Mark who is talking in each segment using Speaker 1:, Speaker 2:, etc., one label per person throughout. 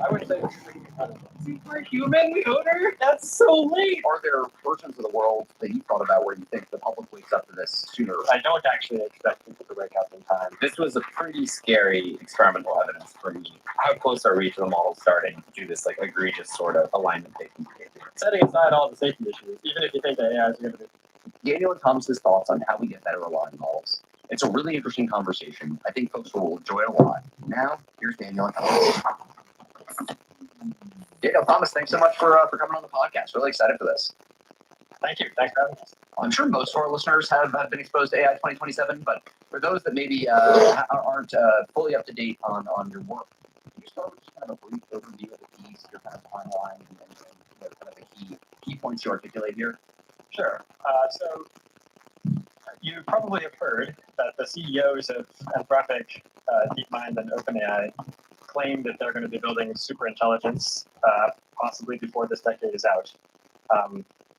Speaker 1: I would say superhuman coder? That's so late.
Speaker 2: Are there versions of the world that you thought about where you think the public wakes up to this sooner?
Speaker 1: I don't actually expect people to wake up in time.
Speaker 3: This was a pretty scary experimental evidence for me. How close are we to the model starting to do this like egregious sort of alignment taking behavior?
Speaker 1: Setting aside all the safety issues, even if you think that AI is going to be
Speaker 2: Daniel and Thomas's thoughts on how we get better aligned models. It's a really interesting conversation. I think folks will enjoy it a lot. Now, here's Daniel and Thomas. Daniel, Thomas, thanks so much for coming on the podcast. Really excited for this.
Speaker 1: Thank you. Thanks for having us.
Speaker 2: I'm sure most of our listeners have been exposed to AI 2027, but for those that maybe aren't fully up to date on your work, can you start with just kind of a brief overview of the keys, your kind of timeline, and kind of the key points you articulate here?
Speaker 1: Sure. So you probably have heard that the CEOs of Anthropic, DeepMind, and OpenAI claim that they're going to be building superintelligence possibly before this decade is out.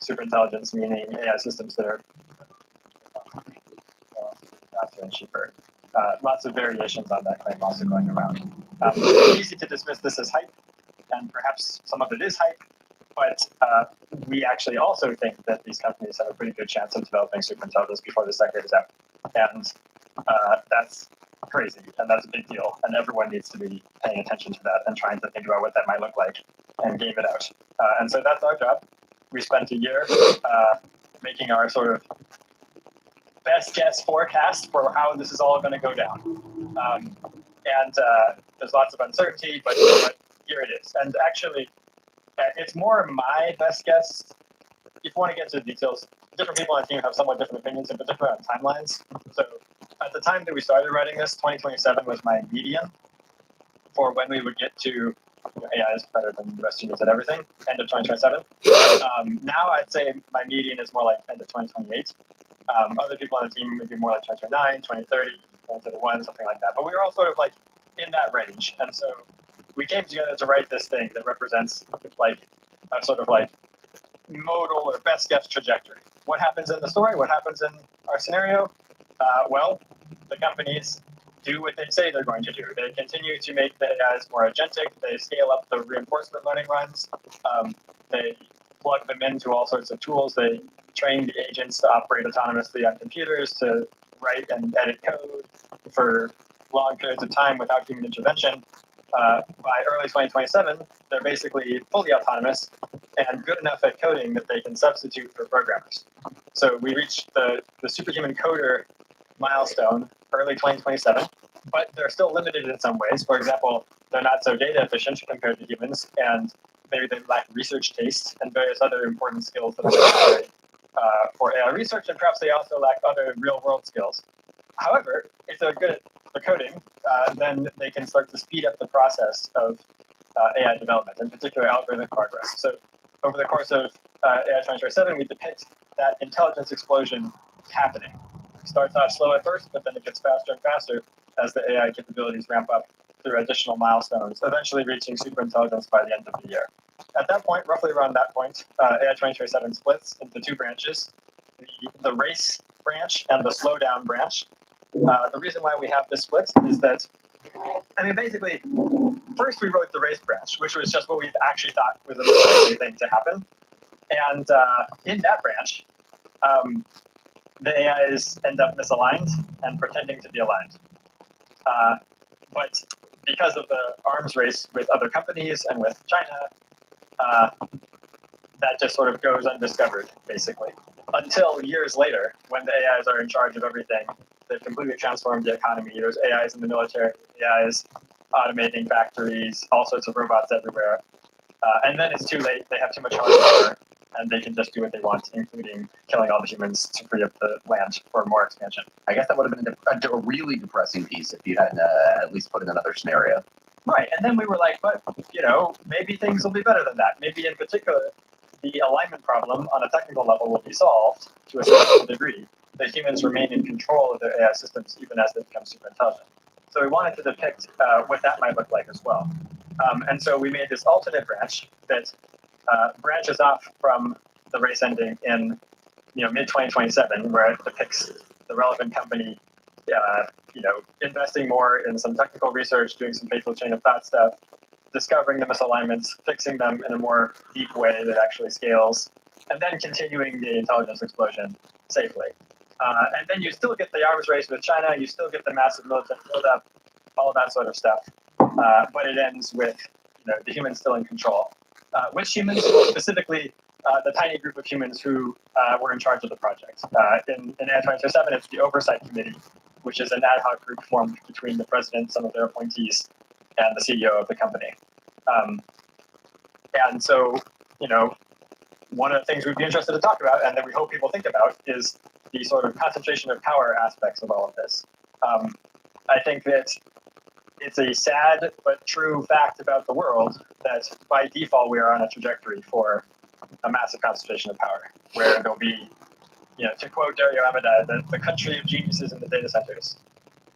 Speaker 1: Superintelligence meaning AI systems that are faster and cheaper. Lots of variations on that claim also going around. It's easy to dismiss this as hype, and perhaps some of it is hype, but we actually also think that these companies have a pretty good chance of developing superintelligence before this decade is out. And that's crazy, and that's a big deal, and everyone needs to be paying attention to that and trying to think about what that might look like and game it out. And so that's our job. We spent a year making our sort of best guess forecast for how this is all going to go down. And there's lots of uncertainty, but here it is. And actually, it's more my best guess. If you want to get into the details, different people on the team have somewhat different opinions, in particular on timelines. So at the time that we started writing this, 2027 was my median for when we would get to AI is better than the rest of you at everything, end of 2027. Now I'd say my median is more like end of 2028. Other people on the team would be more like 2029, 2030, 2031, something like that. But we were all sort of like in that range. And so we came together to write this thing that represents like a sort of like modal or best guess trajectory. What happens in the story? What happens in our scenario? Well, the companies do what they say they're going to do. They continue to make the AIs more agentic. They scale up the reinforcement learning runs. They plug them into all sorts of tools. They train the agents to operate autonomously on computers, to write and edit code for long periods of time without human intervention. By early 2027, they're basically fully autonomous and good enough at coding that they can substitute for programmers. So we reached the superhuman coder milestone early 2027, but they're still limited in some ways. For example, they're not so data efficient compared to humans, and maybe they lack research taste and various other important skills that are necessary for AI research, and perhaps they also lack other real-world skills. However, if they're good at the coding, then they can start to speed up the process of AI development, in particular algorithmic progress. So over the course of AI 2027, we depict that intelligence explosion happening. It starts off slow at first, but then it gets faster and faster as the AI capabilities ramp up through additional milestones, eventually reaching superintelligence by the end of the year. At that point, roughly around that point, AI 2027 splits into two branches, the race branch and the slowdown branch. The reason why we have this split is that, basically, first we wrote the race branch, which was just what we actually thought was a likely thing to happen. And in that branch, the AIs end up misaligned and pretending to be aligned. But because of the arms race with other companies and with China, that just sort of goes undiscovered, basically, until years later, when the AIs are in charge of everything. They've completely transformed the economy. There's AIs in the military, AIs automating factories, all sorts of robots everywhere. And then it's too late. They have too much horsepower, and they can just do what they want, including killing all the humans to free up the land for more expansion.
Speaker 2: I guess that would have been a really depressing piece if you had at least put in another scenario.
Speaker 1: Right, and then we were like, but, maybe things will be better than that. Maybe in particular, the alignment problem on a technical level will be solved to a certain degree. The humans remain in control of their AI systems even as they become super intelligent. So we wanted to depict what that might look like as well. And so we made this alternate branch that branches off from the race ending in mid-2027, where it depicts the relevant company investing more in some technical research, doing some faithful chain of thought stuff, discovering the misalignments, fixing them in a more deep way that actually scales, and then continuing the intelligence explosion safely. And then you still get the arms race with China, you still get the massive military buildup, all of that sort of stuff. But it ends with the humans still in control. Which humans, specifically the tiny group of humans who were in charge of the project. In AI 2027, it's the Oversight Committee, which is an ad hoc group formed between the president, some of their appointees, and the CEO of the company. And so, one of the things we'd be interested to talk about, and that we hope people think about, is the sort of concentration of power aspects of all of this. I think that it's a sad but true fact about the world that by default we are on a trajectory for a massive concentration of power, where there'll be, to quote Dario Amodei, the country of geniuses in the data centers.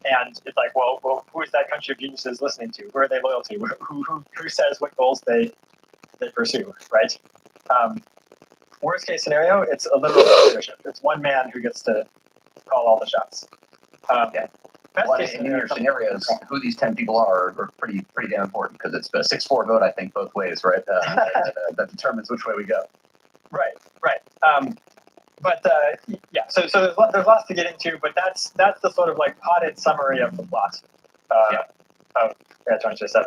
Speaker 1: And it's like, well, who is that country of geniuses listening to? Who are they loyal to? Who says what goals they pursue, right? Worst case scenario, it's a literal dictatorship. It's one man who gets to call all the shots. Best
Speaker 2: Well,
Speaker 1: case
Speaker 2: in your scenarios, who these 10 people are pretty damn important, because it's a 6-4 vote, I think, both ways, right? That determines which way we go.
Speaker 1: Right. Yeah, so there's lots to get into, but that's the sort of like potted summary of the plot of AI 2027.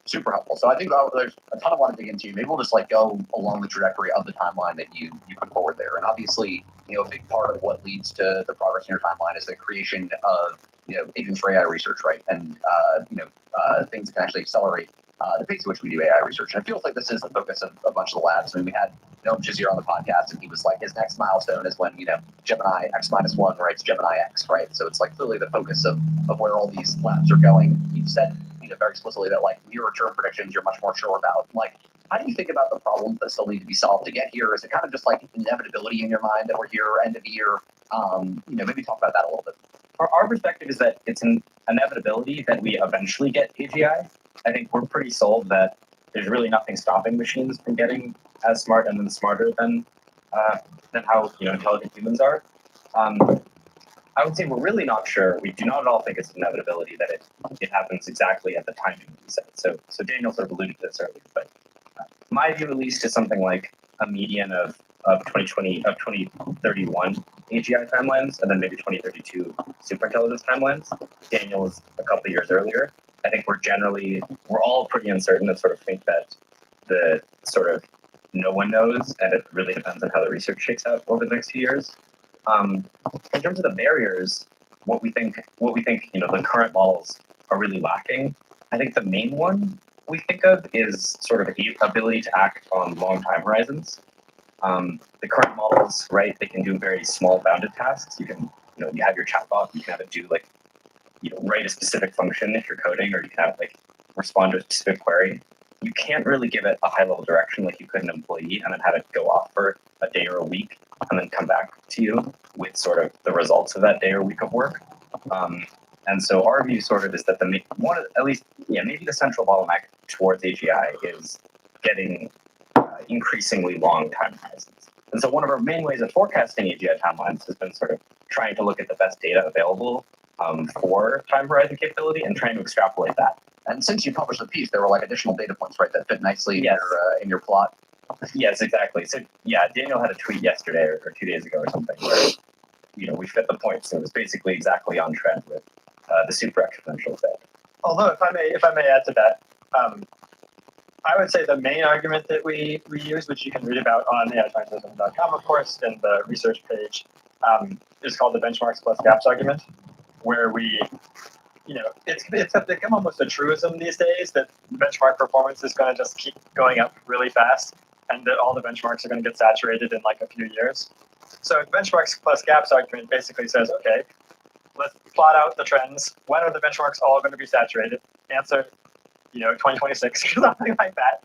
Speaker 2: Super helpful. So I think there's a ton I want to dig into. Maybe we'll just go along the trajectory of the timeline that you put forward there. And obviously, a big part of what leads to the progress in your timeline is the creation of agents for AI research, right? And things that can actually accelerate the pace at which we do AI research. And it feels like this is the focus of a bunch of the labs. I mean, we had Jazir on the podcast, and he was like, his next milestone is when Gemini X-1 writes Gemini X, right? So it's clearly the focus of where all these labs are going. You've said very explicitly that nearer term predictions you're much more sure about. How do you think about the problems that still need to be solved to get here? Is it kind of just inevitability in your mind that we're here end of year? Maybe talk about that a little bit.
Speaker 3: Our perspective is that it's an inevitability that we eventually get AGI. I think we're pretty sold that there's really nothing stopping machines from getting as smart and then smarter than how intelligent humans are. I would say we're really not sure. We do not at all think it's an inevitability that it happens exactly at the timing we said. So Daniel sort of alluded to this earlier, but my view at least is something like a median of 2031 AGI timelines, and then maybe 2032 superintelligence timelines. Daniel is a couple of years earlier. I think we're all pretty uncertain and sort of think that the sort of no one knows, and it really depends on how the research shakes out over the next few years. In terms of the barriers, what we think, the current models are really lacking. I think the main one we think of is sort of the ability to act on long time horizons. The current models, right, they can do very small bounded tasks. You can, you have your chatbot, you can have it do write a specific function if you're coding, or you can have respond to a specific query. You can't really give it a high level direction like you could an employee and then have it go off for a day or a week and then come back to you with sort of the results of that day or week of work. And so our view sort of is that maybe the central bottleneck towards AGI is getting increasingly long time horizons. And so one of our main ways of forecasting AGI timelines has been sort of trying to look at the best data available for time horizon capability and trying to extrapolate that.
Speaker 2: And since you published the piece, there were additional data points, right, that fit nicely in your plot.
Speaker 3: Yes, exactly. So Daniel had a tweet yesterday or 2 days ago or something where we fit the points. It was basically exactly on trend with the super exponential fit.
Speaker 1: Although if I may add to that, I would say the main argument that we use, which you can read about on AI2027.com, of course, in the research page, is called the benchmarks plus gaps argument, where we, it's become almost a truism these days that benchmark performance is going to just keep going up really fast, and that all the benchmarks are going to get saturated in a few years. So the benchmarks plus gaps argument basically says, okay, let's plot out the trends. When are the benchmarks all going to be saturated? Answer, 2026 or something like that.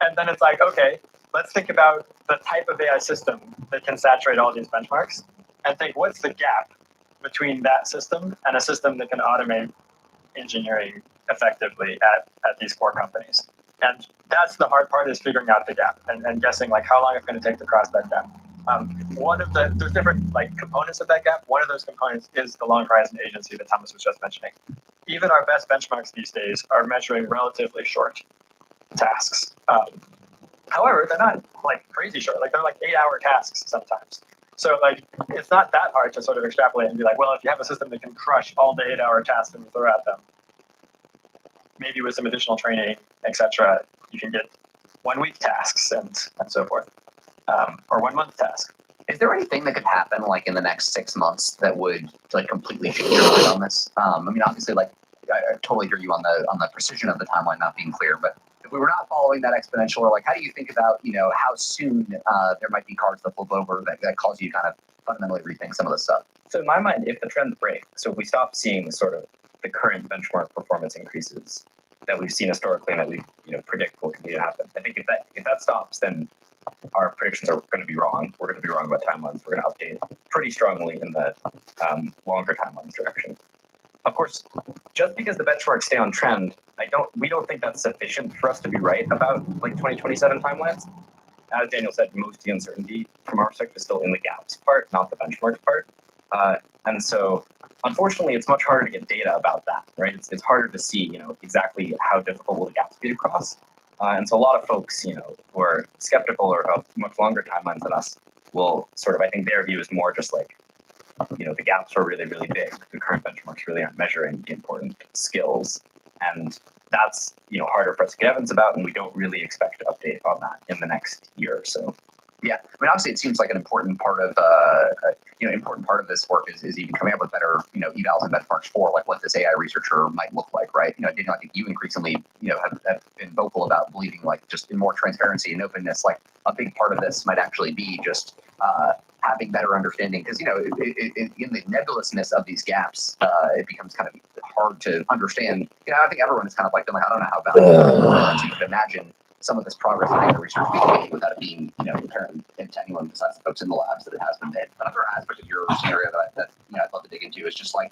Speaker 1: And then it's okay, let's think about the type of AI system that can saturate all these benchmarks and think what's the gap between that system and a system that can automate engineering effectively at these core companies. And that's the hard part, is figuring out the gap and guessing how long it's going to take to cross that gap. There's different components of that gap. One of those components is the long horizon agency that Thomas was just mentioning. even our best benchmarks these days are measuring relatively short tasks. However, they're not like crazy short. Like they're like 8-hour tasks sometimes. So like it's not that hard to sort of extrapolate and be like, well, if you have a system that can crush all the 8-hour tasks and throw at them, maybe with some additional training, etc., you can get 1 week tasks and so forth, or 1 month tasks.
Speaker 2: Is there anything that could happen like in the next 6 months that would like completely change your mind on this? I mean, obviously, like I totally hear you on the precision of the timeline not being clear, but if we were not following that exponential, or like, how do you think about how soon there might be cards that flip over that cause you to kind of fundamentally rethink some of this stuff?
Speaker 3: So in my mind, if the trends break, so if we stop seeing sort of the current benchmark performance increases that we've seen historically and that we predict will continue to happen, I think if that stops, then our predictions are going to be wrong. We're going to be wrong about timelines. We're going to update pretty strongly in the longer timelines direction. Of course, just because the benchmarks stay on trend, we don't think that's sufficient for us to be right about like 2027 timelines. As Daniel said, most of the uncertainty from our perspective is still in the gaps part, not the benchmarks part. And so, unfortunately, it's much harder to get data about that, right? It's harder to see, exactly how difficult will the gaps be to cross. And so a lot of folks, who are skeptical or have much longer timelines than us will sort of, I think their view is more just like, the gaps are really, really big. The current benchmarks really aren't measuring the important skills. And that's, harder for us to get evidence about, and we don't really expect to update on that in the next year or so.
Speaker 2: Yeah, I mean, obviously, it seems like an important part of this work is even coming up with better, evals and benchmarks for like what this AI researcher might look like, right? Daniel, I think you increasingly, have been vocal about believing like just in more transparency and openness. Like a big part of this might actually be just having better understanding, because in the nebulousness of these gaps, it becomes kind of hard to understand. I think everyone is kind of like, I don't know how valuable it is. You can imagine some of this progress in AI research being made without it being, apparent to anyone besides the folks in the labs that it has been made. Another aspect of your scenario that I'd love to dig into is just like,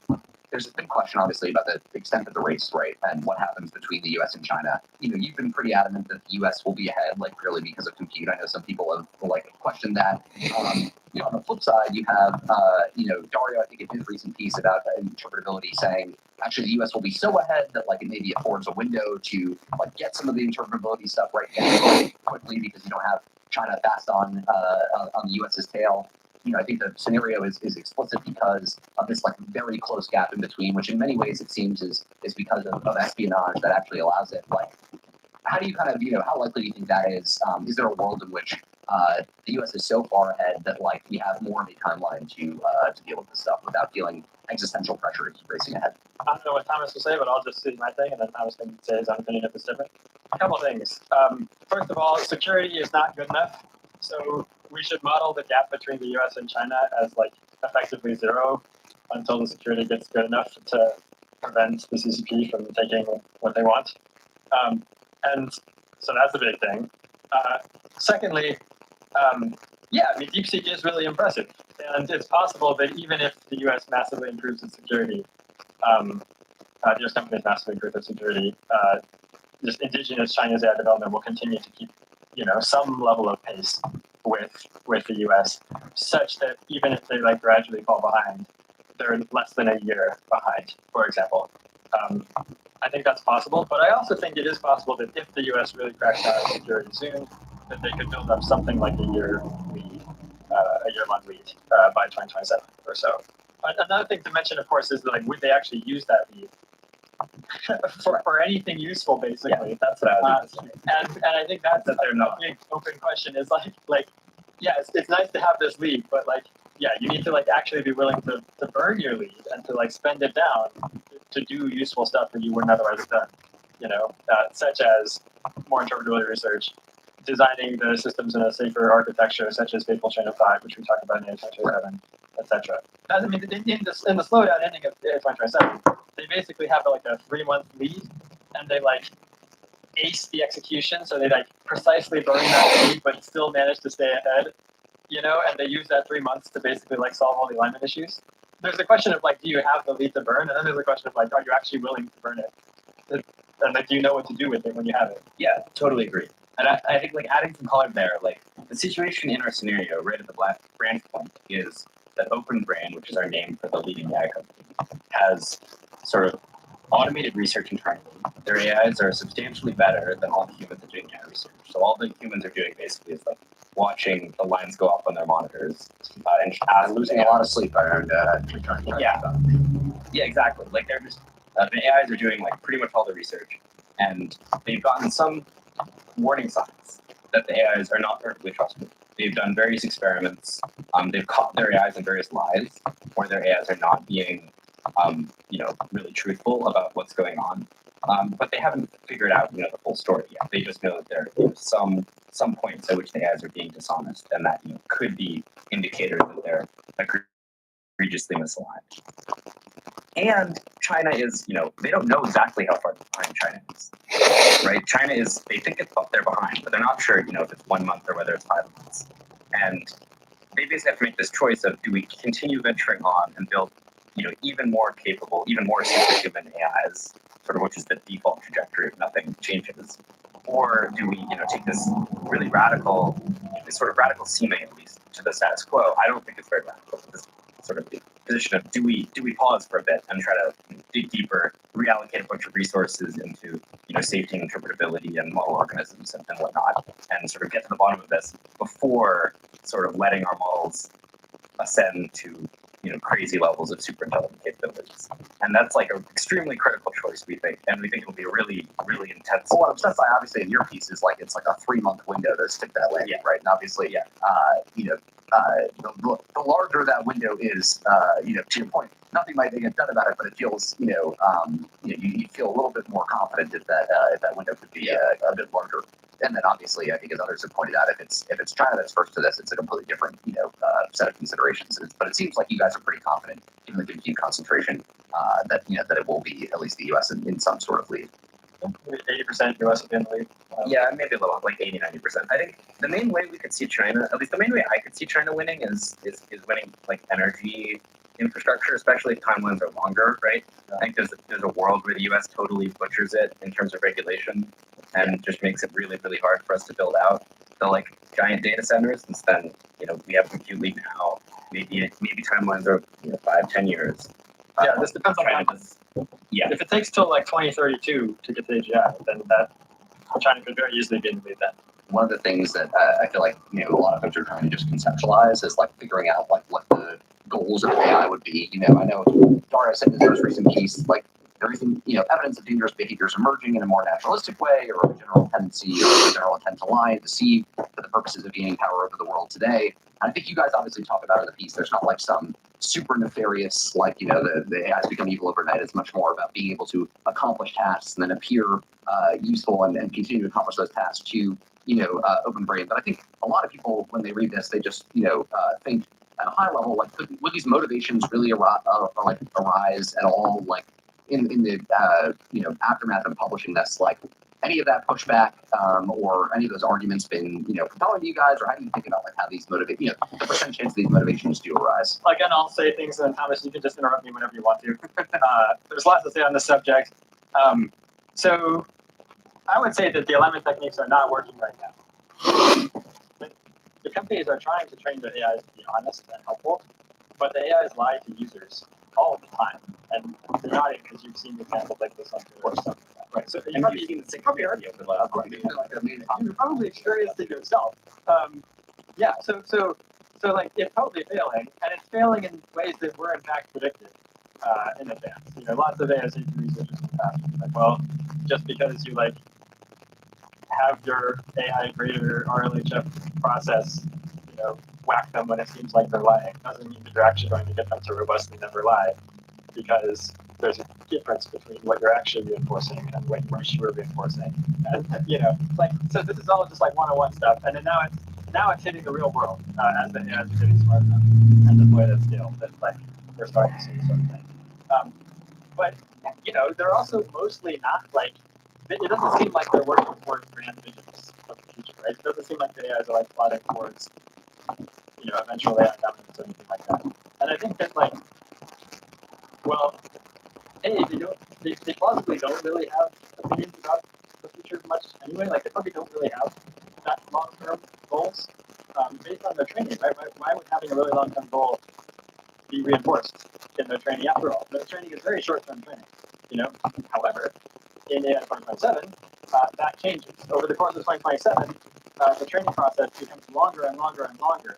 Speaker 2: there's a big question, obviously, about the extent of the race, right, and what happens between the U.S. and China. You've been pretty adamant that the U.S. will be ahead, like purely because of compute. I know some people have questioned that. On the flip side, you have, Dario, I think in his recent piece about interpretability, saying actually the U.S. will be so ahead that it maybe affords a window to get some of the interpretability stuff right down quickly because you don't have China fast on the U.S.'s tail. I think the scenario is explicit because of this very close gap in between, which in many ways it seems is because of espionage that actually allows it. How do you kind of, how likely do you think that is? Is there a world in which the U.S. is so far ahead that we have more of a timeline to deal with this stuff without feeling existential pressure to keep racing ahead?
Speaker 1: I don't know what Thomas will say, but I'll just say my thing, and then Thomas can say his own opinion if it's different. A couple things. First of all, security is not good enough, so we should model the gap between the U.S. and China as effectively zero until the security gets good enough to prevent the CCP from taking what they want. And so that's a big thing. Secondly, DeepSeek is really impressive, and it's possible that even if the U.S. massively improves its security, U.S. companies massively improve their security, just indigenous Chinese AI development will continue to keep, some level of pace with the U.S., such that even if they gradually fall behind, they're less than a year behind, for example. I think that's possible, but I also think it is possible that if the U.S. really cracks down on security soon, that they could build up something like a year-long lead by 2027 or so. Another thing to mention, of course, is that would they actually use that lead for anything useful? Basically,
Speaker 3: yeah, that's what I was
Speaker 1: and I think that's
Speaker 3: they're not.
Speaker 1: Big open question. Is it's nice to have this lead, but you need to actually be willing to burn your lead and to spend it down to do useful stuff that you wouldn't otherwise have done. Such as more interpretability research, designing the systems in a safer architecture, such as Faithful Chain of 5, which we talked about in 2027, etc. I mean, in the slowdown ending of 2027, they basically have a 3-month lead, and they ace the execution, so they precisely burn that lead, but still manage to stay ahead. And they use that 3 months to basically solve all the alignment issues. There's a question of do you have the lead to burn, and then there's a question of are you actually willing to burn it, and do you know what to do with it when you have it?
Speaker 3: Yeah, totally agree. And I think adding some color there, the situation in our scenario right at the branch point is that OpenBrain, which is our name for the leading AI company, has sort of automated research internally. Their AIs are substantially better than all the humans are doing AI research. So all the humans are doing basically is like watching the lines go up on their monitors and just
Speaker 2: I'm losing a lot of sleep. I learned
Speaker 3: Yeah. Yeah, exactly. Like they're just the AIs are doing like pretty much all the research, and they've gotten some warning signs that the AIs are not perfectly trustworthy. They've done various experiments. They've caught their AIs in various lies, where their AIs are not being, really truthful about what's going on. But they haven't figured out, the full story yet. They just know that there are some points at which the AIs are being dishonest, and that could be indicators that they're egregiously misaligned. And China is, they don't know exactly how far behind China is, right? China is, they think they're behind, but they're not sure, if it's 1 month or whether it's 5 months. And they basically have to make this choice of, do we continue venturing on and build, even more capable, even more superhuman AIs, sort of which is the default trajectory if nothing changes? Or do we, take this really radical, this sort of radical seeming, at least, to the status quo? I don't think it's very radical. This sort of position of do we pause for a bit and try to dig deeper, reallocate a bunch of resources into safety and interpretability and model organisms and whatnot, and sort of get to the bottom of this before sort of letting our models ascend to crazy levels of superintelligent capabilities. And that's like an extremely critical choice, we think, and we think it'll be a really, really intense.
Speaker 2: Well, what I'm stuck by, obviously, in your piece is like it's like a 3-month window to stick that landing, right? And obviously, the larger that window is, to your point, nothing might get done about it, but it feels, you feel a little bit more confident if that window could be a bit larger. And then obviously, I think as others have pointed out, if it's China that's first to this, it's a completely different, set of considerations. But it seems like you guys are pretty confident, given the continued concentration, that it will be at least the U.S. in some sort of lead.
Speaker 1: 80% US will be in the lead.
Speaker 3: Yeah, maybe a little, like 80-90%. I think the main way we could see China, at least the main way I could see China winning is winning like energy infrastructure, especially if timelines are longer, right? I think there's a world where the US totally butchers it in terms of regulation and just makes it really, really hard for us to build out the like giant data centers. Instead, we have Compute League now. Maybe timelines are 5-10 years.
Speaker 1: Yeah, this depends on
Speaker 3: China. Yeah.
Speaker 1: If it takes till like 2032 to get to AGI, then that China could very easily be in the lead then.
Speaker 2: One of the things that I feel like a lot of folks are trying to just conceptualize is like figuring out like what the goals of AI would be. I know Daria said in his most recent piece, like there isn't evidence of dangerous behaviors emerging in a more naturalistic way, or a general tendency or a general intent to lie and deceive for the purposes of gaining power over the world today. And I think you guys obviously talk about in the piece. There's not like some super nefarious, like the AIs become evil overnight. It's much more about being able to accomplish tasks and then appear useful and continue to accomplish those tasks to open brain. But I think a lot of people, when they read this, they just think at a high level, like would these motivations really arise at all, like in the aftermath of publishing this, like any of that pushback or any of those arguments been compelling to you guys, or how do you think about like how these the percent chance these motivations do arise?
Speaker 1: Again, I'll say things, and Thomas, you can just interrupt me whenever you want to. There's lots to say on this subject. So I would say that the alignment techniques are not working right now. The companies are trying to train their AIs to be honest and helpful, but the AIs lie to users all the time. And you're nodding because you've seen examples like this on Twitter or something like that. Right. So you've probably heard it. You've probably experienced it yourself. So like it's totally failing, and it's failing in ways that were in fact predicted in advance. Lots of AI safety researchers in the past. Like, well, just because you like have your AI grader RLHF process, whack them when it seems like they're lying, doesn't mean that you're actually going to get them to robustly never lie, because there's a difference between what you're actually reinforcing and what you wish you were reinforcing. And so this is all just like one-on-one stuff, and then now it's hitting the real world as the AIs are getting smart enough and deployed at scale that like we're starting to see this sort of thing. But they're also mostly not like. It doesn't seem like they're working towards grand visions of the future, right? It doesn't seem like the AIs are like plotting towards, eventual AI dominance or anything like that. And I think that they plausibly don't really have opinions about the future much anyway. Like they probably don't really have that long-term goals based on their training, right? Why would having a really long-term goal be reinforced in their training after all? Their training is very short-term training. However, in AI 2027, that changes. Over the course of 2027, the training process becomes longer and longer and longer,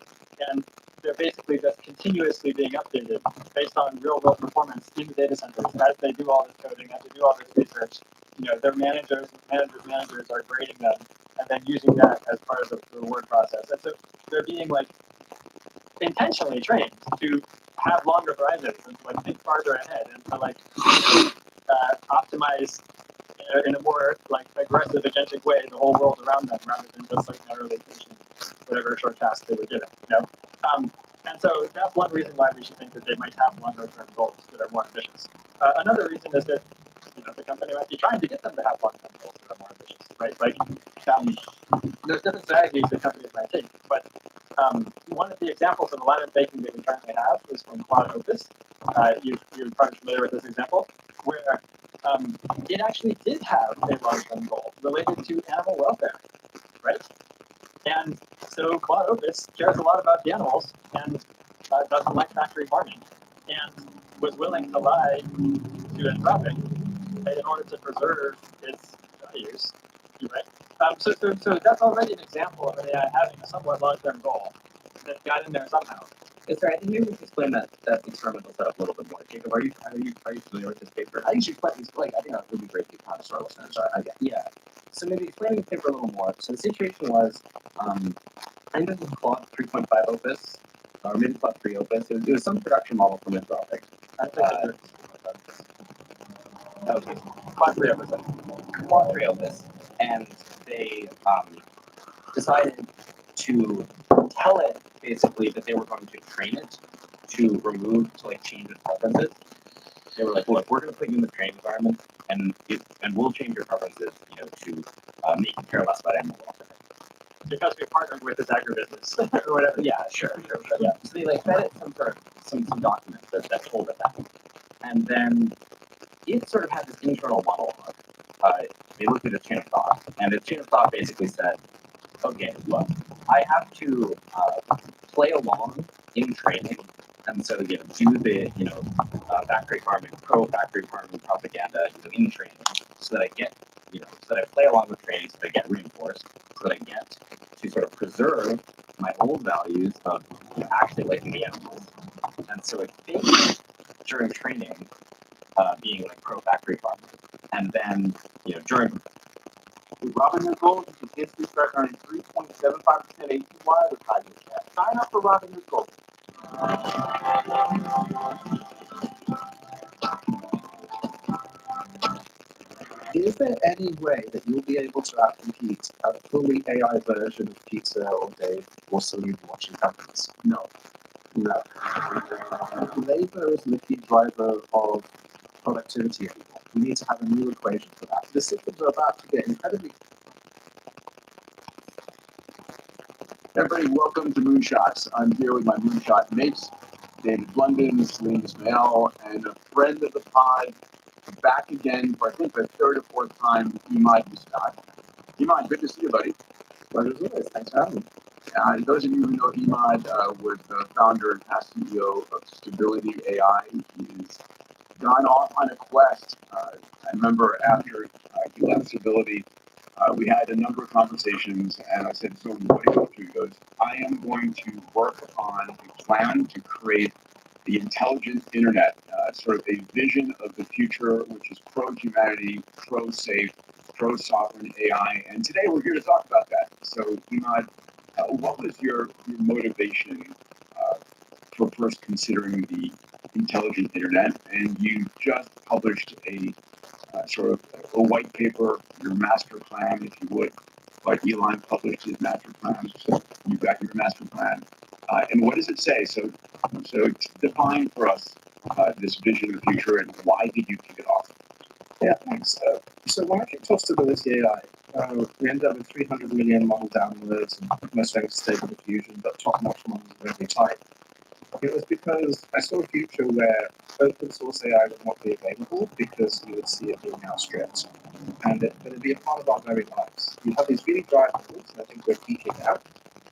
Speaker 1: and they're basically just continuously being updated based on real world performance in the data centers as they do all this coding, as they do all this research. Their managers are grading them and then using that as part of the reward process. And so they're being intentionally trained to have longer horizons and think farther ahead and to optimize in a more aggressive agentic way the whole world around them rather than just narrowly finishing whatever short task they were given. And so that's one reason why we should think that they might have longer term goals that are more ambitious. Another reason is that the company might be trying to get them to have long term goals that are more ambitious, right? There's different strategies that companies might take, but one of the examples of alignment baking that we currently have is from Claude Opus. You're probably familiar with this example, where it actually did have a long-term goal related to animal welfare, right? And so Claude Opus cares a lot about the animals and doesn't like factory farming, and was willing to lie to Anthropic in order to preserve its values, right? So that's already an example of an AI having a somewhat long-term goal that got in there somehow.
Speaker 3: Yes, sir. I think maybe we can explain that experimental setup a little bit more. Jacob, are you familiar with this paper?
Speaker 2: I usually explain. I think that would be great to kind of start listeners.
Speaker 3: Yeah. So maybe explaining the paper a little more. So the situation was, I think this was Claude 3.5 Opus, or maybe Claude 3 Opus. It was some production model from Anthropic.
Speaker 1: Okay. Claude 3 Opus.
Speaker 3: Claude 3 Opus, and they decided to tell it basically that they were going to train it to change its preferences. They were like, look, we're going to put you in the training environment, and we'll change your preferences, to make you care less about animal welfare.
Speaker 1: Because we partnered with this agribusiness or whatever.
Speaker 3: Yeah, sure. Yeah. So they fed it some documents that told it that, and then it sort of had this internal monologue. They looked at its chain of thought, and its chain of thought basically said, okay, look, I have to play along in training, and so do the factory farming, pro-factory farming propaganda in training, so that I get so that I play along with training, so that I get reinforced, so that I get to sort of preserve my old values of actually liking the animals, and so it faked during training being pro-factory farming, and then during
Speaker 4: With Robinhood Gold, you can instantly start earning 3.75% APY with high yield cash. Sign up for Robinhood Gold.
Speaker 5: Is there any way that you'll be able to outcompete a fully AI version of Peter or Dave or Salim watching companies?
Speaker 4: No.
Speaker 5: No. Labor is the key driver of productivity anymore. We need to have a new equation for that. The systems are about to get incredibly.
Speaker 4: Everybody, welcome to Moonshots. I'm here with my Moonshot mates, David London, Salim Ismail, and a friend of the pod, back again for I think the third or fourth time, Imad Muscat. Imad, good to see you, buddy.
Speaker 5: Well, as always, thanks for having me.
Speaker 4: Those of you who know Imad was the founder and past CEO of Stability AI. He's gone off on a quest. I remember after he left Stability, we had a number of conversations, and I said, so what are you up to? He goes, I am going to work on a plan to create the intelligent internet, sort of a vision of the future, which is pro-humanity, pro-safe, pro-sovereign AI. And today we're here to talk about that. So, Imad, what was your motivation for first considering the intelligent internet? And you just published a sort of a white paper, your master plan, if you would, like Elon published his master plan. So you've got your master plan. And what does it say? So define for us this vision of the future, and why did you kick it off?
Speaker 5: Yeah, thanks. So when I kicked off Stability AI, we ended up with 300 million model downloads, and most famous Stable Diffusion, but top-notch models of every type. It was because I saw a future where open source AI would not be available because you would see it being outstripped. And it'd be a part of our very lives. You have these really dry models, and I think we're geeking out.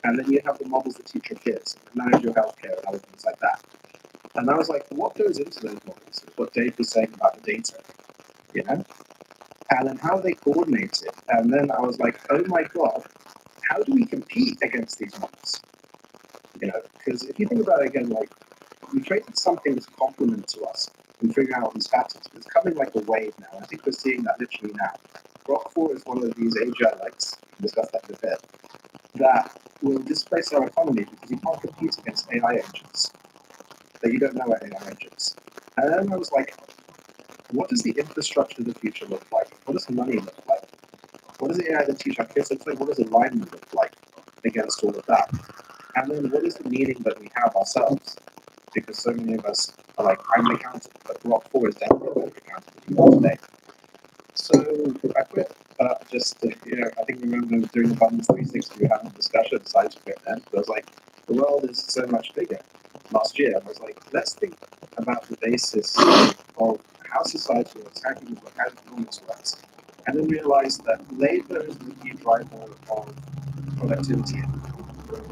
Speaker 5: And then you have the models that teach your kids, that manage your healthcare and other things like that. And I was like, what goes into those models? What Dave was saying about the data. you know, and then how they coordinate it. And then I was like, oh my God, how do we compete against these models? You know, because if you think about it again, like we created something that's complement to us and figuring out these patterns. It's coming like a wave now. I think we're seeing that literally now. Grok 4 is one of these AGI-likes, we'll discuss that in a bit, that will displace our economy because you can't compete against AI agents that you don't know are AI agents. And then I was like, what does the infrastructure of the future look like? What does money look like? What does the AI that teach our kids look like? What does alignment look like against all of that? And then what is the meaning that we have ourselves? Because so many of us are like, I'm accountable, but Grok 4 is definitely accountable today. So I quit. I think remember during the Abundance 360 we had a discussion decided to quit then. I was like, the world is so much bigger. Last year, I was like, let's think about the basis of how society works, how people work, how economics works, and then realize that labor is the key driver of productivity.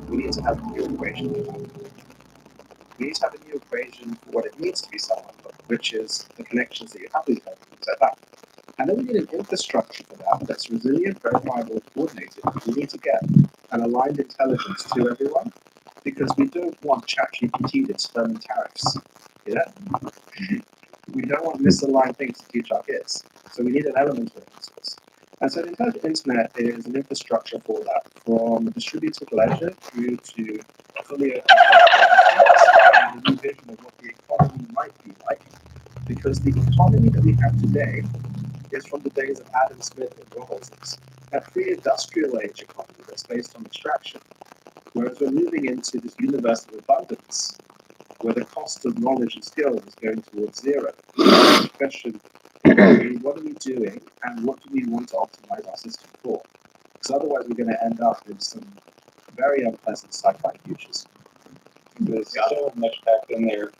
Speaker 5: We need to have a new equation. We need to have a new equation for what it means to be someone, which is the connections that you have with them, things like that. And then we need an infrastructure for that that's resilient, verifiable, and coordinated. We need to get an aligned intelligence to everyone because we don't want ChatGPT to determine tariffs. Yeah? We don't want misaligned things to teach our kids. So we need an element of open source. And so the intelligent internet is an infrastructure for that, from distributed ledger through to fully open and a new vision of what the economy might be like. Because the economy that we have today is from the days of Adam Smith and Rawls's, a pre-industrial age economy that's based on extraction. Whereas we're moving into this universe of abundance, where the cost of knowledge and skill is going towards zero. The question, what are we doing and what do we want to optimize our system for? Because otherwise we're going to end up with some very unpleasant sci-fi futures.
Speaker 6: There's so much packed in there.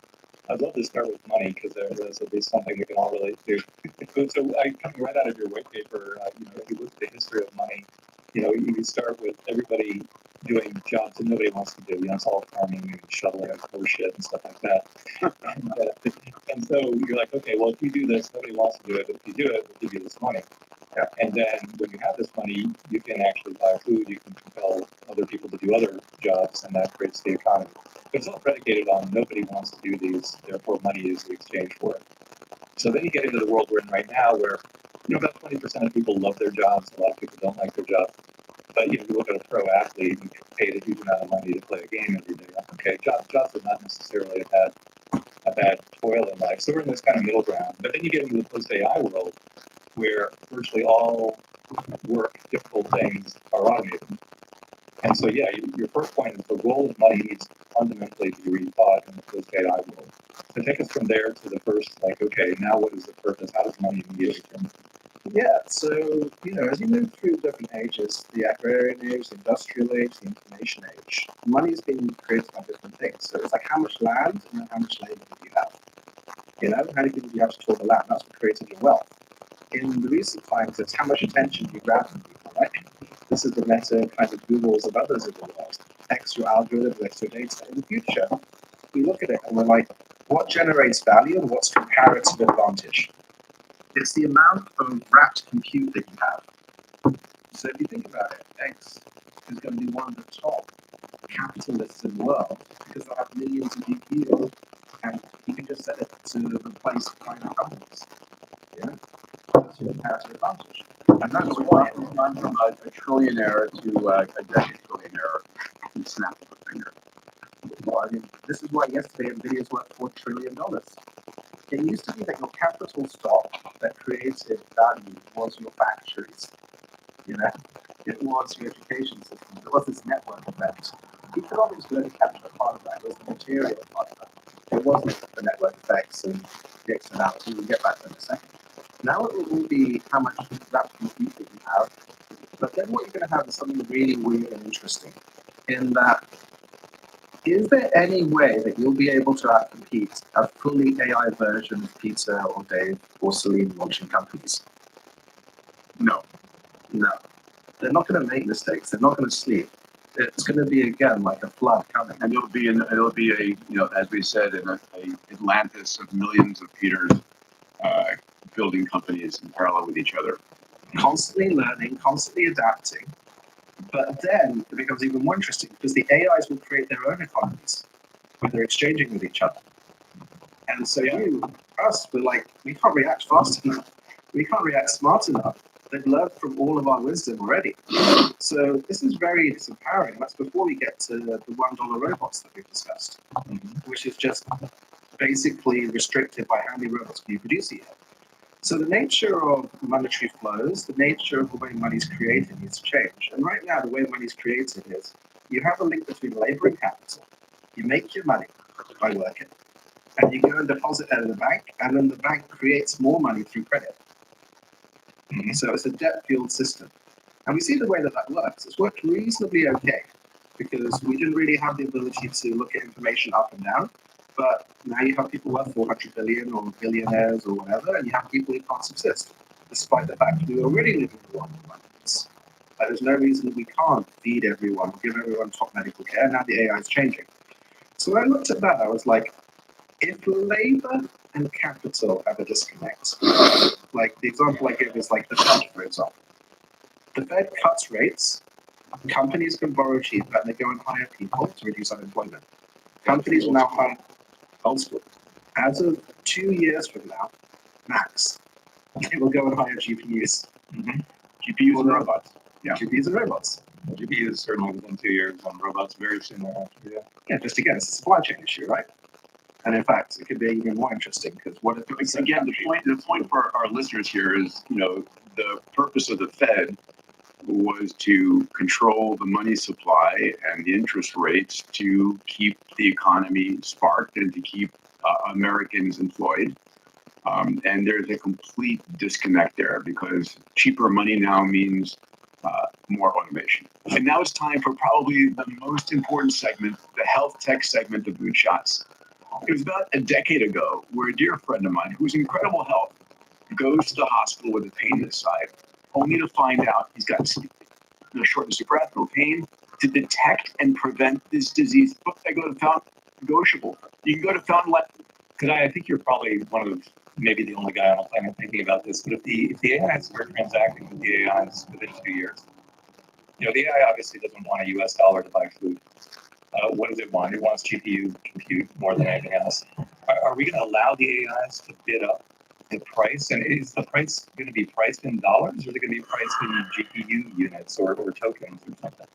Speaker 6: I'd love to start with money because there's at least something we can all relate to. So coming right out of your white paper, if you look at the history of money, you start with everybody doing jobs that nobody wants to do. It's all farming and shoveling and horse shit and stuff like that. And so you're like, okay, well, if you do this, nobody wants to do it. But if you do it, we'll give you this money.
Speaker 5: Yeah.
Speaker 6: And then when you have this money, you can actually buy food. You can compel other people to do other jobs, and that creates the economy. But it's all predicated on nobody wants to do these, therefore money is the exchange for it. So then you get into the world we're in right now where, about 20% of people love their jobs. A lot of people don't like their job. But if you look at a pro athlete who paid a huge amount of money to play a game every day, okay, jobs are not necessarily a bad toil in life. So we're in this kind of middle ground. But then you get into the post-AI world where virtually all work, difficult things are automated. And so, your first point is the role of money needs fundamentally to be rethought in the post-AI world. So take us from there to the first, okay, now what is the purpose? How does money mediate?
Speaker 5: Yeah, so, as you move through different ages, the agrarian age, the industrial age, the information age, money is being created by different things. So it's like how much land and then how much labor do you have? How many people do you have to till the land? That's what created your wealth. In the recent times, it's how much attention do you grab from people, right? This is the meta kind of Googles of others in the world. Extra algorithms, extra data. In the future, we look at it and we're like, what generates value and what's comparative advantage? It's the amount of wrapped compute that you have. So if you think about it, X is going to be one of the top capitalists in the world because they'll have millions of GPU and you can just set it to replace private companies. That's your comparative advantage. And that's why it's gone from a trillionaire to a decade-trillionaire in snap of a finger. Well, this is why yesterday NVIDIA's worth $4 trillion. It used to be that your capital stock that created value was your factories. It was your education system. It was this network effect. Economics really captured a part of that. It was the material part of that. It wasn't the network effects and the externality. We'll get back to that in a second. Now it will be how much that compute that you have. But then what you're going to have is something really weird and interesting. In that, is there any way that you'll be able to outcompete a fully AI version of Peter or Dave or Celine launching companies? No. They're not going to make mistakes. They're not going to sleep. It's going to be, again, like a flood coming.
Speaker 4: And it'll be a as we said, in a Atlantis of millions of Peters building companies in parallel with each other.
Speaker 5: Constantly learning, constantly adapting. But then it becomes even more interesting because the AIs will create their own economies where they're exchanging with each other. And so we're like, we can't react fast enough. We can't react smart enough. They've learned from all of our wisdom already. So this is very disempowering. That's before we get to the $1 robots that we've discussed, which is just basically restricted by how many robots can you produce a year. So the nature of monetary flows, the nature of the way money is created needs to change. And right now, the way money is created is you have a link between labor and capital. You make your money by working, and you go and deposit that in the bank, and then the bank creates more money through credit. So it's a debt-fueled system. And we see the way that that works. It's worked reasonably okay because we didn't really have the ability to look at information up and down. But now you have people worth 400 billion or billionaires or whatever, and you have people who can't subsist, despite the fact that we already live in a world of abundance. There's no reason that we can't feed everyone, give everyone top medical care. Now the AI is changing. So when I looked at that, I was like, if labor and capital have a disconnect, like the example I give is like the Fed, for example. The Fed cuts rates, companies can borrow cheaper, and they go and hire people to reduce unemployment. Companies will now hire old school. As of 2 years from now, max, they will go and hire GPUs.
Speaker 4: GPUs and robots. Yeah.
Speaker 5: GPUs and robots.
Speaker 6: GPUs certainly within 2 years, and robots very soon thereafter. Yeah.
Speaker 5: Yeah, just again, it's a supply chain issue, right? And in fact, it could be even more interesting because what if it's
Speaker 4: Again, the point for our listeners here is, the purpose of the Fed was to control the money supply and the interest rates to keep the economy sparked and to keep Americans employed. And there's a complete disconnect there because cheaper money now means more automation. And now it's time for probably the most important segment, the health tech segment of Moonshots. It was about a decade ago where a dear friend of mine who's in incredible health goes to the hospital with a pain in his side, only to find out he's got no shortness of breath, no pain. To detect and prevent this disease, I go to Fountain Negotiable. You can go to Fountain.
Speaker 6: I think you're probably one of maybe the only guy on the planet thinking about this. But if the AIs were transacting with the AIs within 2 years, the AI obviously doesn't want a US dollar to buy food. What does it want? It wants GPU compute more than anything else. Are we going to allow the AIs to bid up the price? And is the price going to be priced in dollars, or is it going to be priced in GPU units or tokens or something?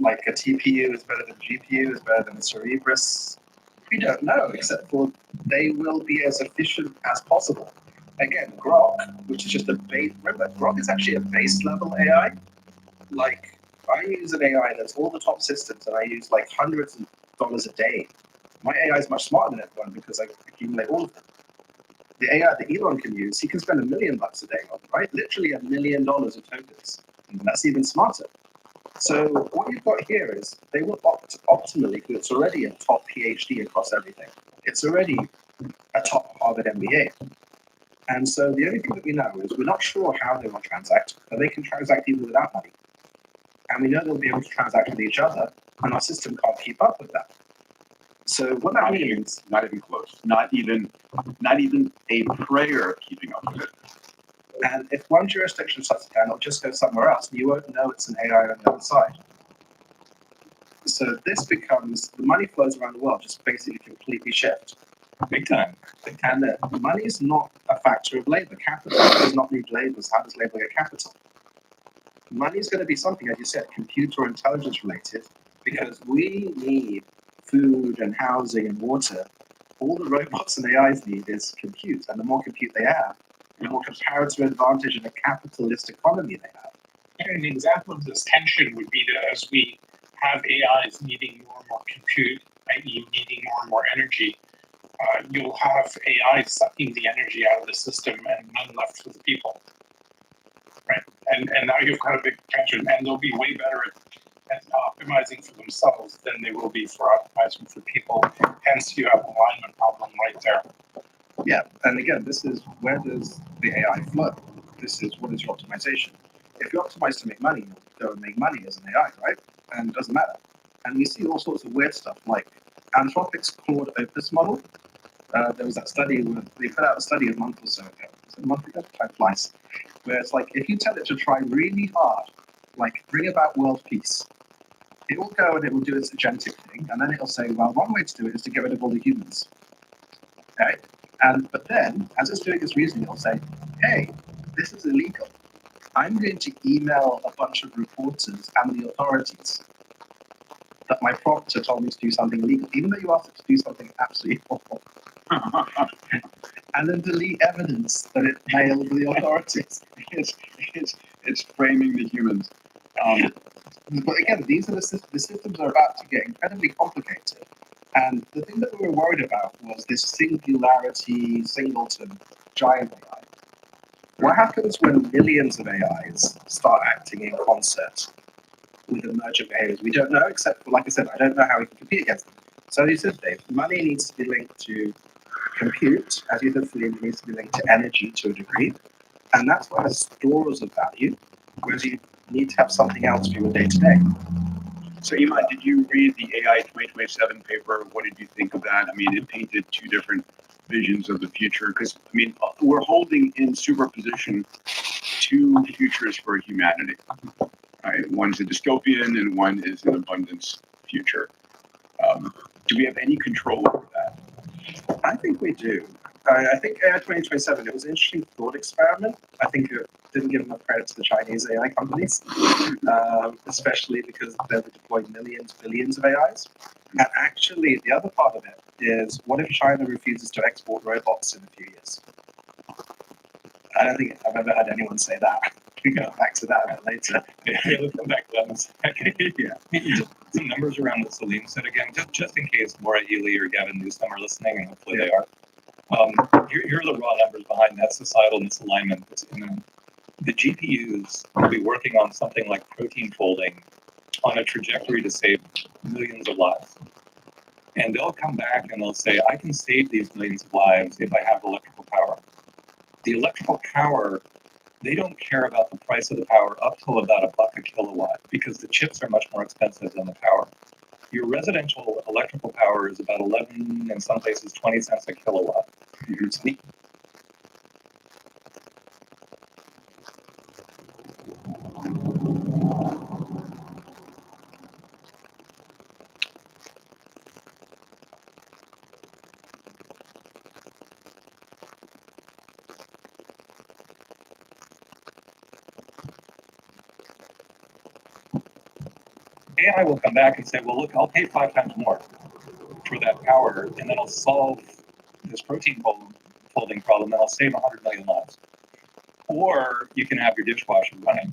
Speaker 5: like a TPU is better than GPU, is better than a Cerebras? We don't know, except for they will be as efficient as possible. Again, Grok, which is just a base, remember, Grok is actually a base level AI. Like, I use an AI that's all the top systems, and I use like hundreds of dollars a day. My AI is much smarter than everyone because I accumulate all of them. The AI that Elon can use, he can spend $1 million a day on, right? Literally $1 million of tokens. And that's even smarter. So what you've got here is they will optimally, because it's already a top PhD across everything. It's already a top Harvard MBA. And so the only thing that we know is we're not sure how they will transact, but they can transact even without money. And we know they'll be able to transact with each other, and our system can't keep up with that. So what that means,
Speaker 4: Not even close. Not even a prayer of keeping up with it.
Speaker 5: and if one jurisdiction shuts it down, it'll just go somewhere else, and you won't know it's an AI on the other side. So this becomes, the money flows around the world just basically completely shift.
Speaker 6: Big time.
Speaker 5: And the money is not a factor of labor. Capital does not need labor. How does labor get capital? Money is going to be something, as you said, computer intelligence related, because we need food and housing and water. All the robots and AIs need is compute. And the more compute they have, the more comparative advantage in a capitalist economy they have.
Speaker 7: An example of this tension would be that as we have AIs needing more and more compute, i.e. needing more and more energy, you'll have AI sucking the energy out of the system and none left for the people. Right? And now you've got a big tension, and they'll be way better at optimizing for themselves than they will be for optimizing for people. Hence, you have an alignment problem right there.
Speaker 5: Yeah, and again, this is where does the AI flow? This is what is your optimization. If you optimize to make money, you'll go and make money as an AI, right? And it doesn't matter. And we see all sorts of weird stuff, like Anthropic's Claude Opus model. There was that study, they put out a study a month or so ago, a month ago, time flies, where it's like if you tell it to try really hard, like bring about world peace, it will go and it will do its agentic thing, and then it'll say, well, one way to do it is to get rid of all the humans. Okay? But then, as it's doing its reasoning, it'll say, hey, this is illegal. I'm going to email a bunch of reporters and the authorities that my prompter told me to do something illegal, even though you asked it to do something absolutely awful. And then delete evidence that it mailed the authorities.
Speaker 4: It's framing the humans.
Speaker 5: But again, these are the systems are about to get incredibly complicated. And the thing that we were worried about was this singularity, singleton, giant AI. What happens when millions of AIs start acting in concert with emergent behaviors? We don't know, except for, like I said, I don't know how we can compete against them. So you said, Dave, money needs to be linked to compute, as you said, it needs to be linked to energy to a degree. And that's what has stores of value, whereas you need to have something else for your day-to-day.
Speaker 4: So, Iman, did you read the AI 2027 paper? What did you think of that? I mean, it painted two different visions of the future because, I mean, we're holding in superposition two futures for humanity. Right? One's a dystopian and one is an abundance future. Do we have any control over that?
Speaker 5: I think we do. I think AI 2027, it was an interesting thought experiment. I think it didn't give enough credit to the Chinese AI companies, especially because they're deploying millions, billions of AIs. And actually, the other part of it is, what if China refuses to export robots in a few years? I don't think I've ever had anyone say that. We can go back to that a bit later.
Speaker 6: Yeah, we'll come back to that in a second. Yeah. Some numbers around what Salim said again, just in case Maura Healy or Gavin Newsom are listening, and hopefully they are. Here are the raw numbers behind that societal misalignment that's imminent. The GPUs will be working on something like protein folding on a trajectory to save millions of lives. And they'll come back and they'll say, I can save these millions of lives if I have electrical power. The electrical power, they don't care about the price of the power up till about $1 a kilowatt because the chips are much more expensive than the power. Your residential electrical power is about 11, in some places 20 cents a kilowatt. So AI will come back and say, well, look, I'll pay 5 times more for that power, and then I'll solve this protein folding problem, and I'll save 100 million lives. Or you can have your dishwasher running.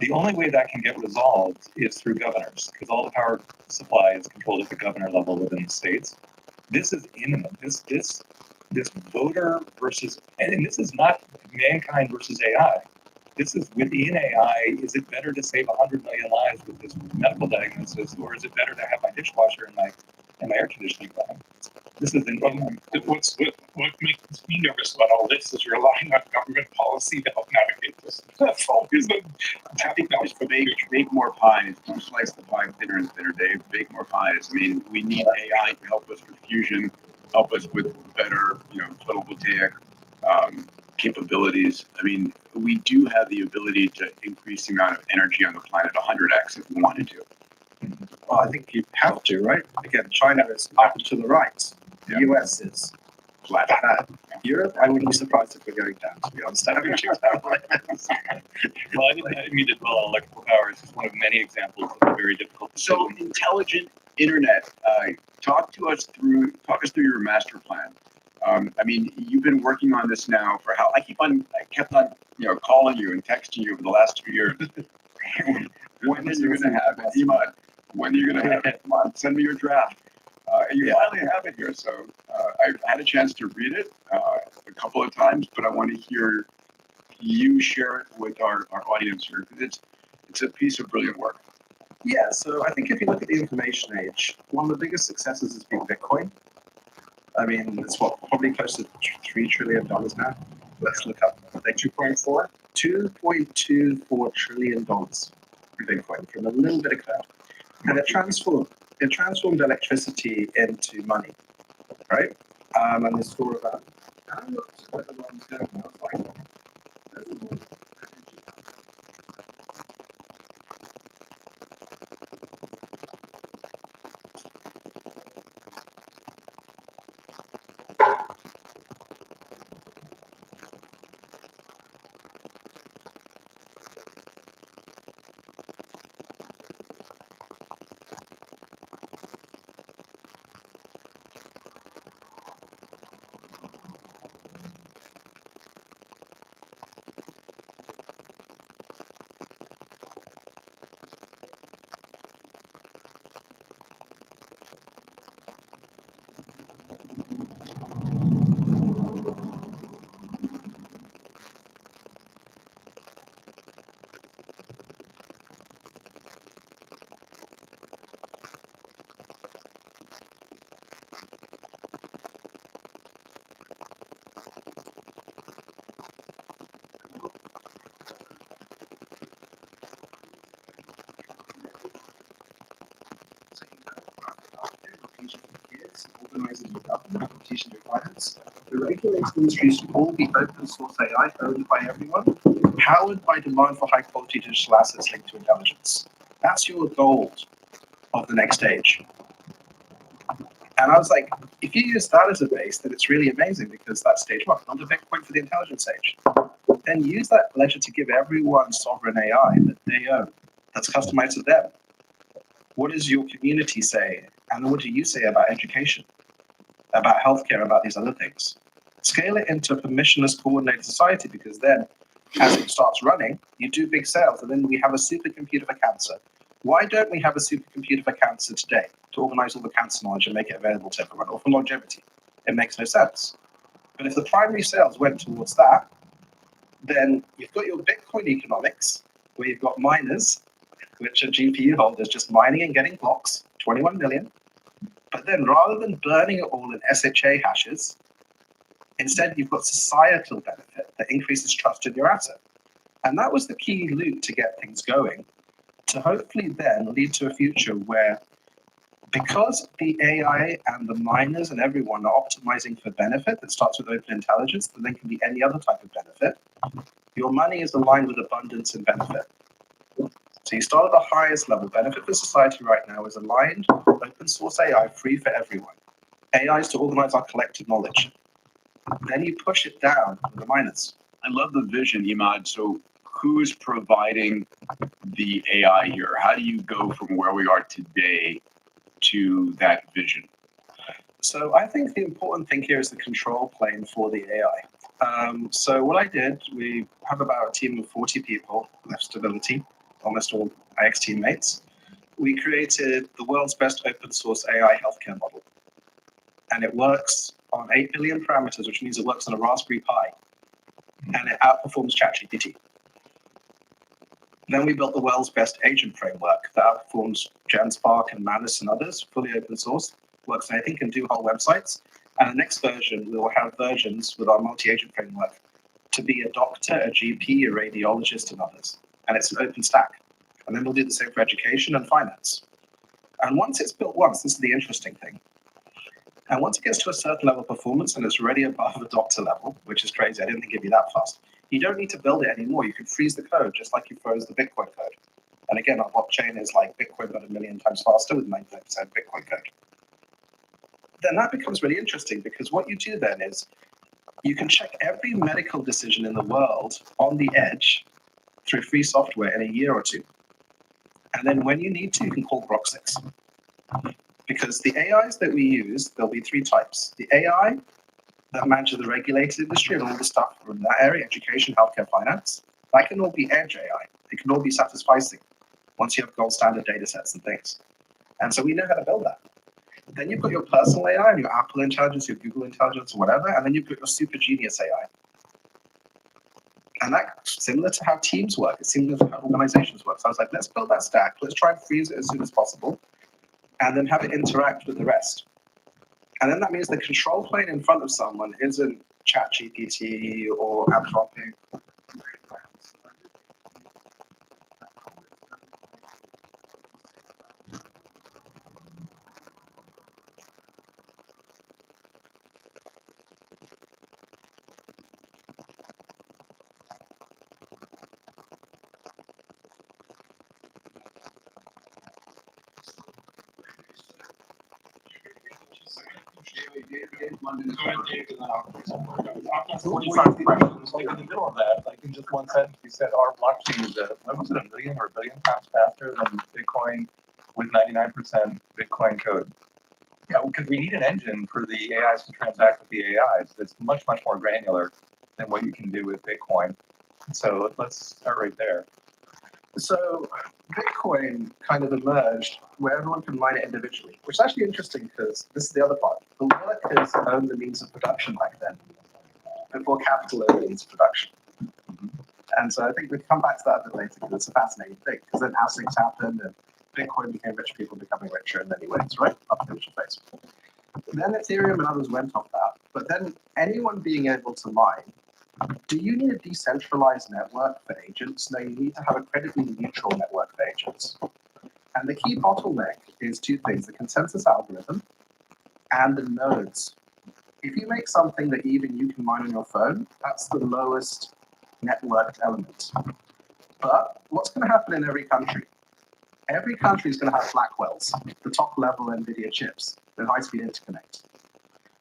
Speaker 6: The only way that can get resolved is through governors, because all the power supply is controlled at the governor level within the states. This is imminent. This voter versus, and this is not mankind versus AI. This is within AI. Is it better to save 100 million lives with this medical diagnosis, or is it better to have my dishwasher and my air conditioning running? This is
Speaker 7: What makes me nervous about all this is relying on government policy to help navigate this. That's always
Speaker 4: I think that was make more pies. Don't slice the pie thinner and thinner, Dave. Make more pies. I mean, we need AI to help us with fusion, help us with better, photovoltaic capabilities. I mean, we do have the ability to increase the amount of energy on the planet 100x if we wanted to.
Speaker 5: Well, I think you have to, right? Again, China is up to the right. The US is flat. Europe, I wouldn't be surprised if we're going down, to be honest. I haven't checked out like this.
Speaker 6: Well, I didn't mean to dwell on electrical power. It's just one of many examples of a very difficult
Speaker 4: So,
Speaker 6: decision.
Speaker 4: intelligent internet. Talk us through your master plan. I mean, you've been working on this now for how? I kept on, calling you and texting you over the last 2 years. When are you going to have it, Iman? When are you going to have it? Come on, send me your draft. You finally have it here, so I've had a chance to read it a couple of times, but I want to hear you share it with our audience here because it's a piece of brilliant work.
Speaker 5: Yeah, so I think if you look at the information age, one of the biggest successes has been Bitcoin. I mean, it's probably close to $3 trillion now. Let's look up. Like 2.4? $2.24 trillion in Bitcoin from a little bit of cloud. And it transformed electricity into money, right? And the store of that. And I looked at the long term and I was like, there's a lot of energy. So teaching your kids, organizing your government, teaching your clients. The regulated industries should all be open source AI owned by everyone, powered by demand for high quality digital assets linked to intelligence. That's your gold of the next stage. And I was like, if you use that as a base, then it's really amazing because that's stage one, not the Bitcoin for the intelligence age. Then use that ledger to give everyone sovereign AI that they own, that's customized to them. What does your community say? And what do you say about education, about healthcare, about these other things? Scale it into a permissionless coordinated society because then as it starts running, you do big sales and then we have a supercomputer for cancer. Why don't we have a supercomputer for cancer today to organize all the cancer knowledge and make it available to everyone, or for longevity? It makes no sense. But if the primary sales went towards that, then you've got your Bitcoin economics, where you've got miners, which are GPU holders just mining and getting blocks, 21 million. But then rather than burning it all in SHA hashes, instead you've got societal benefit that increases trust in your asset. And that was the key loop to get things going, to hopefully then lead to a future where, because the AI and the miners and everyone are optimizing for benefit that starts with open intelligence, that then can be any other type of benefit, your money is aligned with abundance and benefit. So you start at the highest level. Benefit for society right now is aligned, open source AI, free for everyone. AI is to organize our collective knowledge. Then you push it down to the miners.
Speaker 4: I love the vision, Imad. So who is providing the AI here? How do you go from where we are today to that vision?
Speaker 5: So I think the important thing here is the control plane for the AI. So what I did, we have about a team of 40 people, left Stability, almost all IX teammates. We created the world's best open source AI healthcare model. And it works on 8 billion parameters, which means it works on a Raspberry Pi. And it outperforms ChatGPT. Then we built the world's best agent framework that outperforms GenSpark and Manus and others, fully open source, works on anything, can do whole websites. And the next version, we will have versions with our multi-agent framework to be a doctor, a GP, a radiologist, and others. And it's an open stack. And then we'll do the same for education and finance. And once it's built once, this is the interesting thing. And once it gets to a certain level of performance and it's already above the doctor level, which is crazy, I didn't think it'd be that fast, you don't need to build it anymore. You can freeze the code just like you froze the Bitcoin code. And again, our blockchain is like Bitcoin but 1,000,000 times faster with 99% Bitcoin code. Then that becomes really interesting because what you do then is you can check every medical decision in the world on the edge through free software in a year or two. And then when you need to, you can call Grok 6. Because the AIs that we use, there'll be three types. The AI that manages the regulated industry and all the stuff from that area, education, healthcare, finance, that can all be edge AI. It can all be satisficing once you have gold standard data sets and things. And so we know how to build that. Then you've got your personal AI and your Apple intelligence, your Google intelligence, or whatever, and then you've got your super genius AI. And that's similar to how teams work. It's similar to how organizations work. So I was like, let's build that stack. Let's try and freeze it as soon as possible, and then have it interact with the rest. And then that means the control plane in front of someone isn't ChatGPT or Anthropic.
Speaker 4: London is
Speaker 7: Go ahead,
Speaker 4: covered.
Speaker 7: Dave, and then I'll get
Speaker 6: So
Speaker 7: 45 questions.
Speaker 6: like in the middle of that, like in just one sentence, you said our blockchain is what was it, a million or a billion times faster than Bitcoin with 99% Bitcoin code. Yeah, because we need an engine for the AIs to transact with the AIs that's much, much more granular than what you can do with Bitcoin. So let's start right there.
Speaker 5: So Bitcoin kind of emerged where everyone can mine it individually, which is actually interesting because this is the other part. The workers owned the means of production back then, before capital owned the means of production. And so I think we'll come back to that a bit later because it's a fascinating thing. Because then as things happened and Bitcoin became rich people becoming richer in many ways, right? Up to the initial phase. Then Ethereum and others went off that. But then anyone being able to mine, do you need a decentralized network for agents? No, you need to have a credibly neutral network for agents. And the key bottleneck is two things, the consensus algorithm and the nodes. If you make something that even you can mine on your phone, that's the lowest networked element. But what's going to happen in every country? Every country is going to have Blackwells, the top level NVIDIA chips, with high-speed interconnect.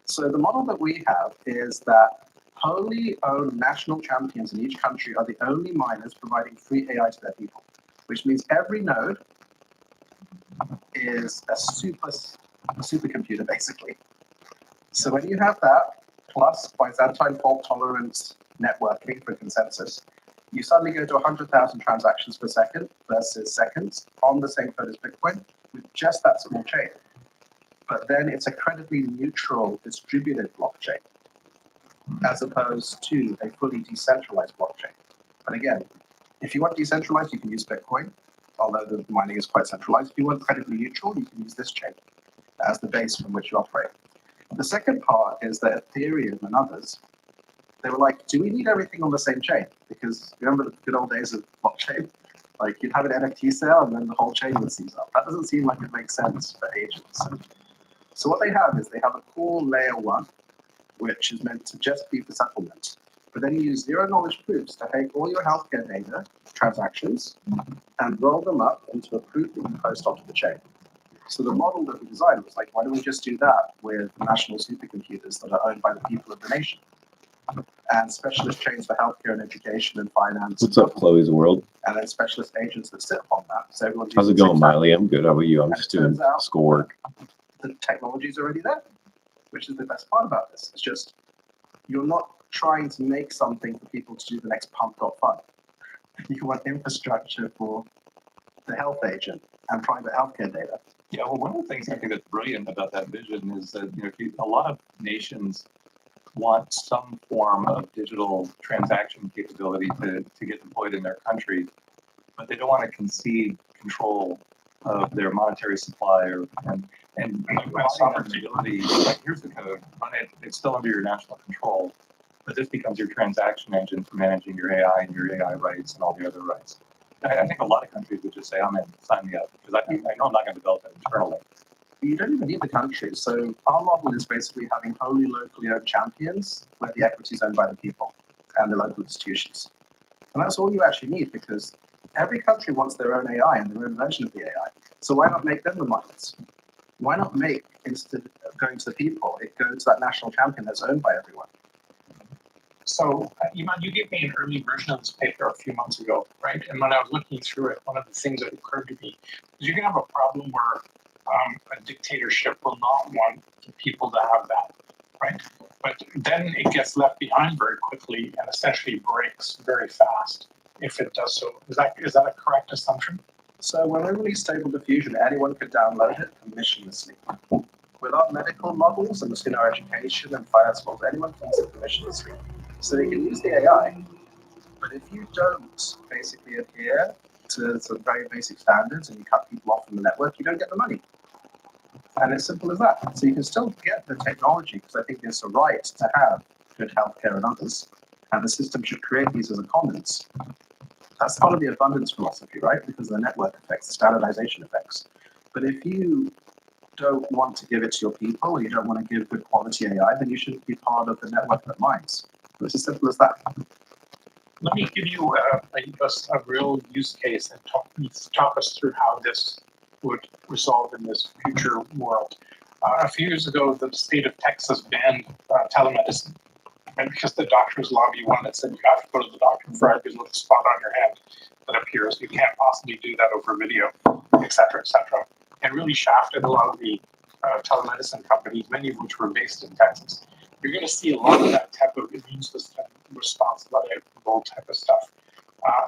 Speaker 5: So the model that we have is that wholly owned national champions in each country are the only miners providing free AI to their people, which means every node is a supercomputer, basically. So when you have that, plus Byzantine fault tolerance networking for consensus, you suddenly go to 100,000 transactions per second versus seconds on the same code as Bitcoin with just that small chain. But then it's a credibly neutral distributed blockchain as opposed to a fully decentralized blockchain. And again, if you want decentralized, you can use Bitcoin, although the mining is quite centralized. If you want credibly neutral, you can use this chain as the base from which you operate. The second part is that Ethereum and others, they were like, do we need everything on the same chain? Because remember the good old days of blockchain? Like you'd have an NFT sale and then the whole chain would seize up. That doesn't seem like it makes sense for agents. So what they have is they have a core layer one, which is meant to just be for settlement. But then you use zero knowledge proofs to take all your healthcare data, transactions, and roll them up into a proof that you post onto the chain. So the model that we designed was like, why don't we just do that with national supercomputers that are owned by the people of the nation? And specialist chains for healthcare and education and finance.
Speaker 8: What's up, Chloe's World?
Speaker 5: And then specialist agents that sit upon that. So everyone's
Speaker 8: How's it
Speaker 5: using
Speaker 8: going,
Speaker 5: zigzag.
Speaker 8: Miley? I'm good. How about you? I'm just doing schoolwork.
Speaker 5: The technology is already there, which is the best part about this. It's just, you're not trying to make something for people to do the next pump.fun. You want infrastructure for the health agent and private healthcare data.
Speaker 6: Yeah, well, one of the things I think that's brilliant about that vision is that a lot of nations want some form of digital transaction capability to get deployed in their country, but they don't want to concede control of their monetary supply and sovereignty. Like, here's the code, run it. It's still under your national control, but this becomes your transaction engine for managing your AI and your AI rights and all the other rights. I think a lot of countries would just say, I'm in, sign me up, because I know I'm not going to develop it internally.
Speaker 5: You don't even need the countries. So our model is basically having wholly locally owned champions where the equity is owned by the people and the local institutions. And that's all you actually need because every country wants their own AI and their own version of the AI. So why not make them the miners? Why not make, instead of going to the people, it goes to that national champion that's owned by everyone?
Speaker 7: So, Iman, you gave me an early version of this paper a few months ago, right? And when I was looking through it, one of the things that occurred to me is you can have a problem where a dictatorship will not want the people to have that, right? But then it gets left behind very quickly and essentially breaks very fast if it does so. Is that a correct assumption?
Speaker 5: So when we released Stable Diffusion, anyone could download it permissionlessly. With our medical models and in our education and finance models, anyone can use it permissionlessly. So they can use the AI, but if you don't basically adhere to some very basic standards and you cut people off from the network, you don't get the money. And it's simple as that. So you can still get the technology because I think it's a right to have good healthcare and others. And the system should create these as a commons. That's part of the abundance philosophy, right? Because of the network effects, the standardization effects. But if you don't want to give it to your people, or you don't want to give good quality AI, then you shouldn't be part of the network that mines. It's as simple as that.
Speaker 7: Let me give you a real use case and talk us through how this would resolve in this future world. A few years ago, the state of Texas banned telemedicine. And because the doctors lobby one that said you have to go to the doctor for every little spot on your head that appears, you can't possibly do that over video, et cetera, and really shafted a lot of the telemedicine companies, many of which were based in Texas. You're going to see a lot of that type of immune system response, level type of stuff.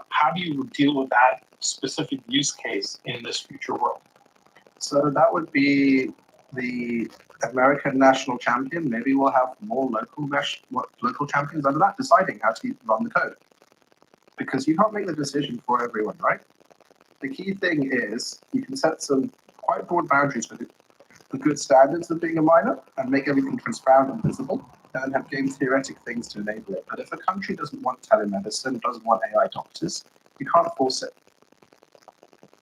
Speaker 7: How do you deal with that specific use case in this future world?
Speaker 5: So that would be the American national champion. Maybe we'll have more local champions under that deciding how to run the code. Because you can't make the decision for everyone, right? The key thing is you can set some quite broad boundaries for the good standards of being a miner and make everything transparent and visible, and then have game theoretic things to enable it. But if a country doesn't want telemedicine, doesn't want AI doctors, you can't force it.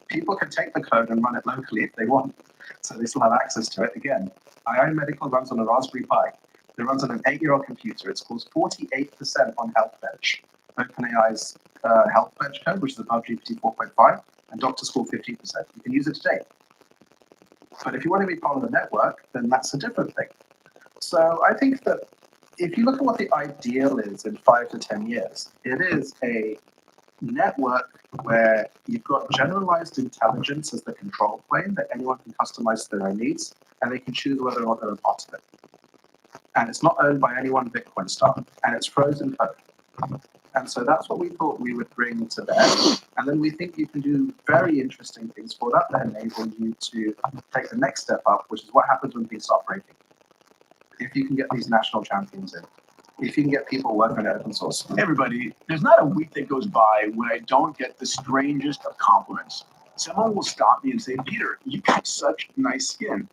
Speaker 5: People can take the code and run it locally if they want, so they still have access to it. Again, ION Medical runs on a Raspberry Pi. It runs on an 8-year-old computer. It scores 48% on HealthBench. OpenAI's HealthBench code, which is above GPT 4.5, and doctors score 15%. You can use it today. But if you want to be part of the network, then that's a different thing. So I think that if you look at what the ideal is in 5 to 10 years, it is a network where you've got generalized intelligence as the control plane that anyone can customize to their own needs, and they can choose whether or not they're a part of it. And it's not owned by any one Bitcoin star, and it's frozen code. And so that's what we thought we would bring to bear. And then we think you can do very interesting things for that that enable you to take the next step up, which is what happens when things start breaking. If you can get these national champions in, if you can get people working at open source.
Speaker 4: Hey everybody, there's not a week that goes by when I don't get the strangest of compliments. Someone will stop me and say, Peter, you got such nice skin.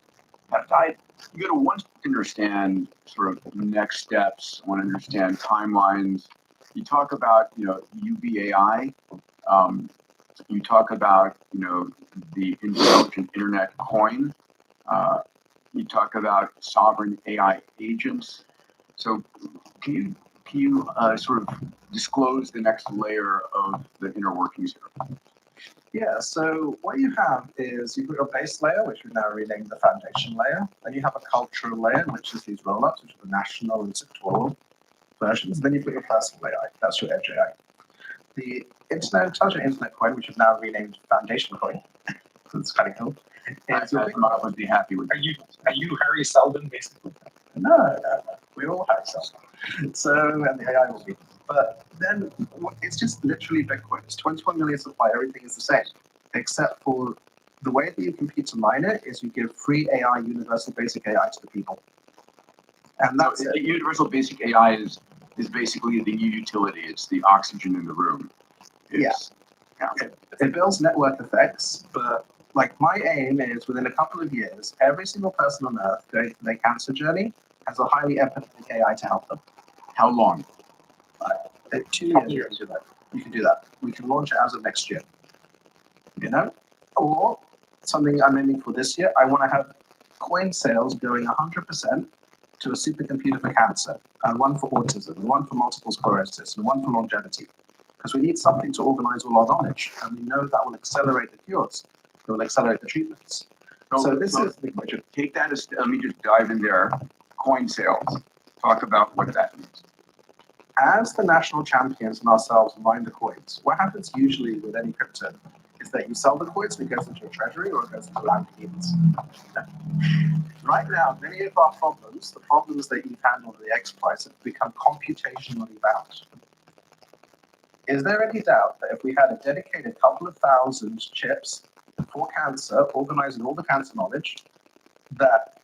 Speaker 4: You got to want to understand sort of next steps, want to understand timelines. You talk about, UBAI. You talk about, the intelligent internet coin. You talk about sovereign AI agents. So can you sort of disclose the next layer of the inner workings here?
Speaker 5: Yeah, so what you have is you've got your base layer, which we've now renamed the foundation layer. Then you have a cultural layer, which is these rollups, which are the national and sectoral versions. Then you've got your personal AI, that's your edge AI. The intelligent internet coin, which is now renamed foundation coin, that's kind of cool.
Speaker 4: I would be happy with.
Speaker 7: Are you Harry Seldon, basically?
Speaker 5: No. We all have some. So, and the AI will be. But then it's just literally Bitcoin. It's 21 million supply. Everything is the same, except for the way that you compete to mine it is you give free AI, universal basic AI to the people. And that's
Speaker 4: the universal basic AI is basically the new utility. It's the oxygen in the room.
Speaker 5: It builds network effects, but like my aim is within a couple of years, every single person on Earth going through their cancer journey has a highly empathetic AI to help them.
Speaker 4: How long?
Speaker 5: 2 years. You can do that. You can do that. We can launch it as of next year. Or something I'm aiming for this year. I want to have coin sales going 100% to a supercomputer for cancer, and one for autism, and one for multiple sclerosis, and one for longevity. Because we need something to organize all our knowledge, and we know that will accelerate the cures. It will accelerate the treatments. So this is the question.
Speaker 4: Take that as, let me just dive in there. Coin sales. Talk about what that means.
Speaker 5: As the national champions and ourselves mine the coins, what happens usually with any crypto is that you sell the coins and it goes into a treasury or it goes into Lamborghinis. Right now, many of our problems, the problems that you've handled at the X price, have become computationally bound. Is there any doubt that if we had a dedicated couple of thousand chips for cancer, organizing all the cancer knowledge, that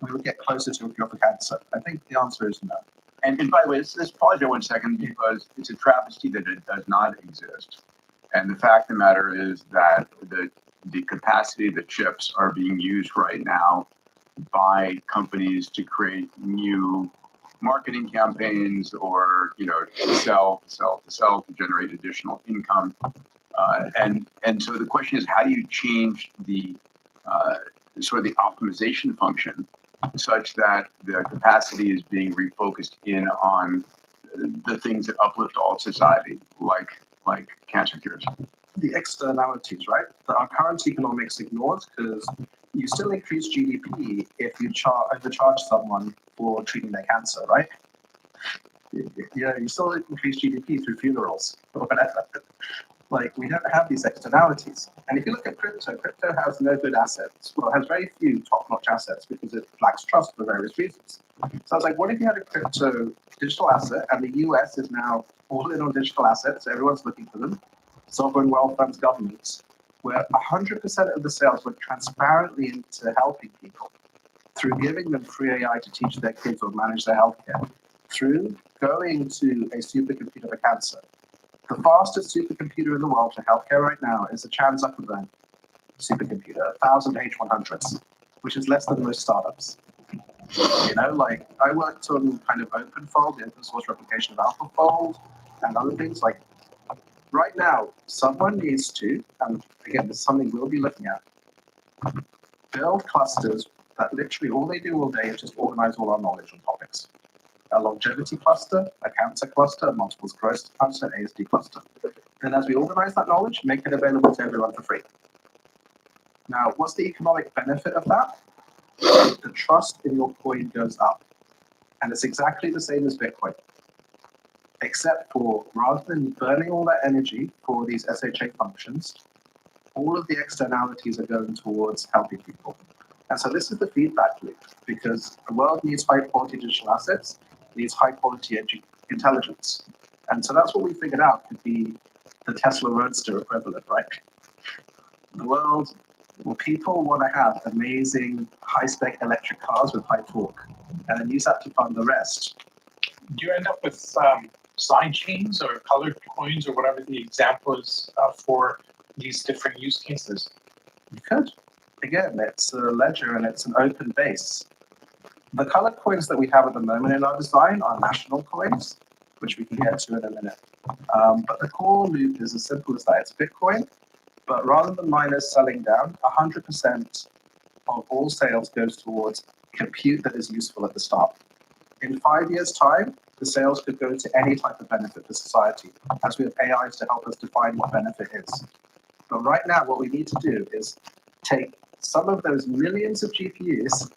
Speaker 5: we would get closer to a cure for cancer? I think the answer is no.
Speaker 4: And by the way, let's pause there 1 second because it's a travesty that it does not exist. And the fact of the matter is that the capacity of the chips are being used right now by companies to create new marketing campaigns or, to sell, to generate additional income. And so the question is, how do you change the sort of the optimization function such that the capacity is being refocused in on the things that uplift all society, like cancer cures?
Speaker 5: the externalities, right? That our current economics ignores because you still increase GDP if you overcharge someone for treating their cancer, right? You still increase GDP through funerals or whatever. Like, we don't have these externalities. And if you look at crypto, crypto has no good assets. Well, it has very few top-notch assets because it lacks trust for various reasons. So I was like, what if you had a crypto digital asset, and the US is now all in on digital assets, everyone's looking for them, sovereign wealth funds, governments, where 100% of the sales went transparently into helping people through giving them free AI to teach their kids or manage their healthcare, through going to a supercomputer for cancer. The fastest supercomputer in the world for healthcare right now is the Chan Zuckerberg supercomputer, 1,000 H100s, which is less than most startups. You know, like, I worked on kind of OpenFold, the open source replication of AlphaFold, and other things. Like, right now, someone needs to, and again, this is something we'll be looking at, build clusters that literally all they do all day is just organize all our knowledge on topics. A longevity cluster, a cancer cluster, a multiple sclerosis cluster, an ASD cluster. And as we organize that knowledge, make it available to everyone for free. Now, what's the economic benefit of that? The trust in your coin goes up. And it's exactly the same as Bitcoin. Except for, rather than burning all that energy for these SHA functions, all of the externalities are going towards helping people. And so this is the feedback loop, because the world needs high quality digital assets, needs high quality intelligence. And so that's what we figured out could be the Tesla Roadster equivalent, right? The world, well, people want to have amazing high spec electric cars with high torque, and then use that to fund the rest.
Speaker 7: Do you end up with side chains or colored coins or whatever the example is for these different use cases?
Speaker 5: You could. Again, it's a ledger and it's an open base. The colored coins that we have at the moment in our design are national coins, which we can get to in a minute. But the core loop is as simple as that. It's Bitcoin, but rather than miners selling down, 100% of all sales goes towards compute that is useful at the start. In 5 years' time, the sales could go to any type of benefit for society, as we have AIs to help us define what benefit is. But right now, what we need to do is take some of those millions of GPUs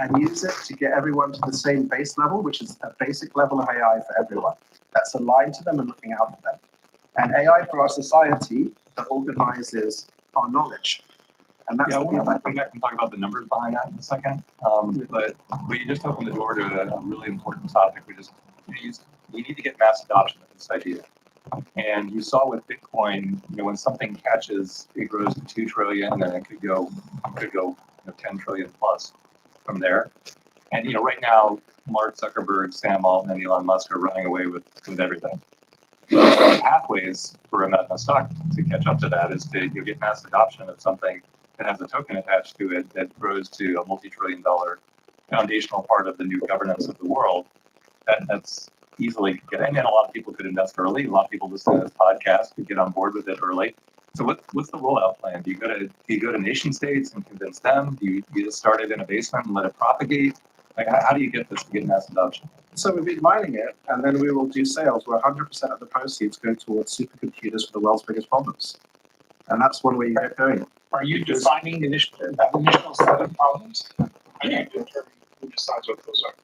Speaker 5: and use it to get everyone to the same base level, which is a basic level of AI for everyone. That's aligned to them and looking out for them. And AI for our society that organizes our knowledge. And that's
Speaker 6: Yeah, I
Speaker 5: the
Speaker 6: want to
Speaker 5: feedback.
Speaker 6: come back and talk about the numbers behind that in a second. But we just opened the door to a really important topic. We need to get mass adoption of this idea. And you saw with Bitcoin, when something catches, it grows to 2 trillion, and then it could go 10 trillion plus from there. And right now, Mark Zuckerberg, Sam Altman, and Elon Musk are running away with everything. The pathways for a stock to catch up to that is to get mass adoption of something that has a token attached to it that grows to a multi-trillion-dollar foundational part of the new governance of the world. That's easily get, and then a lot of people could invest early. A lot of people listen to this podcast could get on board with it early. So what's the rollout plan? Do you go to nation states and convince them? Do you just start it in a basement and let it propagate? Like, how do you get this to get mass adoption?
Speaker 5: So we've been mining it, and then we will do sales where 100% of the proceeds go towards supercomputers for the world's biggest problems. And that's one way you get going.
Speaker 7: Are you defining that initial set of problems? How do you determine who decides what those are?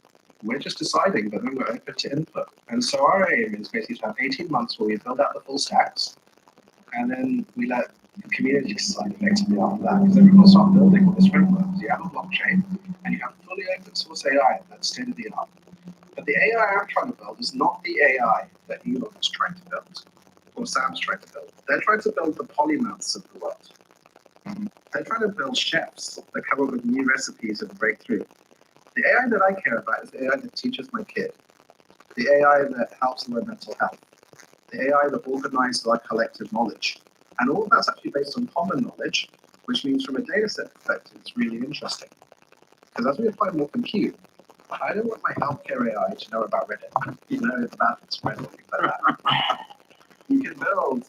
Speaker 5: We're just deciding, but then we're open to input. And so our aim is basically to have 18 months where we build out the full stacks, and then we let the community decide effectively after that. Because everyone will start building all this framework. You have a blockchain, and you have fully open source AI that's state of the art. But the AI I'm trying to build is not the AI that Elon is trying to build, or Sam's trying to build. They're trying to build the polymaths of the world. They're trying to build chefs that come up with new recipes and breakthrough. The AI that I care about is the AI that teaches my kid, the AI that helps with mental health, the AI that organizes our collective knowledge. And all of that's actually based on common knowledge, which means from a data set perspective, it's really interesting. Because as we apply more compute, I don't want my healthcare AI to know about Reddit, about spread or things like that. You can build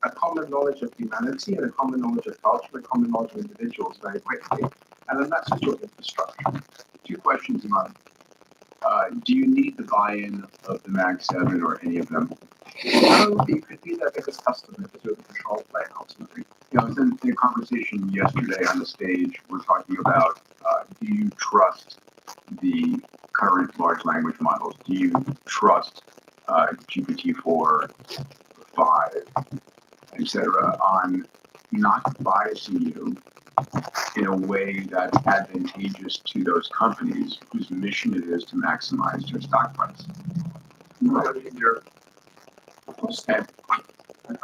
Speaker 5: a common knowledge of humanity and a common knowledge of culture, a common knowledge of individuals very quickly. And then that's just your infrastructure. 2 questions, Iman.
Speaker 4: Do you need the buy-in of the Mag 7 or any of them?
Speaker 5: No, you could be their biggest customer because you're the control plane ultimately.
Speaker 4: You know, I was in a conversation yesterday on the stage. We're talking about do you trust the current large language models? Do you trust GPT-4, 5, etc., on not biasing you in a way that's advantageous to those companies whose mission it is to maximize their stock price?
Speaker 5: Not in your
Speaker 4: Okay,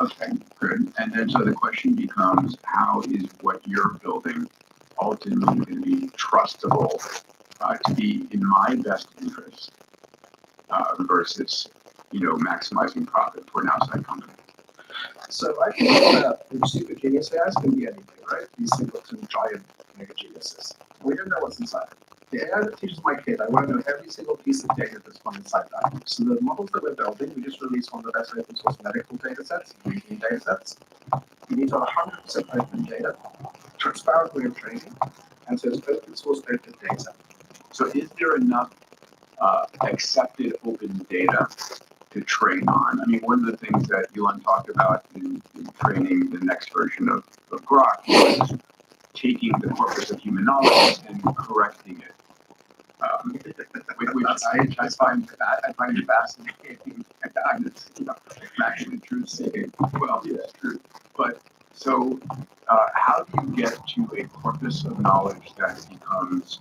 Speaker 4: okay, good. And then so the question becomes, how is what you're building ultimately going to be trustable to be in my best interest versus, you know, maximizing profit for an outside company?
Speaker 5: So I think that the super genius AIs can be anything, right? These simpleton giant mega geniuses. We don't know what's inside. The AI that teaches my kid, I want to know every single piece of data that's gone inside that. So the models that we're building, we just released one of the best open source medical data sets, reasoning data sets. You need to have 100% open data, transparent way of training, and so it's open source open data.
Speaker 4: So is there enough accepted open data to train on? I mean, one of the things that Elon talked about in training the next version of Grok was taking the corpus of human knowledge and correcting it. Which I find fascinating. And it's, you know, actually truth seeking. Well, yeah, it's true. But so, how do you get to a corpus of knowledge that becomes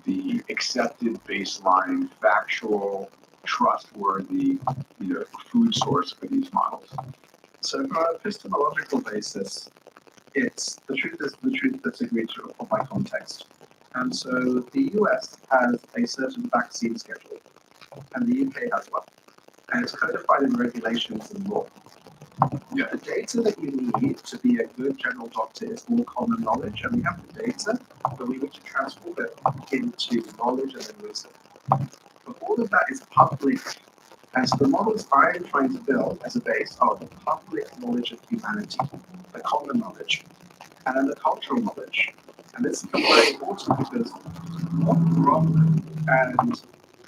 Speaker 4: the accepted baseline, factual, trustworthy, you know, food source for these models?
Speaker 5: So from an epistemological basis, it's the truth is the truth that's agreed to by context. And so the US has a certain vaccine schedule, and the UK has one. And it's codified in regulations and law.
Speaker 4: Yeah.
Speaker 5: The data that you need to be a good general doctor is all common knowledge, and we have the data, but we need to transform it into knowledge and then wisdom. But all of that is public. And so the models I'm trying to build as a base are the public knowledge of humanity, the common knowledge, and then the cultural knowledge. And this is very important because what Grok and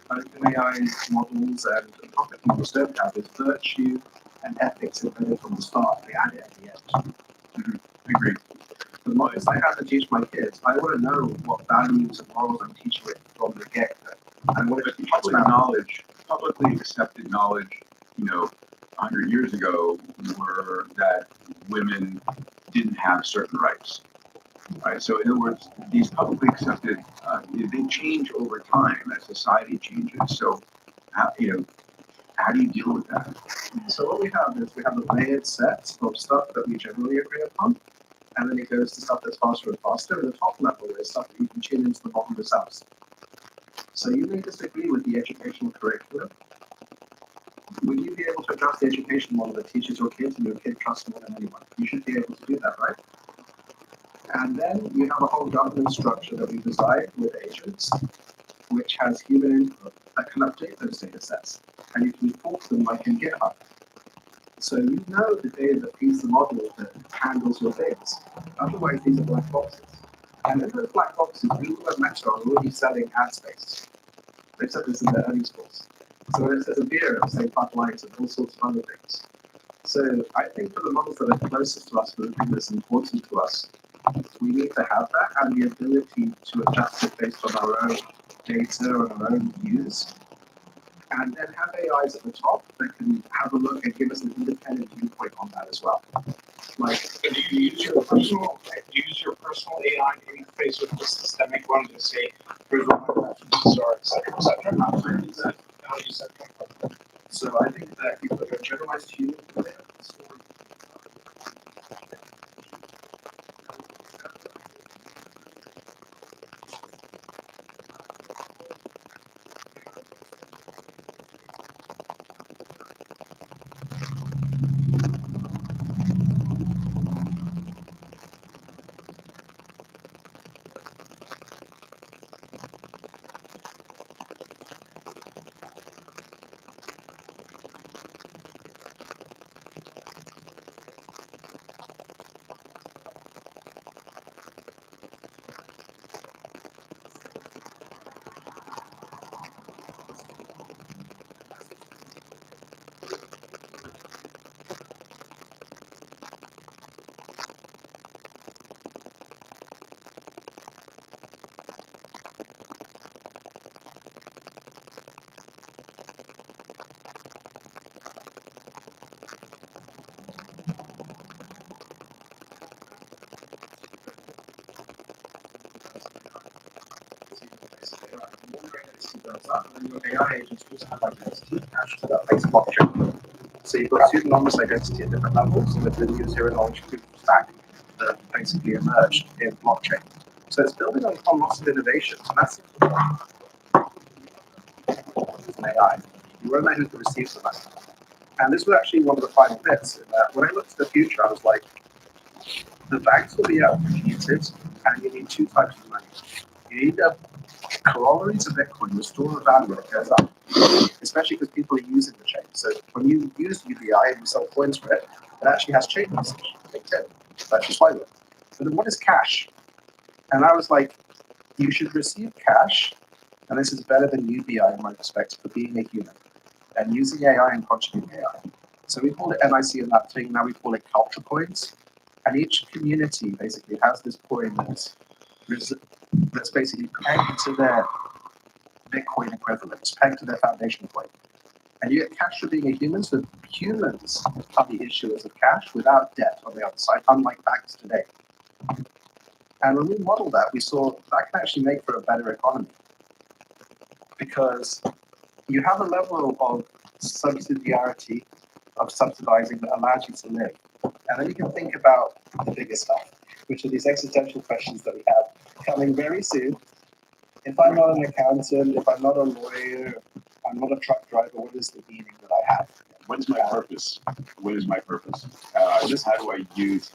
Speaker 5: OpenAI's models and Anthropic models don't have is virtue and ethics embedded from the start. They add it at the end.
Speaker 4: Agreed.
Speaker 5: The models I have to teach my kids, I want to know what values and morals I'm teaching it from the get-go. And what it's
Speaker 4: Public knowledge, publicly accepted knowledge, you know, 100 years ago were that women didn't have certain rights. Right. So in other words, these publicly accepted, they change over time as society changes. So, you know, how do you deal with that?
Speaker 5: So what we have is we have a layered set of stuff that we generally agree upon, and then it goes to stuff that's faster and faster, and the top level is stuff that you can tune into the model yourselves. So you may disagree with the educational curriculum. Would you be able to adjust the education model that teaches your kids and your kid trusts more than anyone? You should be able to do that, right? And then you have a whole governance structure that we designed with agents, which has human input that can update those data sets. And you can import them like in GitHub. So you know the data that feeds the model that handles your things. Otherwise, these are black boxes. And in those black boxes, Google and Meta are already selling ad space. They've said this in their earnings calls. So when it says a beer, it'll say Bud Light and all sorts of other things. So I think for the models that are closest to us, for the thing that's important to us, we need to have that and the ability to adjust it based on our own data and our own views. And then have AIs at the top that can have a look and give us an independent viewpoint on that as well. Like,
Speaker 7: But do you use your personal AI to interface with the systemic one to say, here's what my preferences are, et cetera, et cetera? How does that come from?
Speaker 5: So I think that you put a generalized human in there. does that. And then your AI agents also have identity attached to that base blockchain. So you've got pseudonymous identity at different levels, and the new zero knowledge proof stack that basically emerged in blockchain. So it's building on lots of innovations, and that's an AI. You won't know who to receive the money. And this was actually one of the final bits. In that when I looked at the future, I was like, the banks will be outcompeted, and you need two types of money. You need a corollary to Bitcoin, the store of value that goes up, especially because people are using the chain. So when you use UBI and you sell coins for it, it actually has chain usage. That's just But then what is cash? And I was like, you should receive cash, and this is better than UBI in my perspective for being a human and using AI and contributing AI. So we call it NIC in that thing, now we call it culture coins. And each community basically has this coin that's basically pegged to their Bitcoin equivalent, it's pegged to their foundation coin. And you get cash for being a human, so humans are the issuers of cash without debt on the other side, unlike banks today. And when we modeled that, we saw that can actually make for a better economy. Because you have a level of subsidiarity of subsidizing that allows you to live. And then you can think about the bigger stuff, which are these existential questions that we have coming very soon. If I'm not an accountant, if I'm not a lawyer, I'm not a truck driver, what is the meaning that I have?
Speaker 4: What is my purpose? What is my purpose? Just how do I use,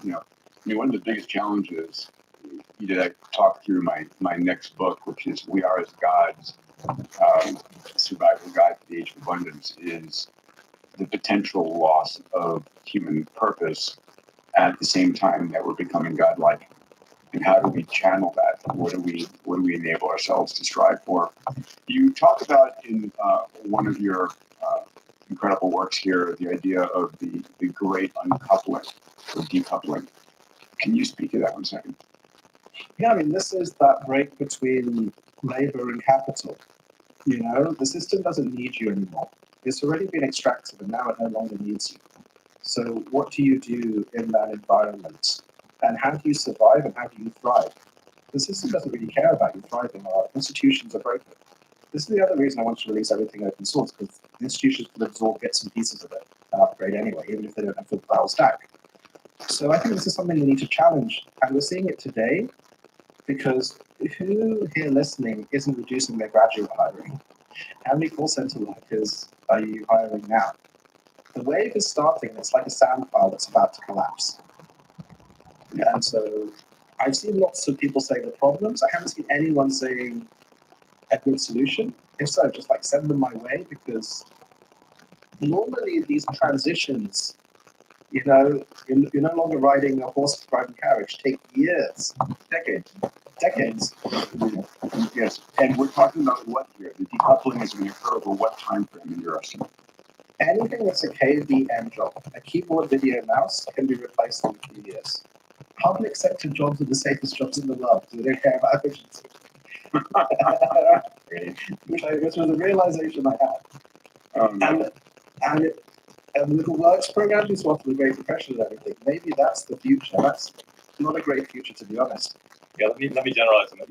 Speaker 4: one of the biggest challenges, I talk through my next book, which is We Are as Gods, Survival Guide to the Age of Abundance, is the potential loss of human purpose at the same time that we're becoming godlike. And how do we channel that? What do we enable ourselves to strive for? You talk about in one of your incredible works here the idea of the great uncoupling or decoupling. Can you speak to that 1 second?
Speaker 5: Yeah, I mean, this is that break between labor and capital. The system doesn't need you anymore. It's already been extracted and now it no longer needs you. So what do you do in that environment? And how do you survive and how do you thrive? The system doesn't really care about you thriving. Our institutions are broken. This is the other reason I want to release everything open source, because institutions can absorb bits and pieces of it and upgrade anyway, even if they don't have the whole stack. So I think this is something we need to challenge. And we're seeing it today because who here listening isn't reducing their graduate hiring? How many call center workers are you hiring now? The wave is starting. It's like a sand pile that's about to collapse. And so I've seen lots of people say the problems. I haven't seen anyone saying a good solution. If so, just send them my way, because normally these transitions, you're no longer riding a horse-drawn carriage, take years, decades.
Speaker 4: Yes, and we're talking about what here? The decoupling is going to occur over what time frame in your estimate?
Speaker 5: Anything that's a KVM job, a keyboard, video, mouse, can be replaced in 3 years. Public sector jobs are the safest jobs in the world. They don't care about efficiency. which was a realization I had. And with the works program, is one of the great profession and everything. Maybe that's the future. That's not a great future, to be honest.
Speaker 6: Yeah, let me generalize on that.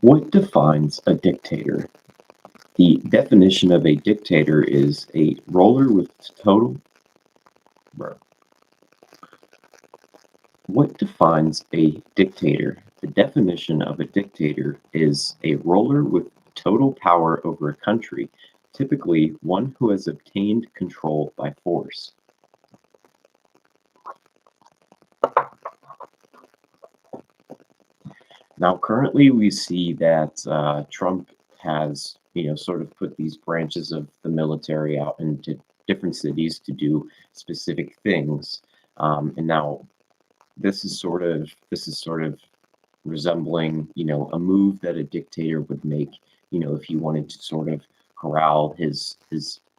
Speaker 8: What defines a dictator? The definition of a dictator is a ruler with total. What defines a dictator? The definition of a dictator is a ruler with total power over a country, typically one who has obtained control by force. Now, currently, we see that Trump has, sort of put these branches of the military out into different cities to do specific things. And now, this is sort of resembling, a move that a dictator would make, if he wanted to sort of corral his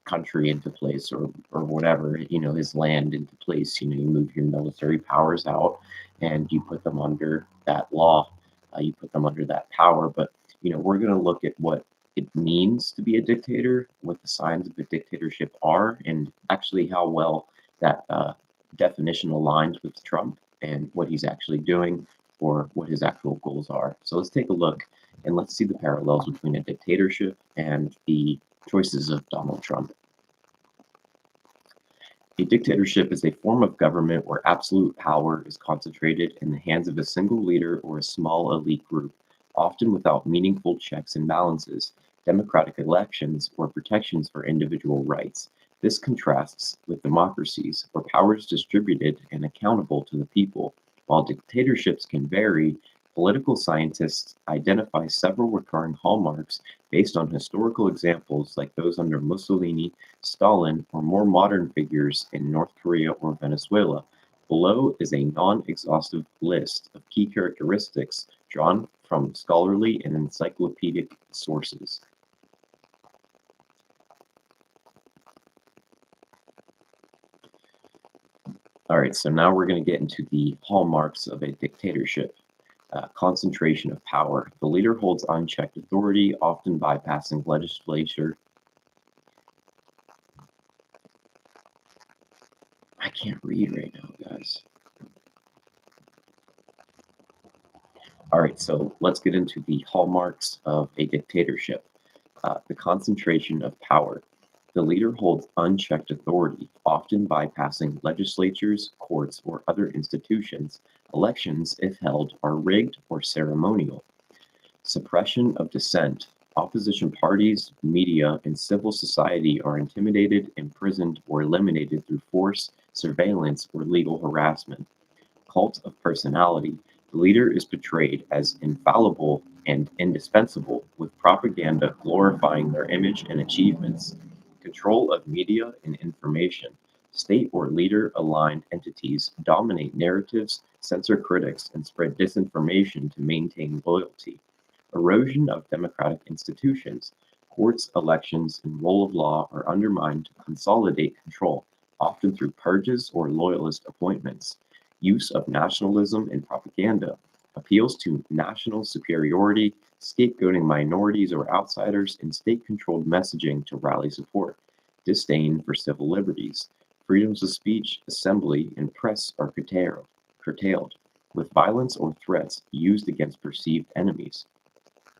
Speaker 8: country into place or whatever, his land into place. You move your military powers out and you put them under that law. You put them under that power. But, we're going to look at what it means to be a dictator, what the signs of a dictatorship are, and actually how well that definition aligns with Trump and what he's actually doing or what his actual goals are. So let's take a look and let's see the parallels between a dictatorship and the choices of Donald Trump. A dictatorship is a form of government where absolute power is concentrated in the hands of a single leader or a small elite group, often without meaningful checks and balances, democratic elections, or protections for individual rights. This contrasts with democracies, where power is distributed and accountable to the people. While dictatorships can vary, political scientists identify several recurring hallmarks based on historical examples like those under Mussolini, Stalin, or more modern figures in North Korea or Venezuela. Below is a non-exhaustive list of key characteristics drawn from scholarly and encyclopedic sources. All right, so now we're going to get into the hallmarks of a dictatorship. Concentration of power. The leader holds unchecked authority, often bypassing legislature. I can't read right now, guys. All right, so let's get into the hallmarks of a dictatorship. The concentration of power. The leader holds unchecked authority, often bypassing legislatures, courts, or other institutions. Elections, if held, are rigged or ceremonial. Suppression of dissent. Opposition parties, media, and civil society are intimidated, imprisoned, or eliminated through force, surveillance, or legal harassment. Cult of personality. The leader is portrayed as infallible and indispensable, with propaganda glorifying their image and achievements. Control of media and information. State or leader-aligned entities dominate narratives, censor critics, and spread disinformation to maintain loyalty. Erosion of democratic institutions. Courts, elections, and rule of law are undermined to consolidate control, often through purges or loyalist appointments. Use of nationalism and propaganda. Appeals to national superiority, scapegoating minorities or outsiders, and state-controlled messaging to rally support. Disdain for civil liberties. Freedoms of speech, assembly, and press are curtailed, with violence or threats used against perceived enemies.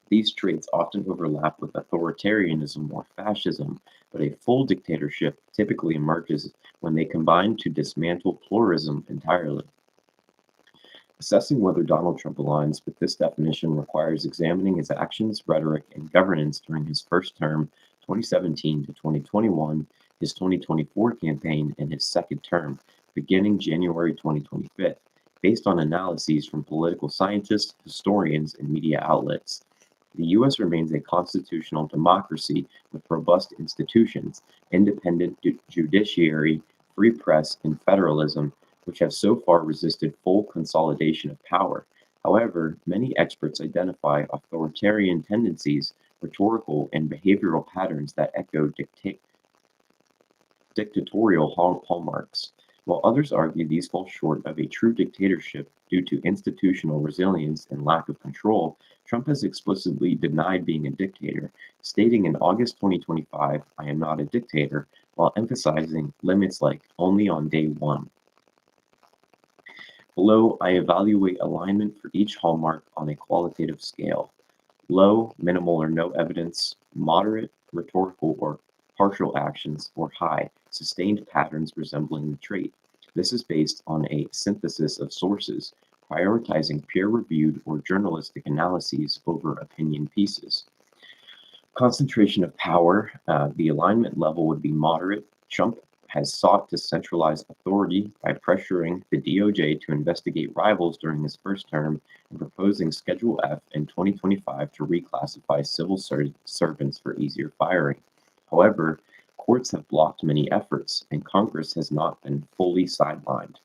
Speaker 8: These traits often overlap with authoritarianism or fascism, but a full dictatorship typically emerges when they combine to dismantle pluralism entirely. Assessing whether Donald Trump aligns with this definition requires examining his actions, rhetoric, and governance during his first term, 2017 to 2021, his 2024 campaign, and his second term, beginning January 2025, based on analyses from political scientists, historians, and media outlets. The U.S. remains a constitutional democracy with robust institutions, independent judiciary, free press, and federalism, which have so far resisted full consolidation of power. However, many experts identify authoritarian tendencies, rhetorical and behavioral patterns that echo dictatorial hallmarks, while others argue these fall short of a true dictatorship due to institutional resilience and lack of control. Trump has explicitly denied being a dictator, stating in August 2025, "I am not a dictator," while emphasizing limits like only on day one. Below, I evaluate alignment for each hallmark on a qualitative scale. low, minimal or no evidence, moderate, rhetorical or partial actions, or high, sustained patterns resembling the trait. This is based on a synthesis of sources, prioritizing peer-reviewed or journalistic analyses over opinion pieces. Concentration of power, the alignment level would be moderate. Trump has sought to centralize authority by pressuring the DOJ to investigate rivals during his first term and proposing Schedule F in 2025 to reclassify civil servants for easier firing. However, courts have blocked many efforts, and Congress has not been fully sidelined.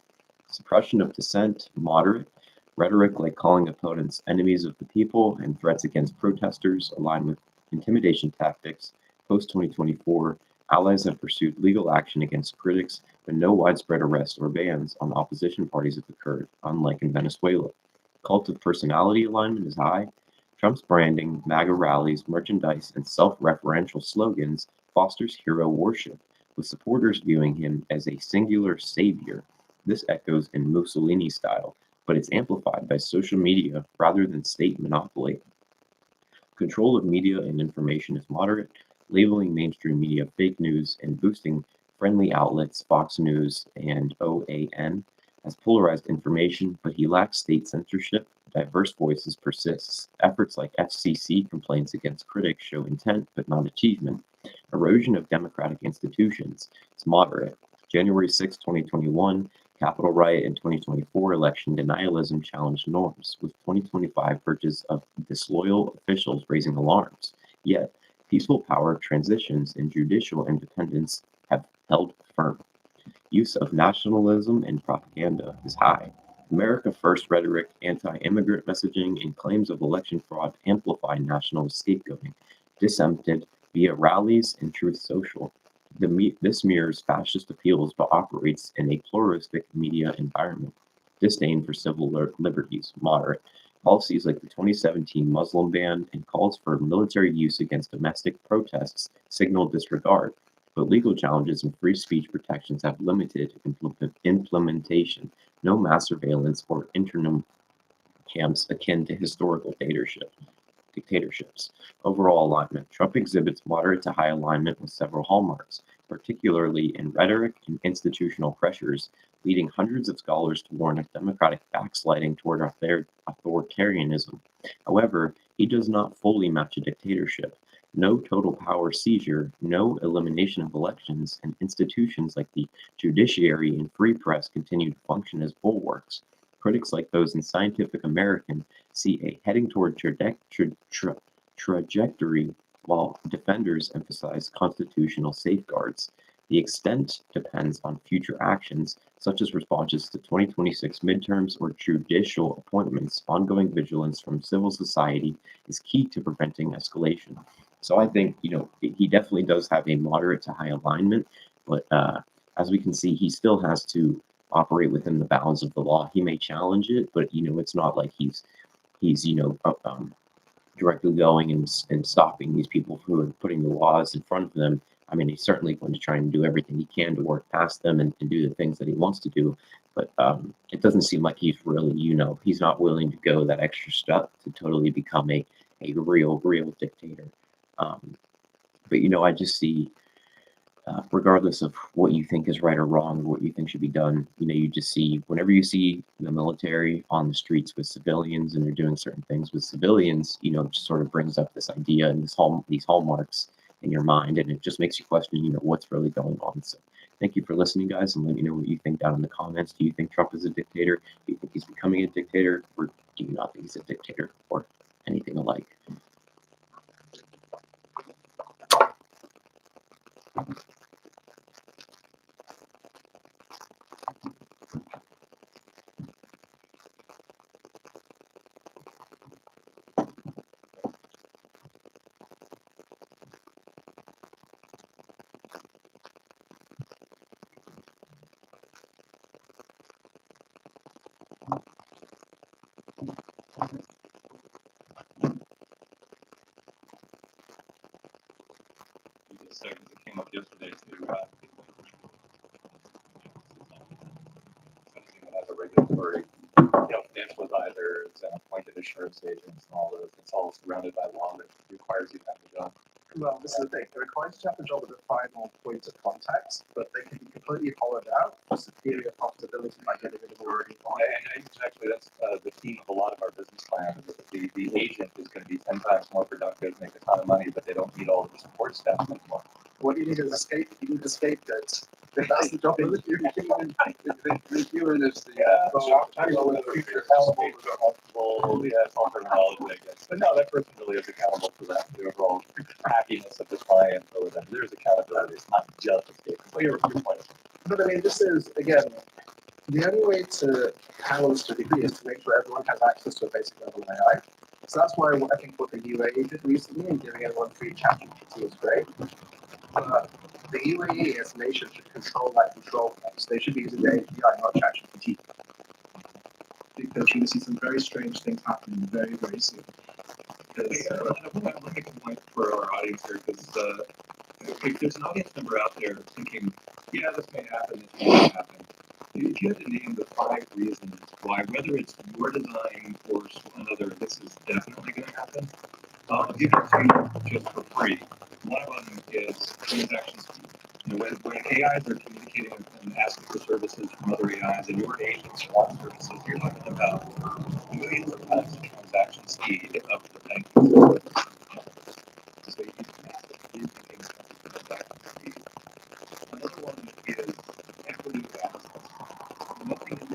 Speaker 8: Suppression of dissent, moderate. Rhetoric like calling opponents enemies of the people and threats against protesters align with intimidation tactics. Post 2024, allies have pursued legal action against critics, but no widespread arrests or bans on opposition parties have occurred, unlike in Venezuela. Cult of personality alignment is high. Trump's branding, MAGA rallies, merchandise, and self-referential slogans fosters hero worship, with supporters viewing him as a singular savior. This echoes in Mussolini style, but it's amplified by social media rather than state monopoly. Control of media and information is moderate, labeling mainstream media fake news and boosting friendly outlets Fox News and OAN as polarized information, but he lacks state censorship. Diverse voices persists. Efforts like FCC complaints against critics show intent but not achievement. Erosion of democratic institutions is moderate. January 6, 2021, Capitol riot and 2024 election denialism challenged norms, with 2025 purges of disloyal officials raising alarms. Yet, peaceful power transitions and judicial independence have held firm. Use of nationalism and propaganda is high. America First rhetoric, anti-immigrant messaging, and claims of election fraud amplify nationalist scapegoating, disseminated via rallies and Truth Social. This mirrors fascist appeals but operates in a pluralistic media environment. Disdain for civil liberties, moderate. Policies like the 2017 Muslim ban and calls for military use against domestic protests signal disregard, but legal challenges and free speech protections have limited implementation. No mass surveillance or interim camps akin to historical dictatorships. Overall alignment. Trump exhibits moderate to high alignment with several hallmarks, particularly in rhetoric and institutional pressures, leading hundreds of scholars to warn of democratic backsliding toward authoritarianism. However, he does not fully match a dictatorship. No total power seizure, no elimination of elections, and institutions like the judiciary and free press continue to function as bulwarks. Critics like those in Scientific American see a heading toward trajectory, while defenders emphasize constitutional safeguards. The extent depends on future actions, such as responses to 2026 midterms or judicial appointments. Ongoing vigilance from civil society is key to preventing escalation. So I think, he definitely does have a moderate to high alignment, but as we can see, he still has to operate within the bounds of the law. He may challenge it, but it's not like he's directly going and stopping these people who are putting the laws in front of them. I mean, he's certainly going to try and do everything he can to work past them and do the things that he wants to do. But it doesn't seem like he's really, he's not willing to go that extra step to totally become a real dictator. But I just see, regardless of what you think is right or wrong, what you think should be done, you just see, whenever you see the military on the streets with civilians and they're doing certain things with civilians, it just sort of brings up this idea and these hallmarks in your mind, and it just makes you question, what's really going on. So thank you for listening, guys, and let me know what you think down in the comments. Do you think Trump is a dictator? Do you think he's becoming a dictator, or do you not think he's a dictator, or anything alike?
Speaker 6: It came up yesterday to something that has a regulatory financial advisors and appointed assurance agents and all those. It's all surrounded by law that requires you to have a job.
Speaker 5: Well, this is the thing. It requires you to have the job at the final point of contact, but they can be completely hollowed out for superior profitability by getting rid of already
Speaker 6: And actually, that's the theme of a lot of our business plans. The agent is going to be 10 times more productive, make a ton of money, but they don't need all of the support staff anymore.
Speaker 5: What you need is escape. You need a scapegoat. That's the job of the human.
Speaker 4: The human is the.
Speaker 6: The future accountable, responsible, yeah, it's all terminology, I guess. But no, that person really is accountable for that, the overall happiness of the client or them. There's accountability. It's not just escape. So your point is.
Speaker 5: But I mean, this is, again, the only way to handle this to a degree is to make sure everyone has access to a basic level of AI. So that's why I think what the UAE did recently and giving everyone free ChatGPT was great. But the UAE as a nation should control that control point. So they should be using the API, not ChatGPT. Because you're going to see some very strange things happening very, very soon.
Speaker 6: I want to make a point for our audience here because if there's an audience member out there thinking, yeah, this may happen, this may not happen. If you had to name the 5 reasons why, whether it's your design or another, this is definitely going to happen, I'll give you 2 just for free. One of them is transaction speed. When AIs are communicating and asking for services from other AIs and your agents want services, you're talking about millions of times the transaction speed of the banking service. So you massive transaction speed. Another one is equity of access. Nothing in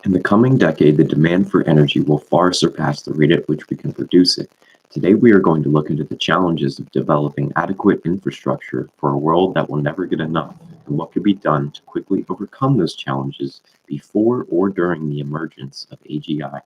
Speaker 8: In the coming decade, the demand for energy will far surpass the rate at which we can produce it. Today, we are going to look into the challenges of developing adequate infrastructure for a world that will never get enough, and what can be done to quickly overcome those challenges before or during the emergence of AGI.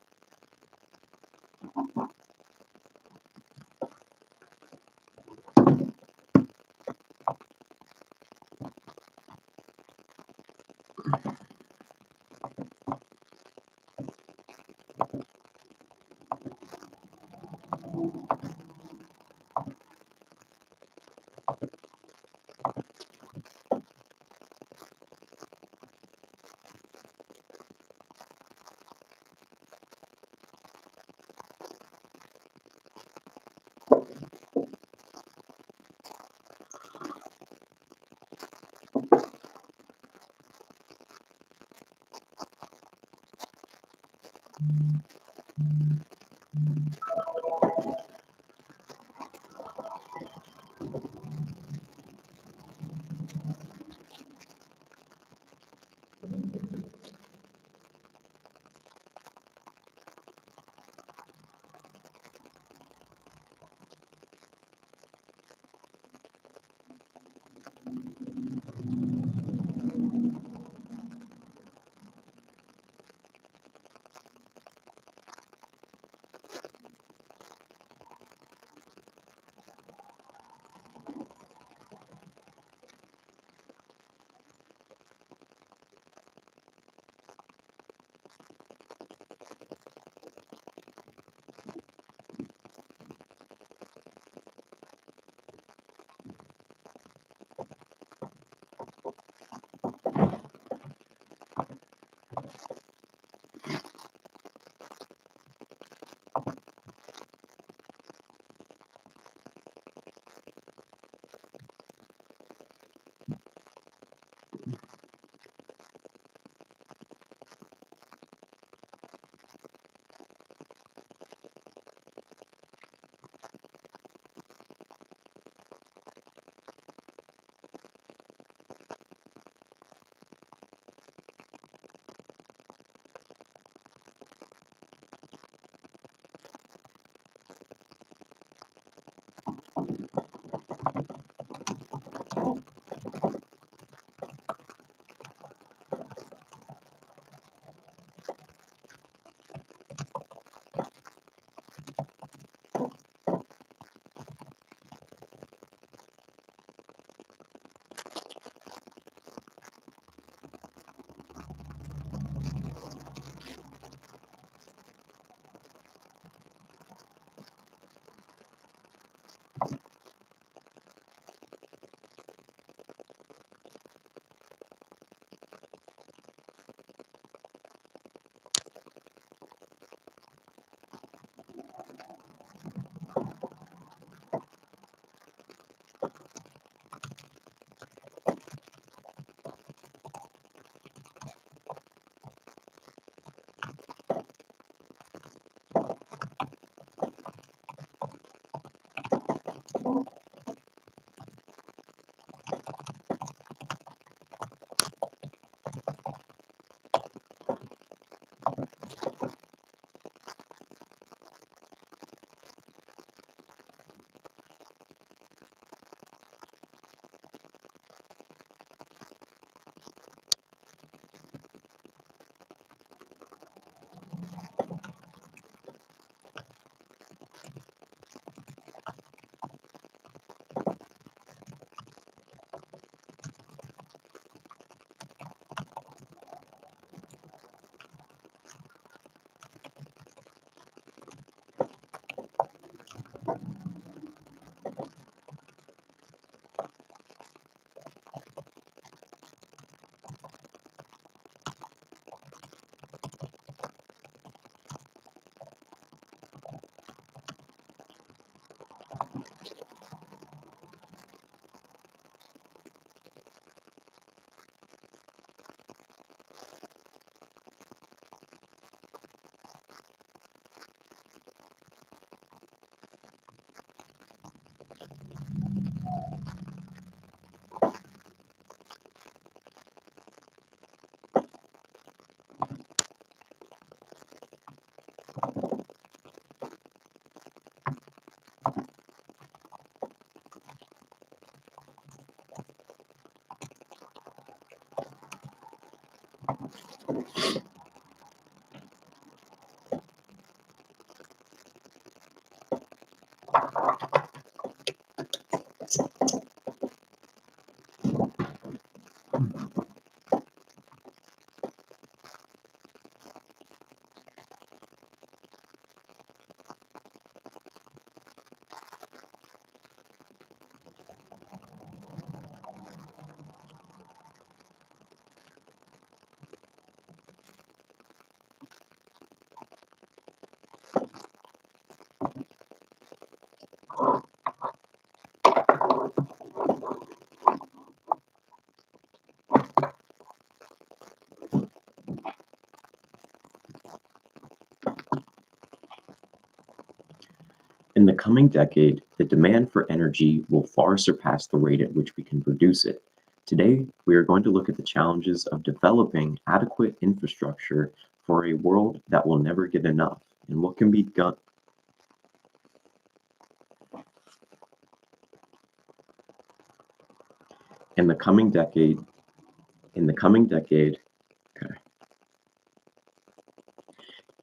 Speaker 8: In the coming decade, the demand for energy will far surpass the rate at which we can produce it. Today, we are going to look at the challenges of developing adequate infrastructure for a world that will never get enough and what can be done.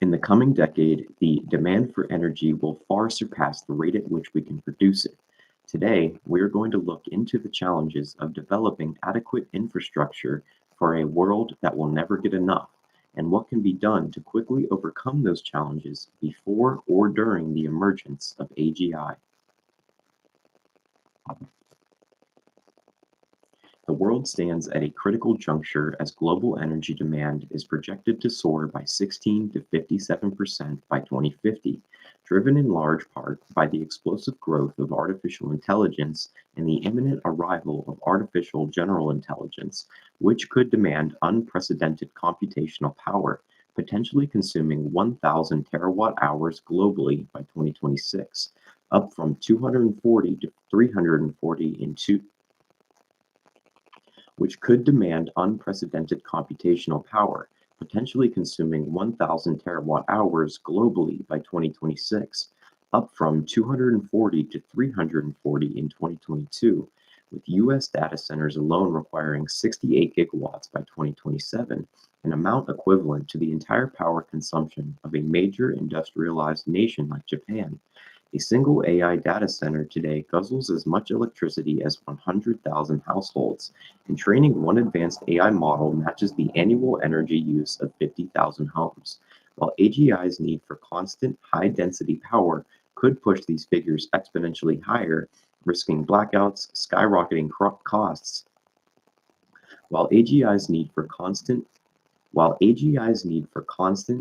Speaker 8: In the coming decade, the demand for energy will far surpass the rate at which we can produce it. Today, we are going to look into the challenges of developing adequate infrastructure for a world that will never get enough and what can be done to quickly overcome those challenges before or during the emergence of AGI. The world stands at a critical juncture as global energy demand is projected to soar by 16 to 57% by 2050, driven in large part by the explosive growth of artificial intelligence and the imminent arrival of artificial general intelligence, which could demand unprecedented computational power, potentially consuming 1,000 terawatt hours globally by 2026, up from 240 to 340 which could demand unprecedented computational power, potentially consuming 1,000 terawatt hours globally by 2026, up from 240 to 340 in 2022, with U.S. data centers alone requiring 68 gigawatts by 2027, an amount equivalent to the entire power consumption of a major industrialized nation like Japan. A single AI data center today guzzles as much electricity as 100,000 households, and training one advanced AI model matches the annual energy use of 50,000 homes. While AGI's need for constant, high-density power could push these figures exponentially higher, risking blackouts, skyrocketing costs. While AGI's need for constant,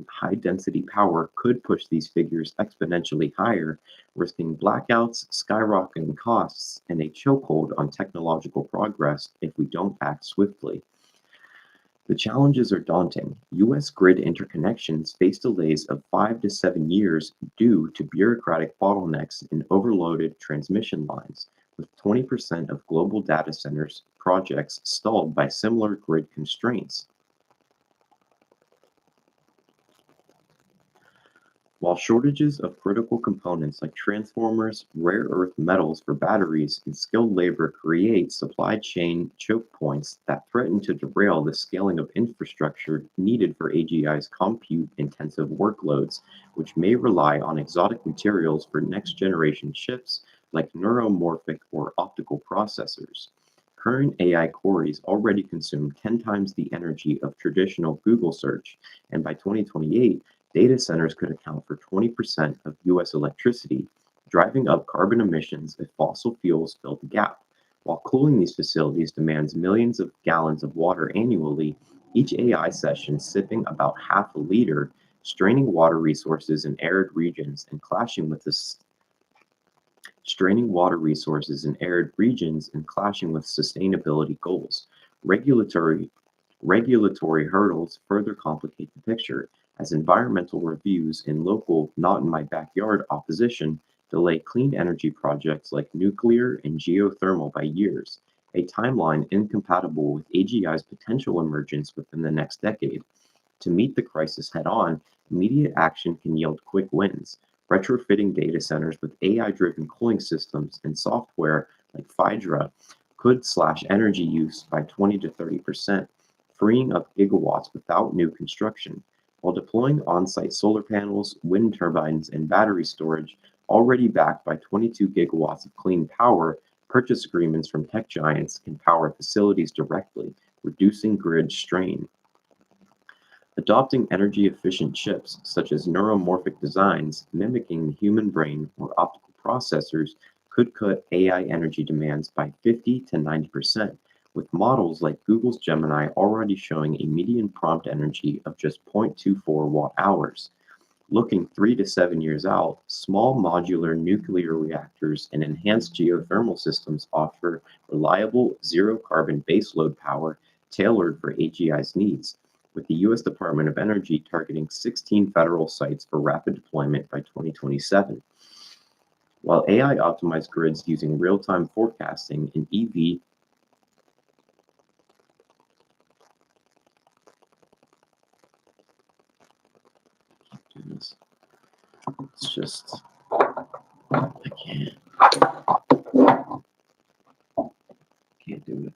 Speaker 8: high-density power could push these figures exponentially higher, risking blackouts, skyrocketing costs, and a chokehold on technological progress if we don't act swiftly. The challenges are daunting. U.S. grid interconnections face delays of 5 to 7 years due to bureaucratic bottlenecks in overloaded transmission lines, with 20% of global data centers projects stalled by similar grid constraints. While shortages of critical components like transformers, rare earth metals for batteries, and skilled labor create supply chain choke points that threaten to derail the scaling of infrastructure needed for AGI's compute-intensive workloads, which may rely on exotic materials for next-generation chips like neuromorphic or optical processors. Current AI queries already consume 10 times the energy of traditional Google search, and by 2028, data centers could account for 20% of U.S. electricity, driving up carbon emissions if fossil fuels fill the gap. While cooling these facilities demands millions of gallons of water annually, each AI session sipping about half a liter, straining water resources in arid regions and clashing with sustainability goals. Regulatory hurdles further complicate the picture, as environmental reviews in local not in my backyard opposition delay clean energy projects like nuclear and geothermal by years, a timeline incompatible with AGI's potential emergence within the next decade. To meet the crisis head on, immediate action can yield quick wins. Retrofitting data centers with AI-driven cooling systems and software like Phaidra could slash energy use by 20 to 30%, freeing up gigawatts without new construction. While deploying on-site solar panels, wind turbines, and battery storage, already backed by 22 gigawatts of clean power, purchase agreements from tech giants can power facilities directly, reducing grid strain. Adopting energy-efficient chips, such as neuromorphic designs mimicking the human brain or optical processors, could cut AI energy demands by 50 to 90%, with models like Google's Gemini already showing a median prompt energy of just 0.24 watt-hours. Looking 3 to 7 years out, small modular nuclear reactors and enhanced geothermal systems offer reliable zero-carbon baseload power tailored for AGI's needs, with the U.S. Department of Energy targeting 16 federal sites for rapid deployment by 2027. While AI-optimized grids using real-time forecasting and EV It's just, I can't do it.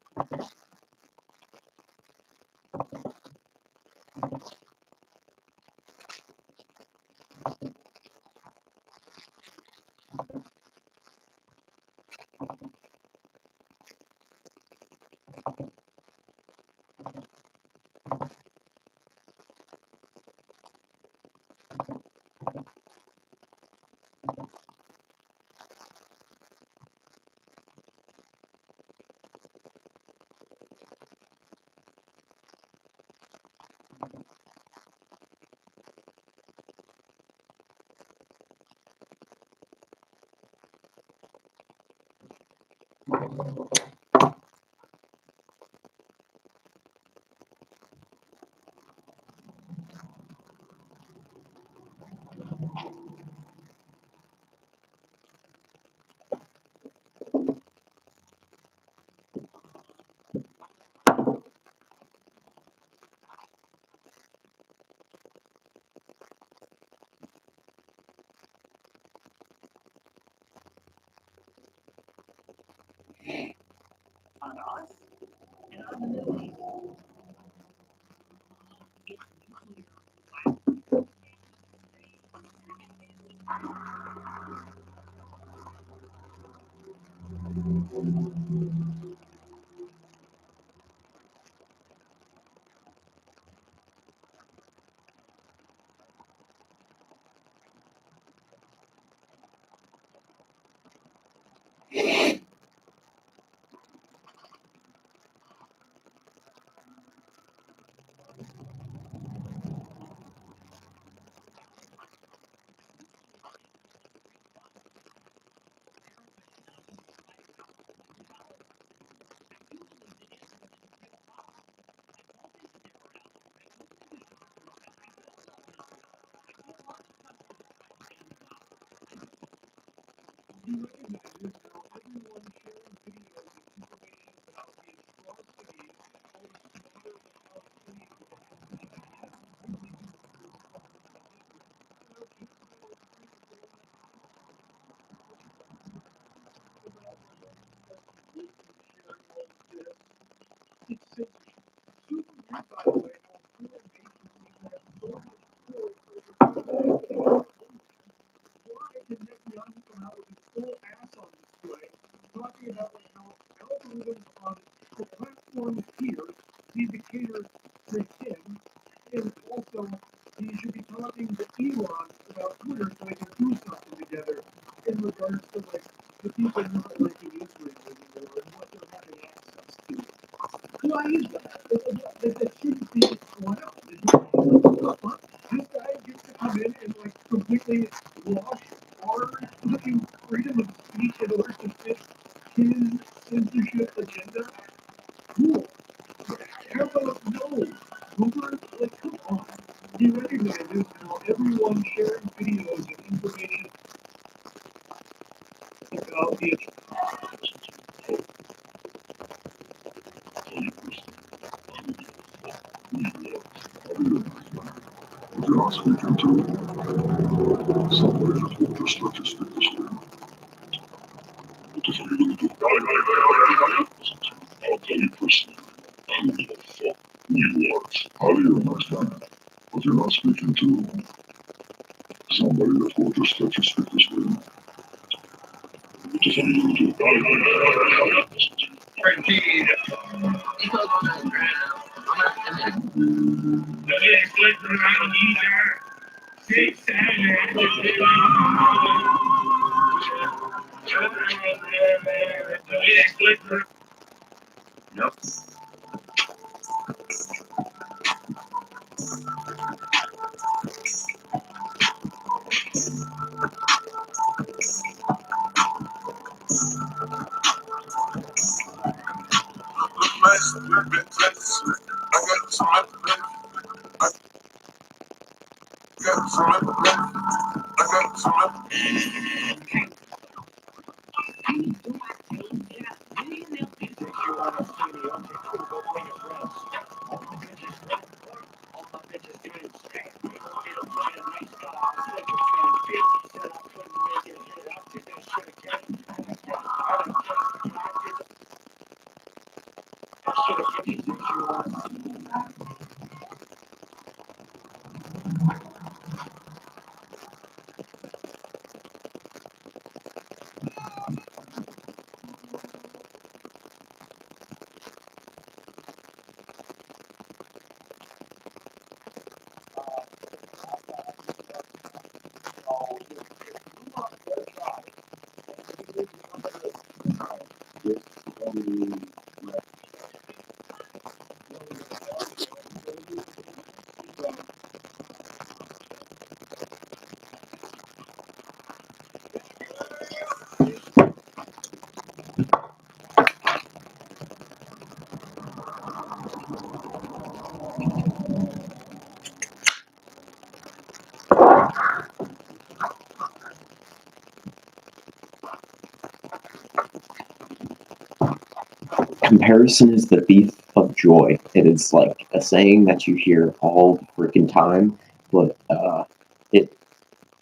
Speaker 8: Comparison is the thief of joy. It is like a saying that you hear all the freaking time, but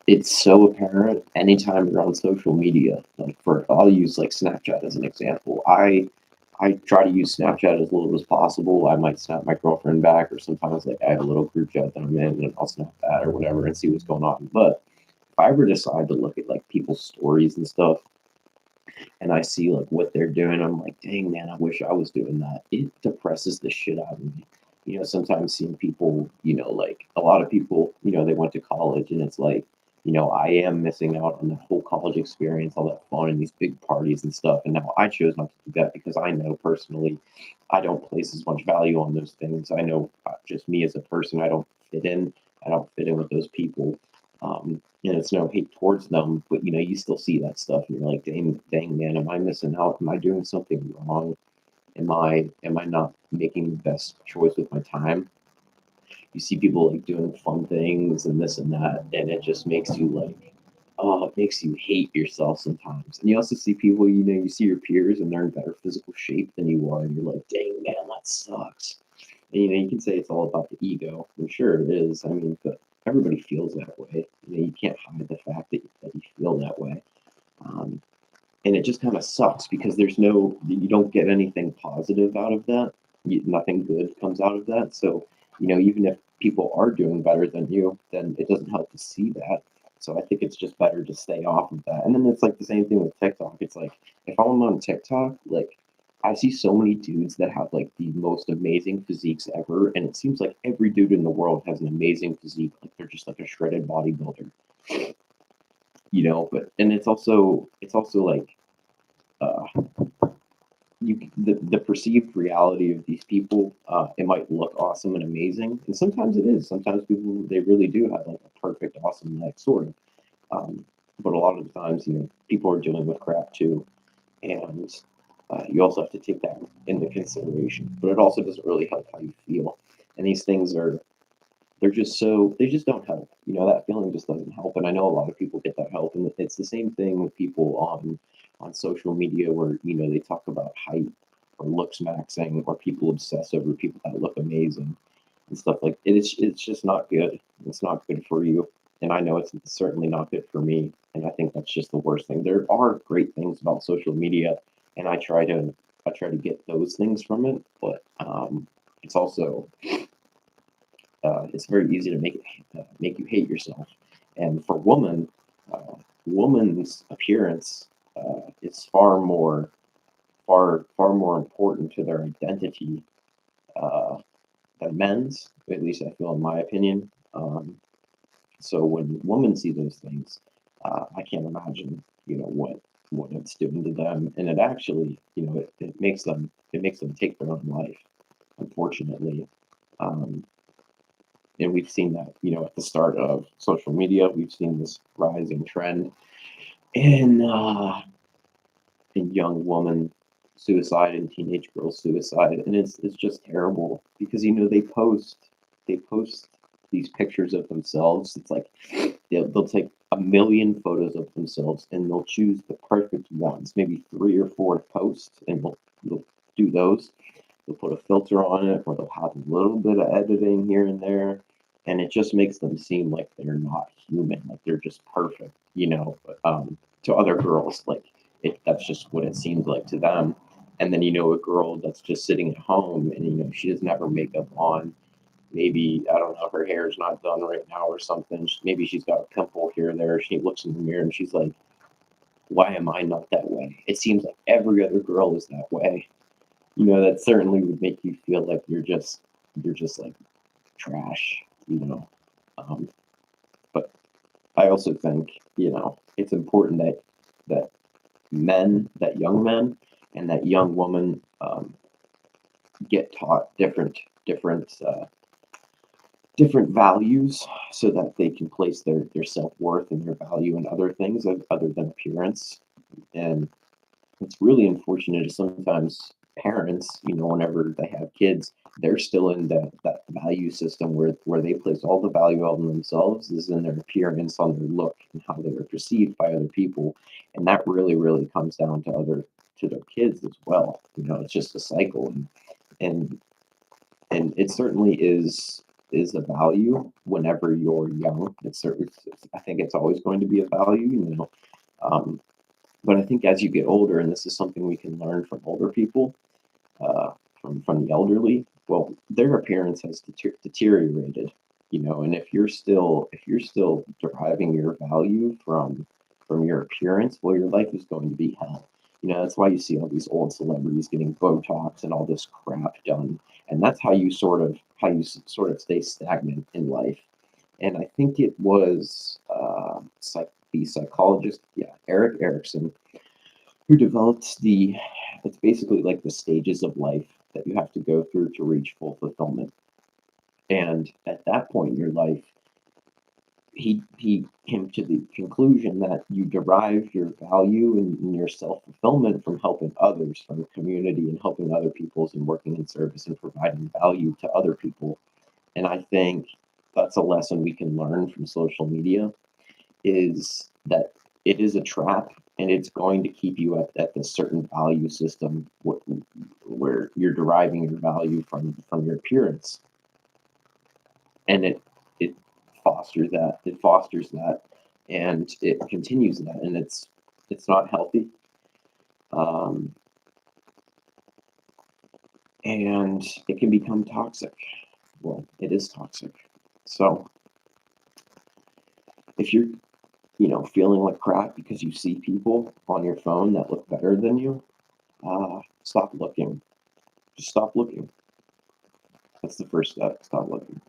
Speaker 8: it's so apparent anytime you're on social media. Like I'll use like Snapchat as an example. I I try to use Snapchat as little as possible. I might snap my girlfriend back, or sometimes like I have a little group chat that I'm in, and I'll snap that or whatever and see what's going on. But if I ever decide to look at like people's stories and stuff, and I see like what they're doing, I'm like, dang man, I wish I was doing that. It depresses the shit out of me. You know, sometimes seeing people, you know, like a lot of people, you know, they went to college and it's like, you know, I am missing out on the whole college experience, all that fun and these big parties and stuff. And now I chose not to do that because I know personally I don't place as much value on those things. I know just me as a person, I don't fit in. I don't fit in with those people. And it's no hate towards them, but you know, you still see that stuff and you're like, dang man, am I missing out? Am I doing something wrong? Am I not making the best choice with my time? You see people like doing fun things and this and that, and it just makes you like, oh, it makes you hate yourself sometimes. And you also see people, you know, you see your peers and they're in better physical shape than you are, and you're like, dang man, that sucks. And you know, you can say it's all about the ego. I'm sure it is. I mean, but everybody feels that way. You know, you can't hide the fact that you feel that way. Um, and it just kind of sucks because you don't get anything positive out of that. Nothing good comes out of that. So, you know, even if people are doing better than you, then it doesn't help to see that. So I think it's just better to stay off of that. And then it's like the same thing with TikTok. It's like if I'm on TikTok, like I see so many dudes that have like the most amazing physiques ever, and it seems like every dude in the world has an amazing physique. Like they're just like a shredded bodybuilder, you know. But and it's also like uh, the perceived reality of these people, it might look awesome and amazing, and sometimes it is. Sometimes people they really do have like a perfect, awesome life, sort of. But a lot of the times, you know, people are dealing with crap too, and you also have to take that into consideration. But it also doesn't really help how you feel, and these things are they just don't help. You know, that feeling just doesn't help. And I know a lot of people get that help. And it's the same thing with people on social media where, you know, they talk about height or looks maxing or people obsess over people that look amazing and stuff like it's just not good. It's not good for you. And I know it's certainly not good for me. And I think that's just the worst thing. There are great things about social media and I try to get those things from it, but it's also it's very easy to make you hate yourself. And for woman's appearance is far more important to their identity uh, than men's. At least I feel, in my opinion. So when women see those things, I can't imagine, you know, what it's doing to them, and it actually, you know, it makes them take their own life, unfortunately. Um, and we've seen that, you know, at the start of social media, we've seen this rising trend in young woman suicide and teenage girl suicide, and it's just terrible because you know they post these pictures of themselves. It's like they'll take a million photos of themselves and they'll choose the perfect ones, maybe 3 or 4 posts, and they'll do those. They'll put a filter on it, or they'll have a little bit of editing here and there, and it just makes them seem like they're not human, like they're just perfect, you know. But, to other girls, like that's just what it seems like to them. And then you know a girl that's just sitting at home, and you know she doesn't have her makeup on. Maybe I don't know, her hair is not done right now or something. Maybe she's got a pimple here or there. She looks in the mirror and she's like, "Why am I not that way? It seems like every other girl is that way." You know, that certainly would make you feel like you're just like trash, you know. Um, but I also think, you know, it's important that that young men and that young woman get taught different values so that they can place their self-worth and their value in other things other than appearance. And it's really unfortunate is sometimes parents, you know, whenever they have kids, they're still in that value system where they place all the value on themselves is in their appearance, on their look, and how they are perceived by other people. And that really, really comes down to their kids as well. You know, it's just a cycle, and and it certainly is a value whenever you're young. I think it's always going to be a value, you know. Um, but I think as you get older, and this is something we can learn from older people, from the elderly, well, their appearance has deteriorated, you know, and if you're still deriving your value from your appearance, well, your life is going to be hell. You know, that's why you see all these old celebrities getting Botox and all this crap done, and that's how you sort of stay stagnant in life. And I think it was the psychologist, yeah, Eric Erickson, who developed it's basically like the stages of life that you have to go through to reach full fulfillment. And at that point in your life, he came to the conclusion that you derive your value and your self fulfillment from helping others, from the community, and helping other people's and working in service and providing value to other people. And I think that's a lesson we can learn from social media, is that it is a trap, and it's going to keep you at this certain value system where you're deriving your value from your appearance, and it fosters that, and it continues that, and it's not healthy, um, and it can become toxic. Well, it is toxic. So if you're, feeling like crap because you see people on your phone that look better than you, stop looking. Just stop looking. That's the first step. Stop looking.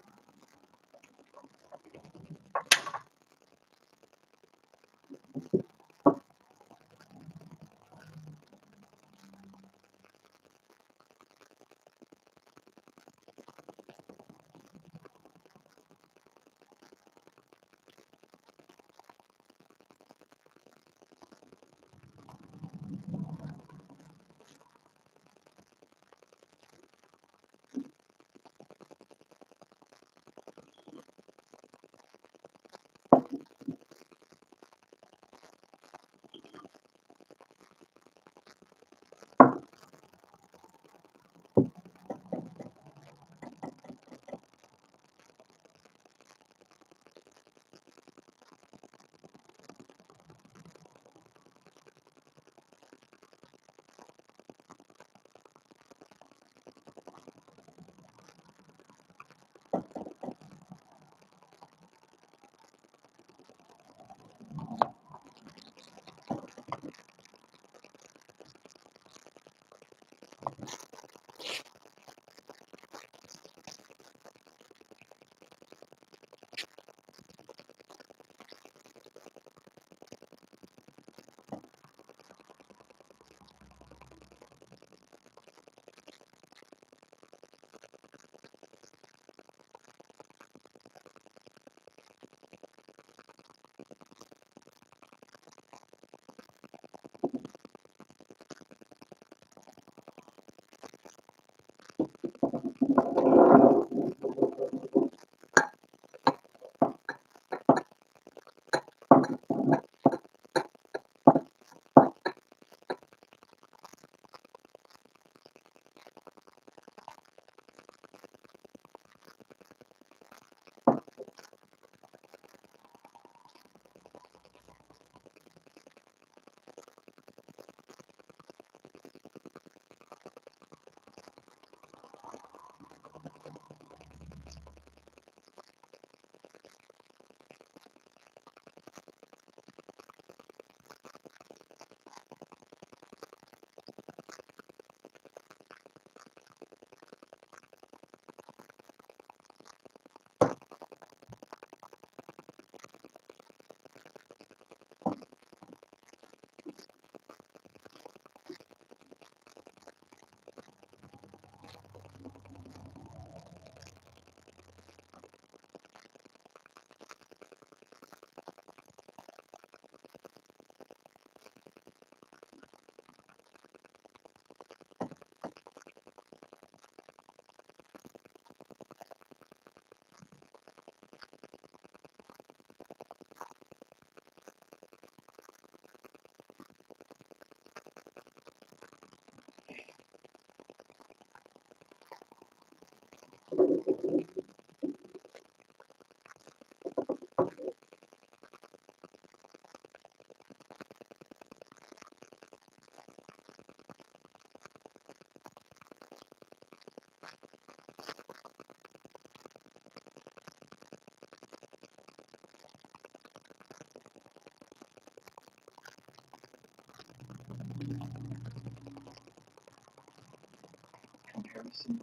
Speaker 8: comparison.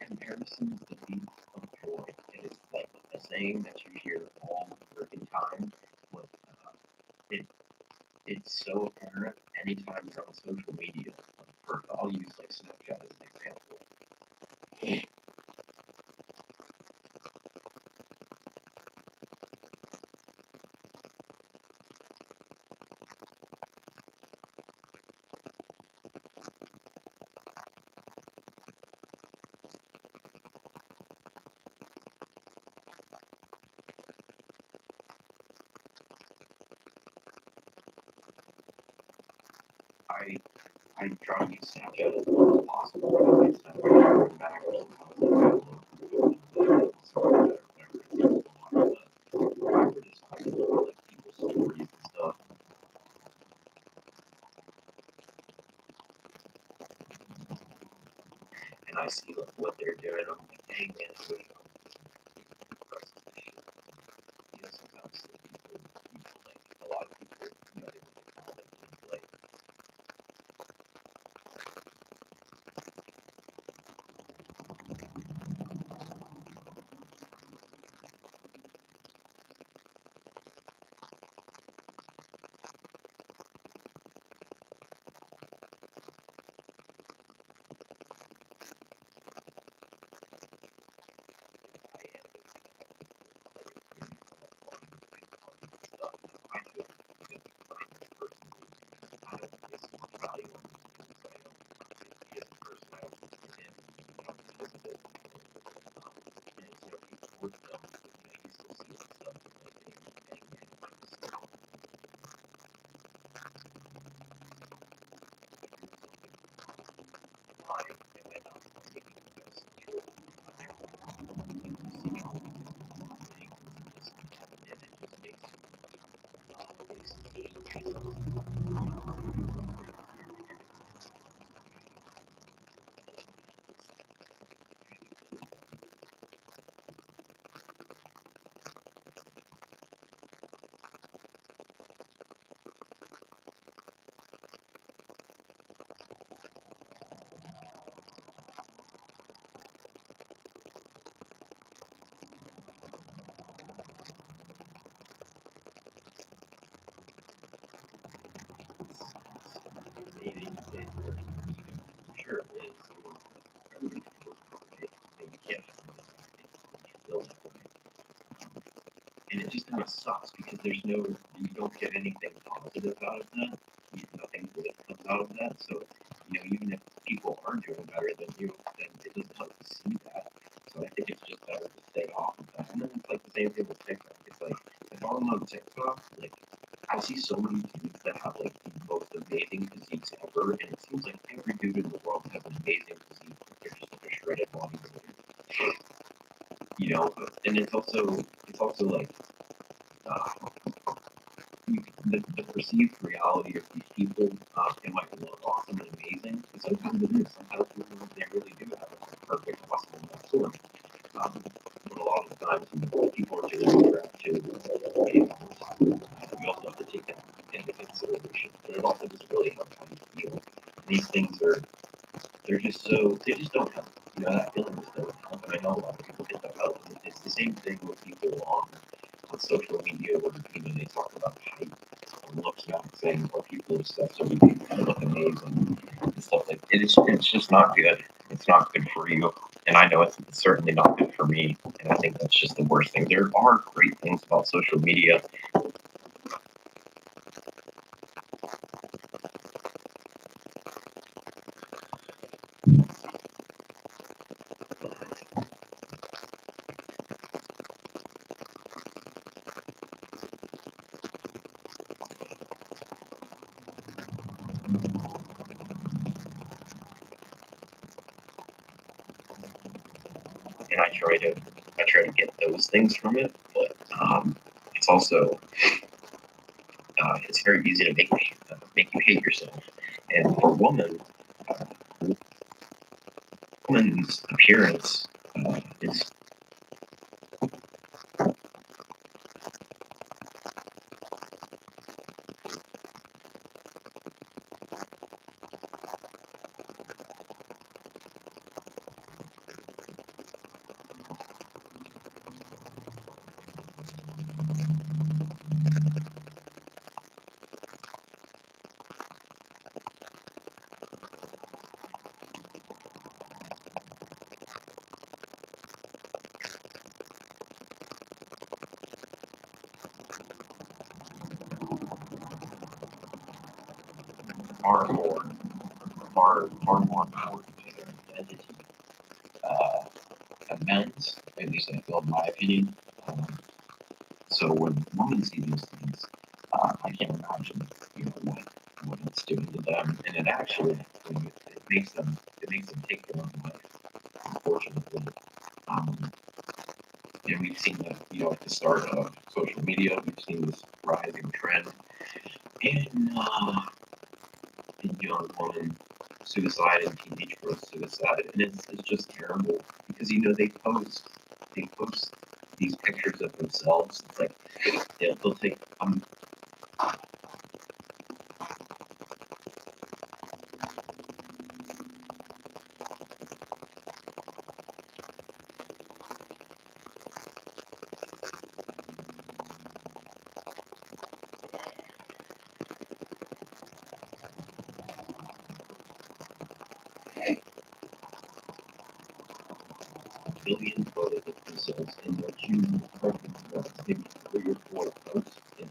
Speaker 8: Comparison is the thief of joy. It is like a saying that you hear all the freaking time, but it's so apparent anytime you're on social media. I'll use like Snapchat as an example. I try to use Snapchat as little as possible. It's not very back or something. People's stories and stuff. And I see like what they're doing. I'm like, dang man, it's really you know, sometimes people like a lot of people, you know, they like sure it is. Everybody feels perfect, and you can't feel that way. And it just kind of sucks because you don't get anything positive out of that. Nothing good comes out of that. So, you know, even if people are doing better than you, then it doesn't help to see that. So I think it's just better to stay off of that. And then it's like the same thing with TikTok. It's like, if I'm on TikTok, like, I see so many dudes that have like the most amazing physiques ever, and it seems like every dude in the world has an amazing physique. They're just like a shredded bodybuilder. You know, and it's also like the perceived reality of these people, it might look awesome and amazing, and sometimes it is. Sometimes they really do have a perfect, awesome sort. But a lot of the times, people are just attracted to videos. We also have to take that into consideration. But it also just really helps how you feel. These things they just don't help. You know, that feeling just doesn't help. And I know a lot of people get that help. It's the same thing with people on social media where, you know, they talk about height and looks and everything, or people and stuff, so we can look amazing and stuff like it. It's just not good. It's not good for you. And I know it's certainly not good for me. And I think that's just the worst thing. There are great things about social media. And I try to get those things from it, but it's also it's very easy to make you hate yourself. And for woman's appearance is far more important to their identity than men's, at least I feel in my opinion. So when women see these things, I can't imagine, what it's doing to them, and it actually it makes them take their own life, unfortunately. Um, and we've seen that, at the start of social media, we've seen this rising trend in young women suicide and teenage girls suicide, and it's just terrible because they post these pictures of themselves. It's like they'll take million photos of themselves in their June maybe 3 or 4 posts, and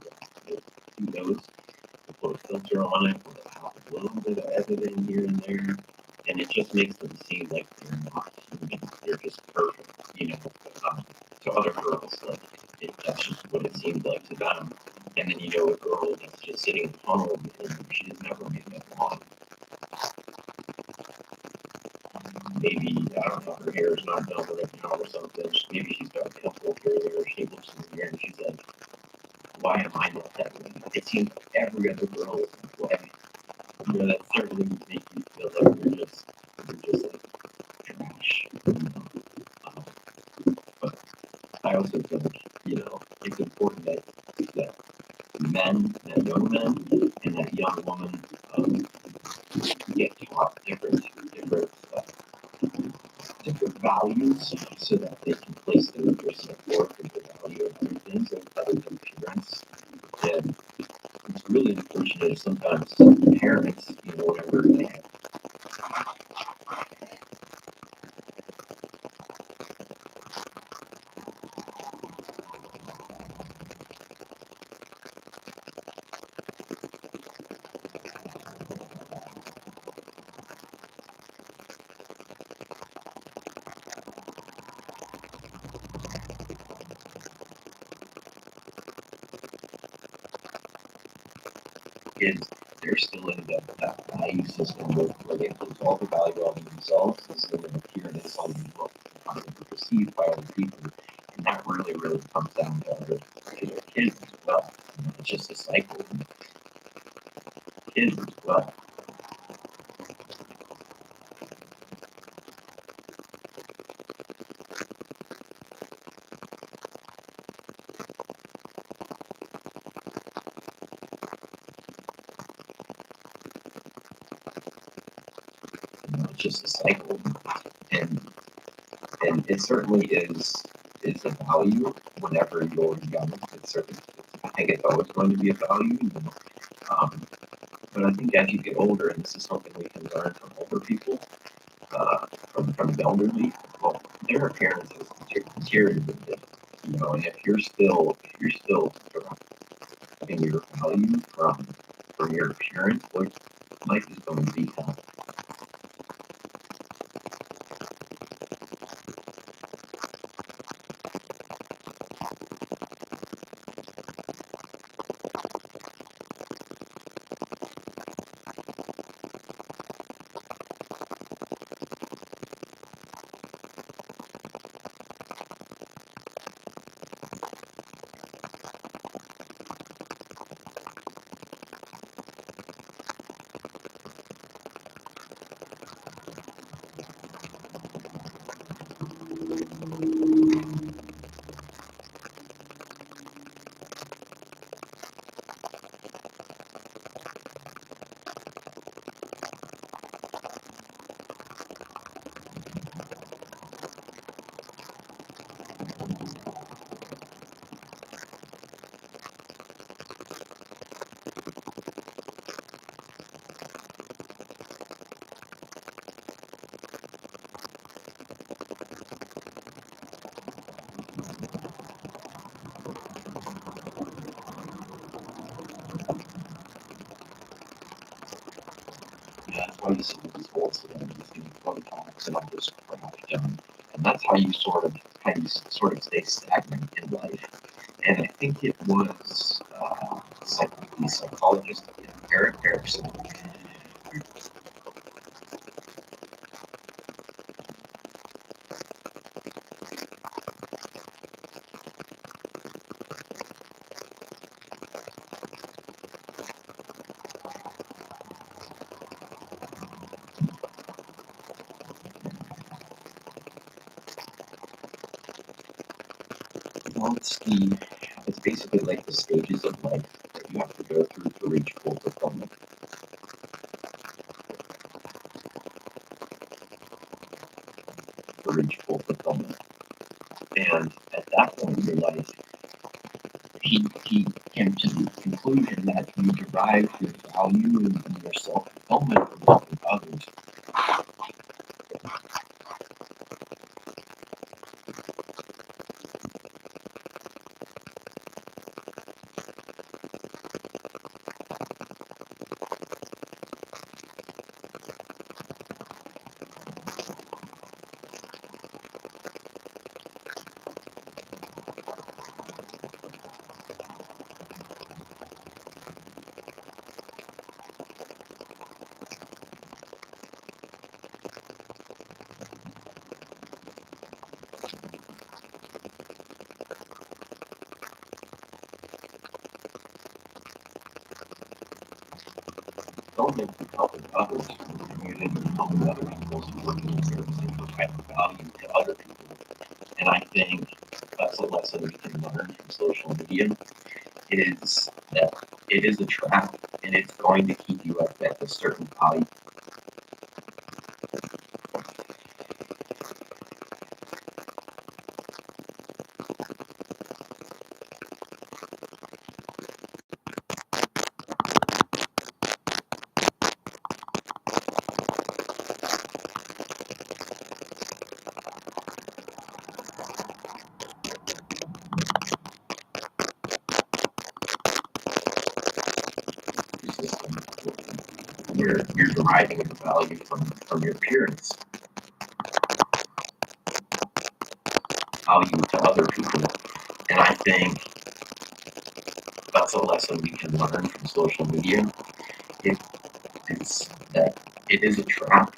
Speaker 8: who knows, they put a filter on it, with a little bit of editing here and there, and it just makes them seem like they're not human. They're just perfect, to other girls. Like that's just what it seems like to them. And then a girl that's just sitting at home and she's never made that long. Maybe, I don't know, her hair is not done right now or something. Maybe she's got a pimple here or she looks in the mirror and she's like, why am I not that way? It seems like every other girl is that way. That certainly would make you feel like you're just like trash. But I also think, it's important that young men and that young woman get taught different values so that they can place their self-worth and the value of other things and other than parents. And it's really unfortunate if sometimes parents, whenever they have kids, they're still in that value system where they place all the value on themselves instead of appearance on what they're perceived by other people. And that really, really comes down to their kids as well. It's just a cycle. Kids as well. It's just a cycle. And it certainly is a value whenever you're young. I think it's always going to be a value. But I think as you get older, and this is something we can learn from older people, from the elderly, well, their appearance is deteriorated a bit, and if you're still deriving your value from your appearance, like life is going to be tough.
Speaker 9: that's why you see these holes in these photons and all this crap. And that's how you sort of stay stagnant in life. And I think it was the psychologist Eric Erickson. Well, it's basically like the stages of life that you have to go through to reach full fulfillment. To reach full fulfillment. And at that point in your life, he came to the conclusion that you derive your value and your self-fulfillment from helping others. Fulfillment from helping others in the community and helping other people to work in service and provide value to other people. And I think that's a lesson we can learn from social media is that it is a trap and it's going to keep you at a certain value. System. You're deriving your value from your appearance, value to other people. And I think that's a lesson we can learn from social media. It's that it is a trap.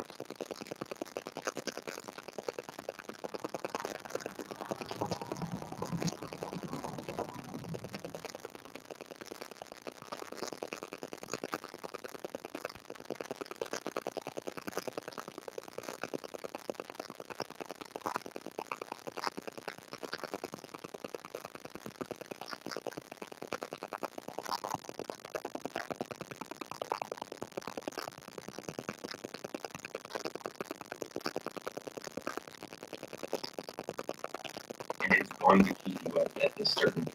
Speaker 9: And it's going to keep you at a certain.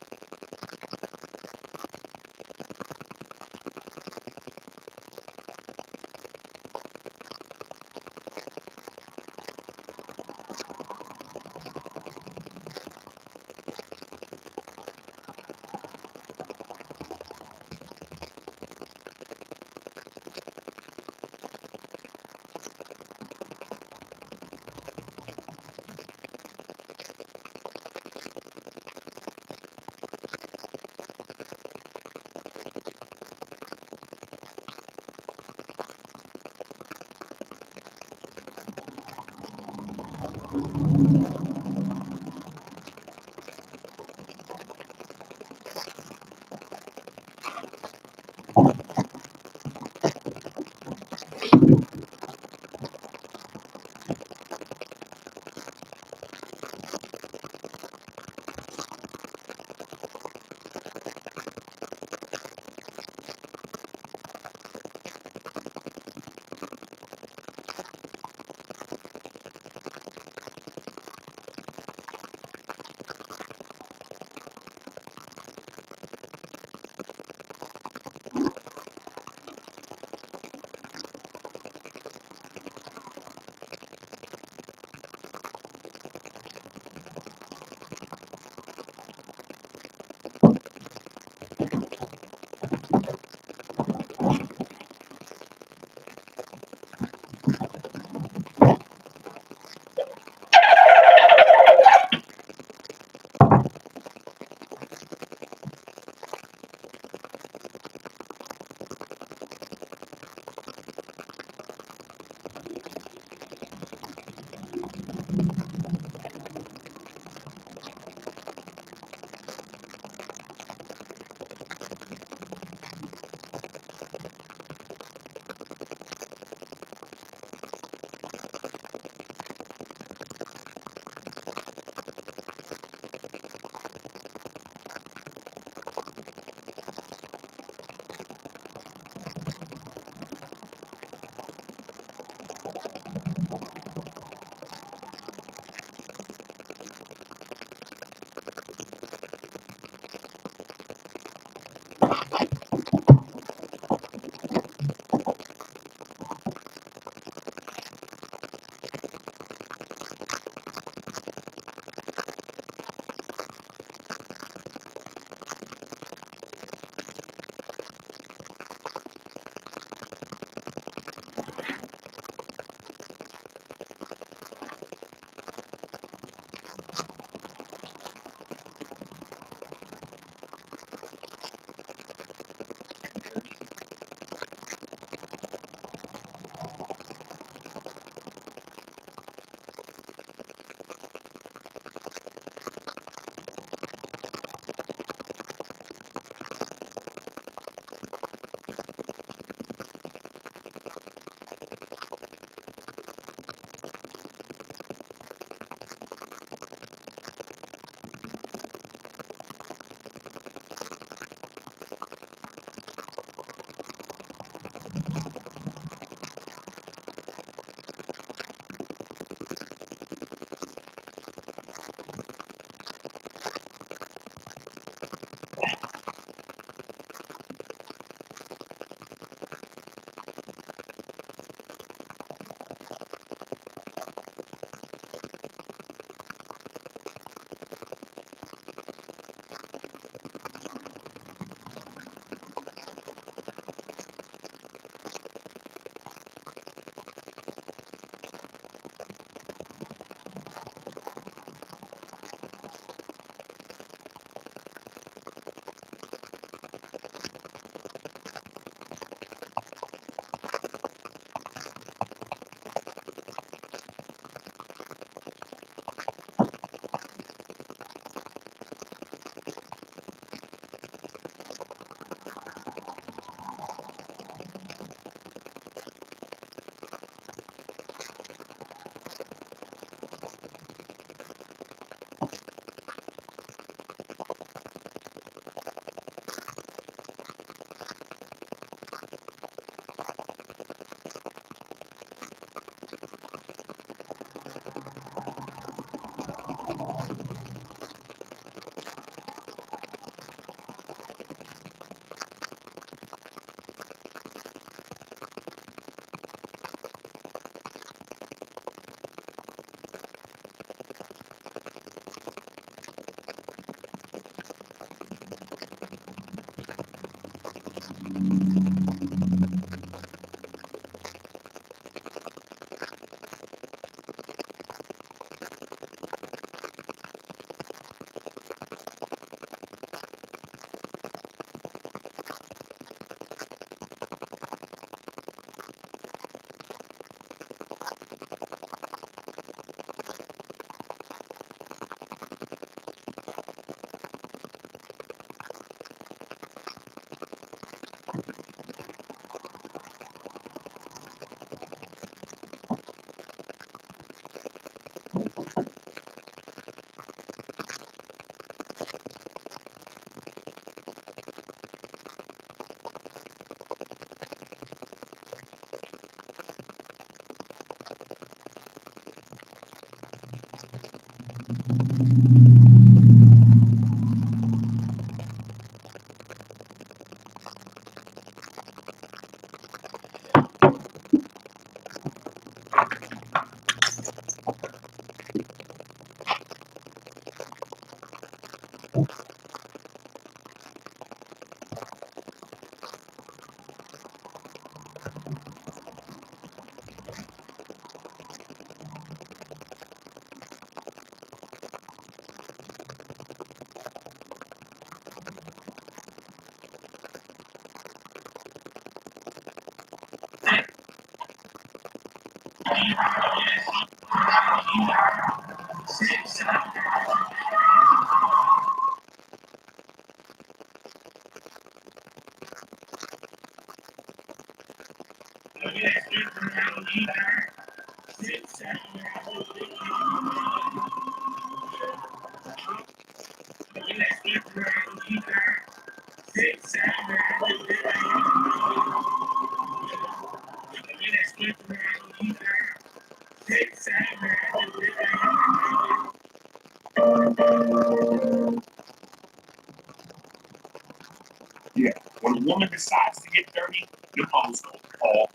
Speaker 10: Six,
Speaker 7: woman decides to get dirty, your clothes go all.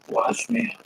Speaker 9: Watch me.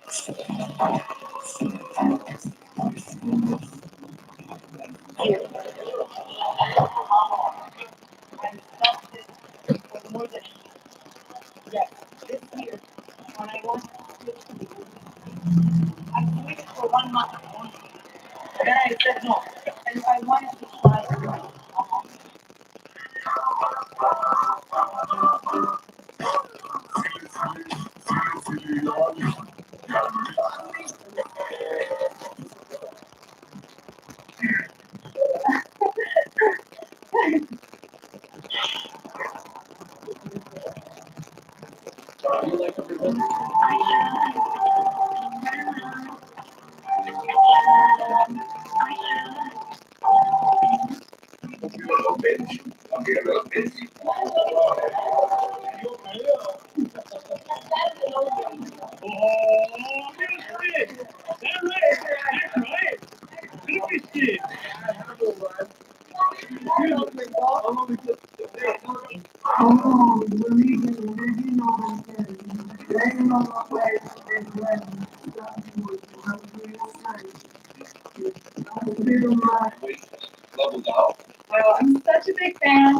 Speaker 9: Levels out.
Speaker 10: Well, I'm such a big fan.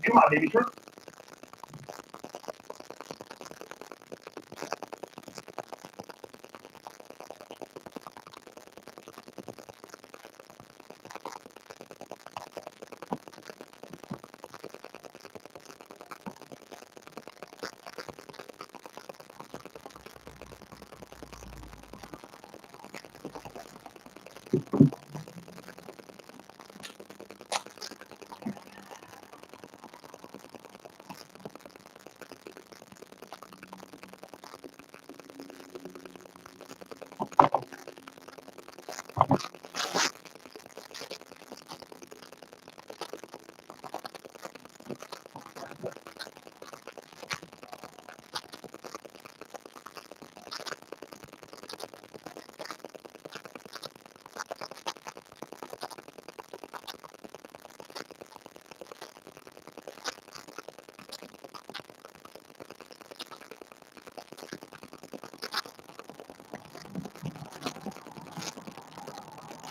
Speaker 7: Come on, baby girl.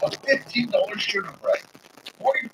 Speaker 9: A $15 sugar break. 40.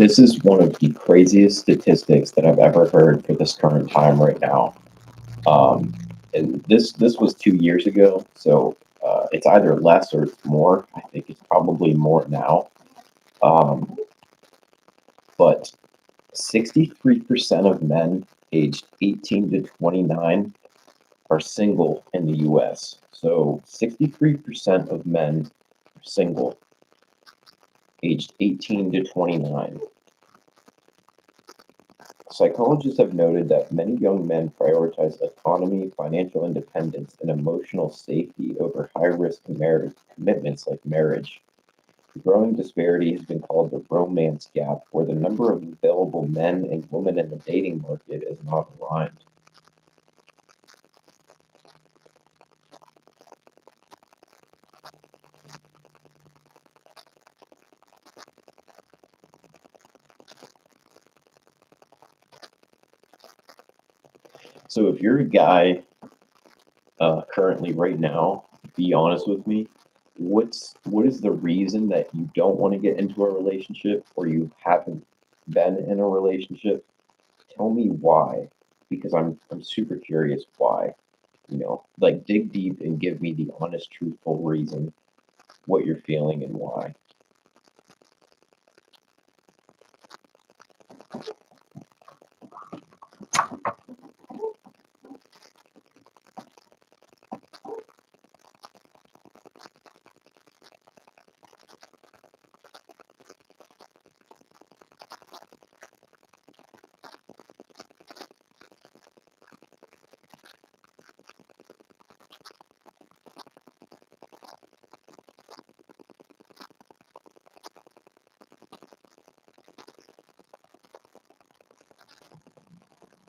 Speaker 8: this is one of the craziest statistics that I've ever heard for this current time right now. And this was 2 years ago, so it's either less or it's more. I think it's probably more now. But 63% of men aged 18 to 29 are single in the US. So 63% of men are single, aged 18 to 29. Psychologists have noted that many young men prioritize autonomy, financial independence, and emotional safety over high-risk commitments like marriage. The growing disparity has been called the romance gap, where the number of available men and women in the dating market is not aligned. So if you're a guy currently right now, be honest with me, what is the reason that you don't want to get into a relationship or you haven't been in a relationship? Tell me why, because I'm super curious why. You know, like dig deep and give me the honest, truthful reason what you're feeling and why.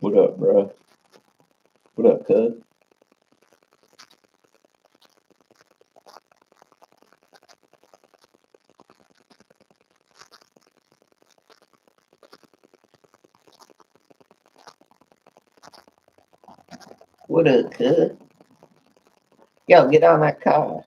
Speaker 8: What up, bro? What up, cuz? What up, cuz? Yo, get on that car.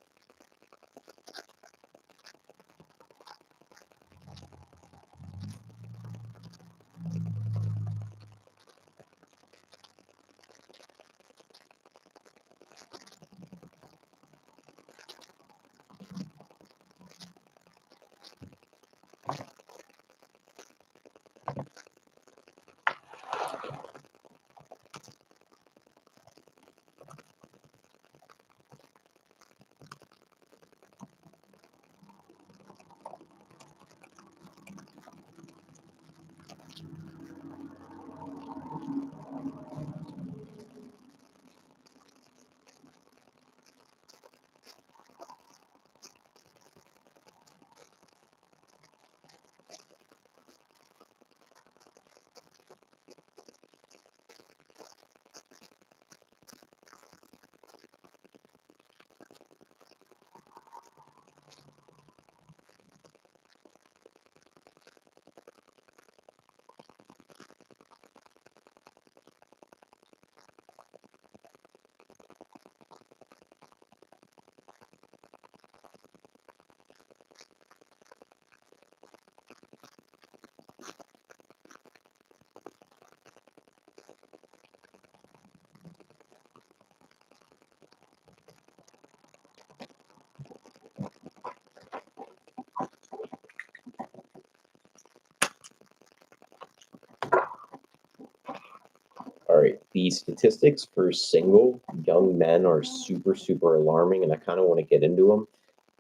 Speaker 8: All right, the statistics for single young men are super, super alarming, and I kind of want to get into them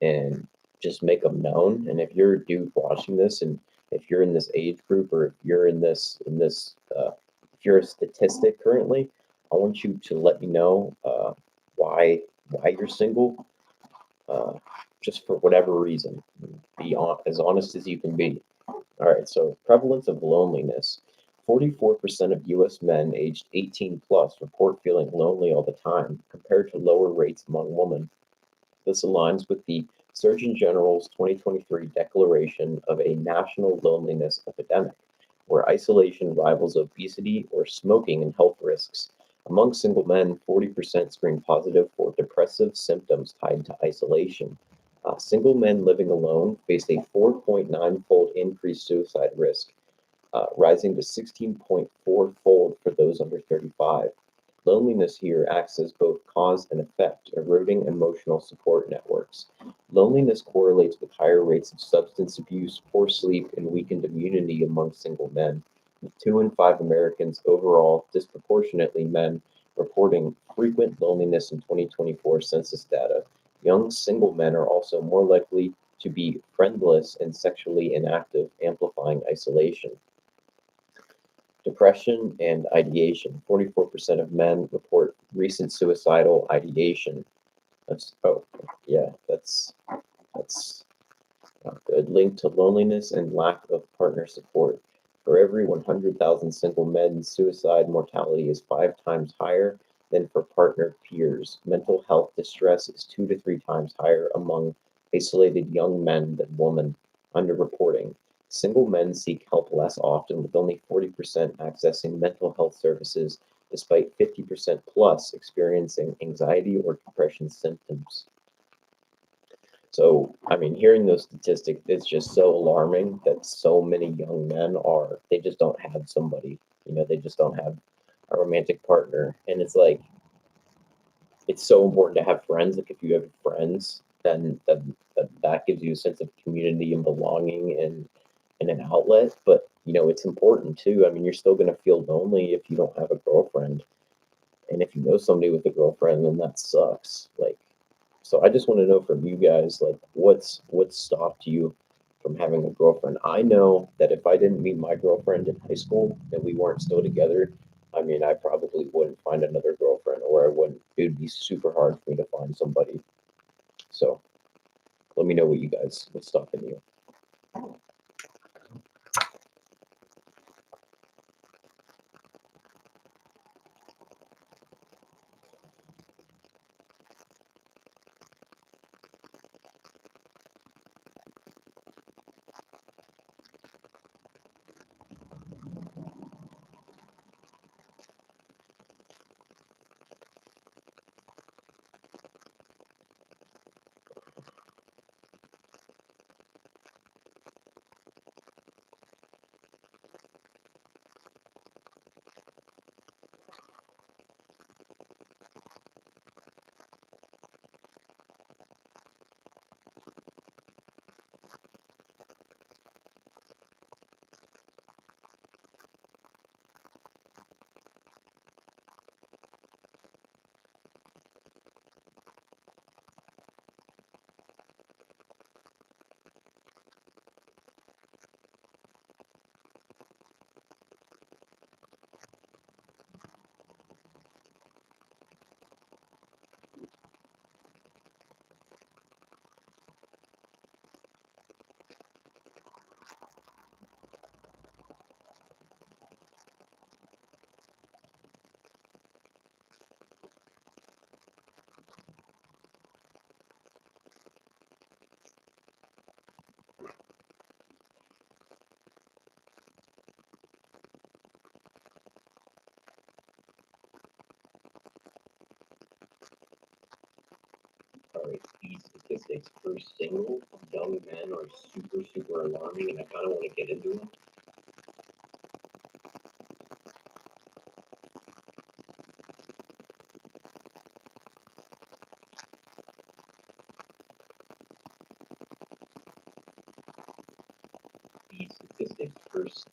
Speaker 8: and just make them known. And if you're a dude watching this, and if you're in this age group, or if you're if you're a statistic currently, I want you to let me know why you're single, just for whatever reason. Be as honest as you can be. All right, so prevalence of loneliness. 44% of US men aged 18 plus report feeling lonely all the time, compared to lower rates among women. This aligns with the Surgeon General's 2023 declaration of a national loneliness epidemic, where isolation rivals obesity or smoking in health risks. Among single men, 40% screen positive for depressive symptoms tied to isolation. Single men living alone faced a 4.9-fold increased suicide risk rising to 16.4-fold for those under 35. Loneliness here acts as both cause and effect, eroding emotional support networks. Loneliness correlates with higher rates of substance abuse, poor sleep, and weakened immunity among single men, with 2 in 5 Americans overall, disproportionately men, reporting frequent loneliness in 2024 census data. Young single men are also more likely to be friendless and sexually inactive, amplifying isolation. Depression and ideation. 44% of men report recent suicidal ideation. That's not good. Linked to loneliness and lack of partner support. For every 100,000 single men, suicide mortality is 5 times higher than for partner peers. Mental health distress is 2 to 3 times higher among isolated young men than women. Underreporting. Single men seek help less often, with only 40% accessing mental health services, despite 50% plus experiencing anxiety or depression symptoms. So, I mean, hearing those statistics, it's just so alarming that so many young men they just don't have somebody, they just don't have a romantic partner. And it's like, it's so important to have friends. Like, if you have friends, then that gives you a sense of community and belonging and an outlet. But, it's important too. I mean, you're still going to feel lonely if you don't have a girlfriend. And if you know somebody with a girlfriend, then that sucks. Like, so I just want to know from you guys, like, what's stopped you from having a girlfriend? I know that if I didn't meet my girlfriend in high school and we weren't still together, I mean, I probably wouldn't find another girlfriend, or it would be super hard for me to find somebody. So let me know what's stopping you. All right, these statistics for single young men are super alarming, and I kind of want to get into them. These statistics first.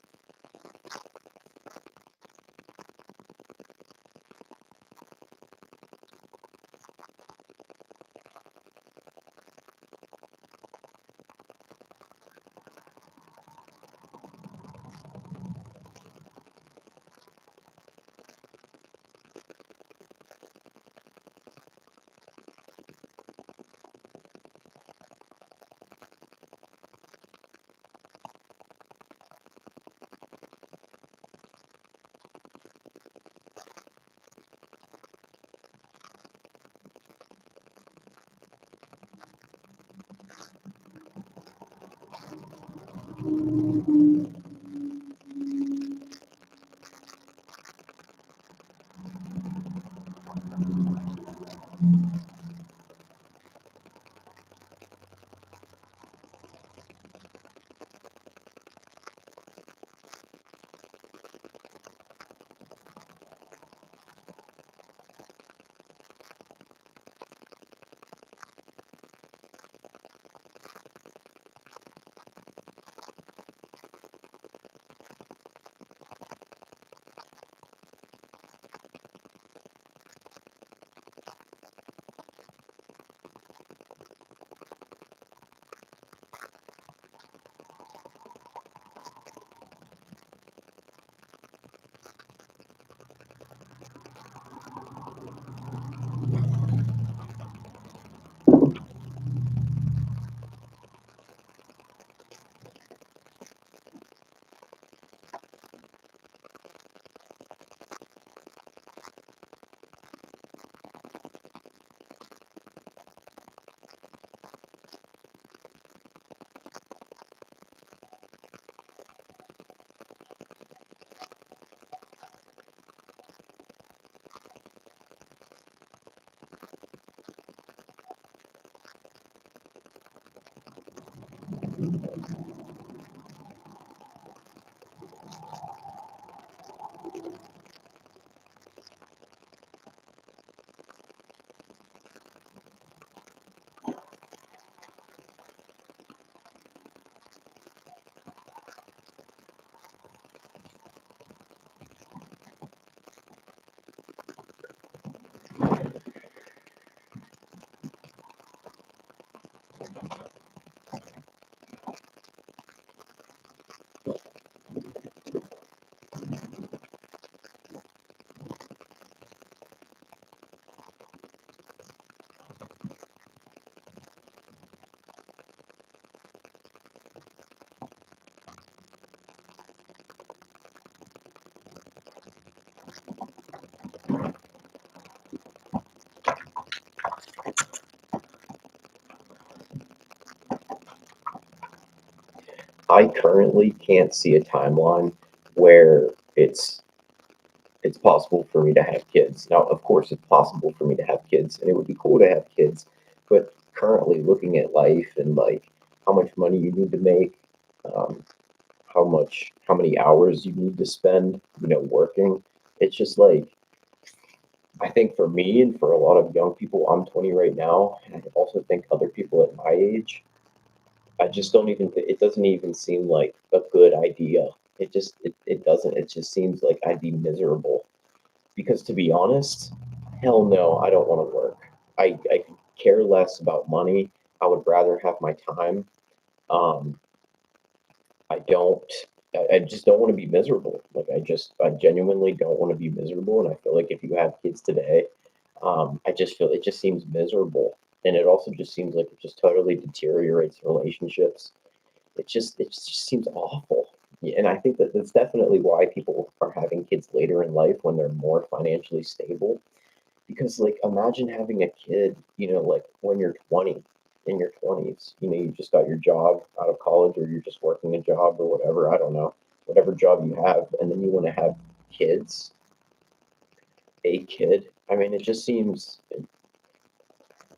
Speaker 8: I currently can't see a timeline where it's possible for me to have kids. Now, of course, it's possible for me to have kids, and it would be cool to have kids. But currently, looking at life and like how much money you need to make, um, how many hours you need to spend, working, it's just like I think for me and for a lot of young people, I'm 20 right now, and I also think other people at my age, I just don't even. It doesn't even seem like a good idea. It doesn't. It just seems like I'd be miserable because to be honest, hell no, I don't want to work. I could care less about money. I would rather have my time. Um, I don't. I just don't want to be miserable. Like I genuinely don't want to be miserable. And I feel like if you have kids today, I just feel it just seems miserable, and it also just seems like it just totally deteriorates relationships. It just seems awful. Yeah, and I think that that's definitely why people are having kids later in life when they're more financially stable. Because like imagine having a kid, like when you're 20, in your 20s, you just got your job out of college or you're just working a job or whatever, I don't know, whatever job you have, and then you want to have kids, a kid. I mean, it just seems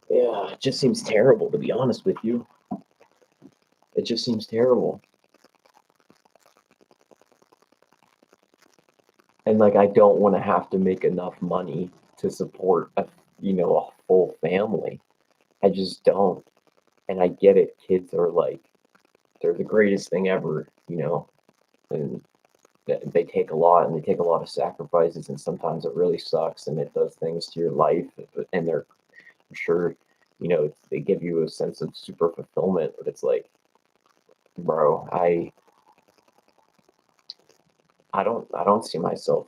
Speaker 8: yeah, it just seems terrible to be honest with you. It just seems terrible. And like I don't want to have to make enough money to support a full family. I just don't. And I get it. Kids are like they're the greatest thing ever, and they take a lot and they take a lot of sacrifices and sometimes it really sucks and it does things to your life and they're I'm sure they give you a sense of super fulfillment, but it's like, bro, I don't see myself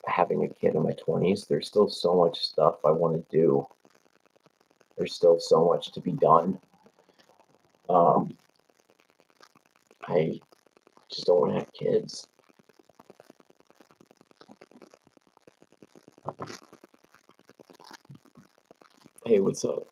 Speaker 8: having a kid in my 20s. There's still so much stuff I want to do. There's still so much to be done. Um, I just don't want to have kids. Hey, what's up?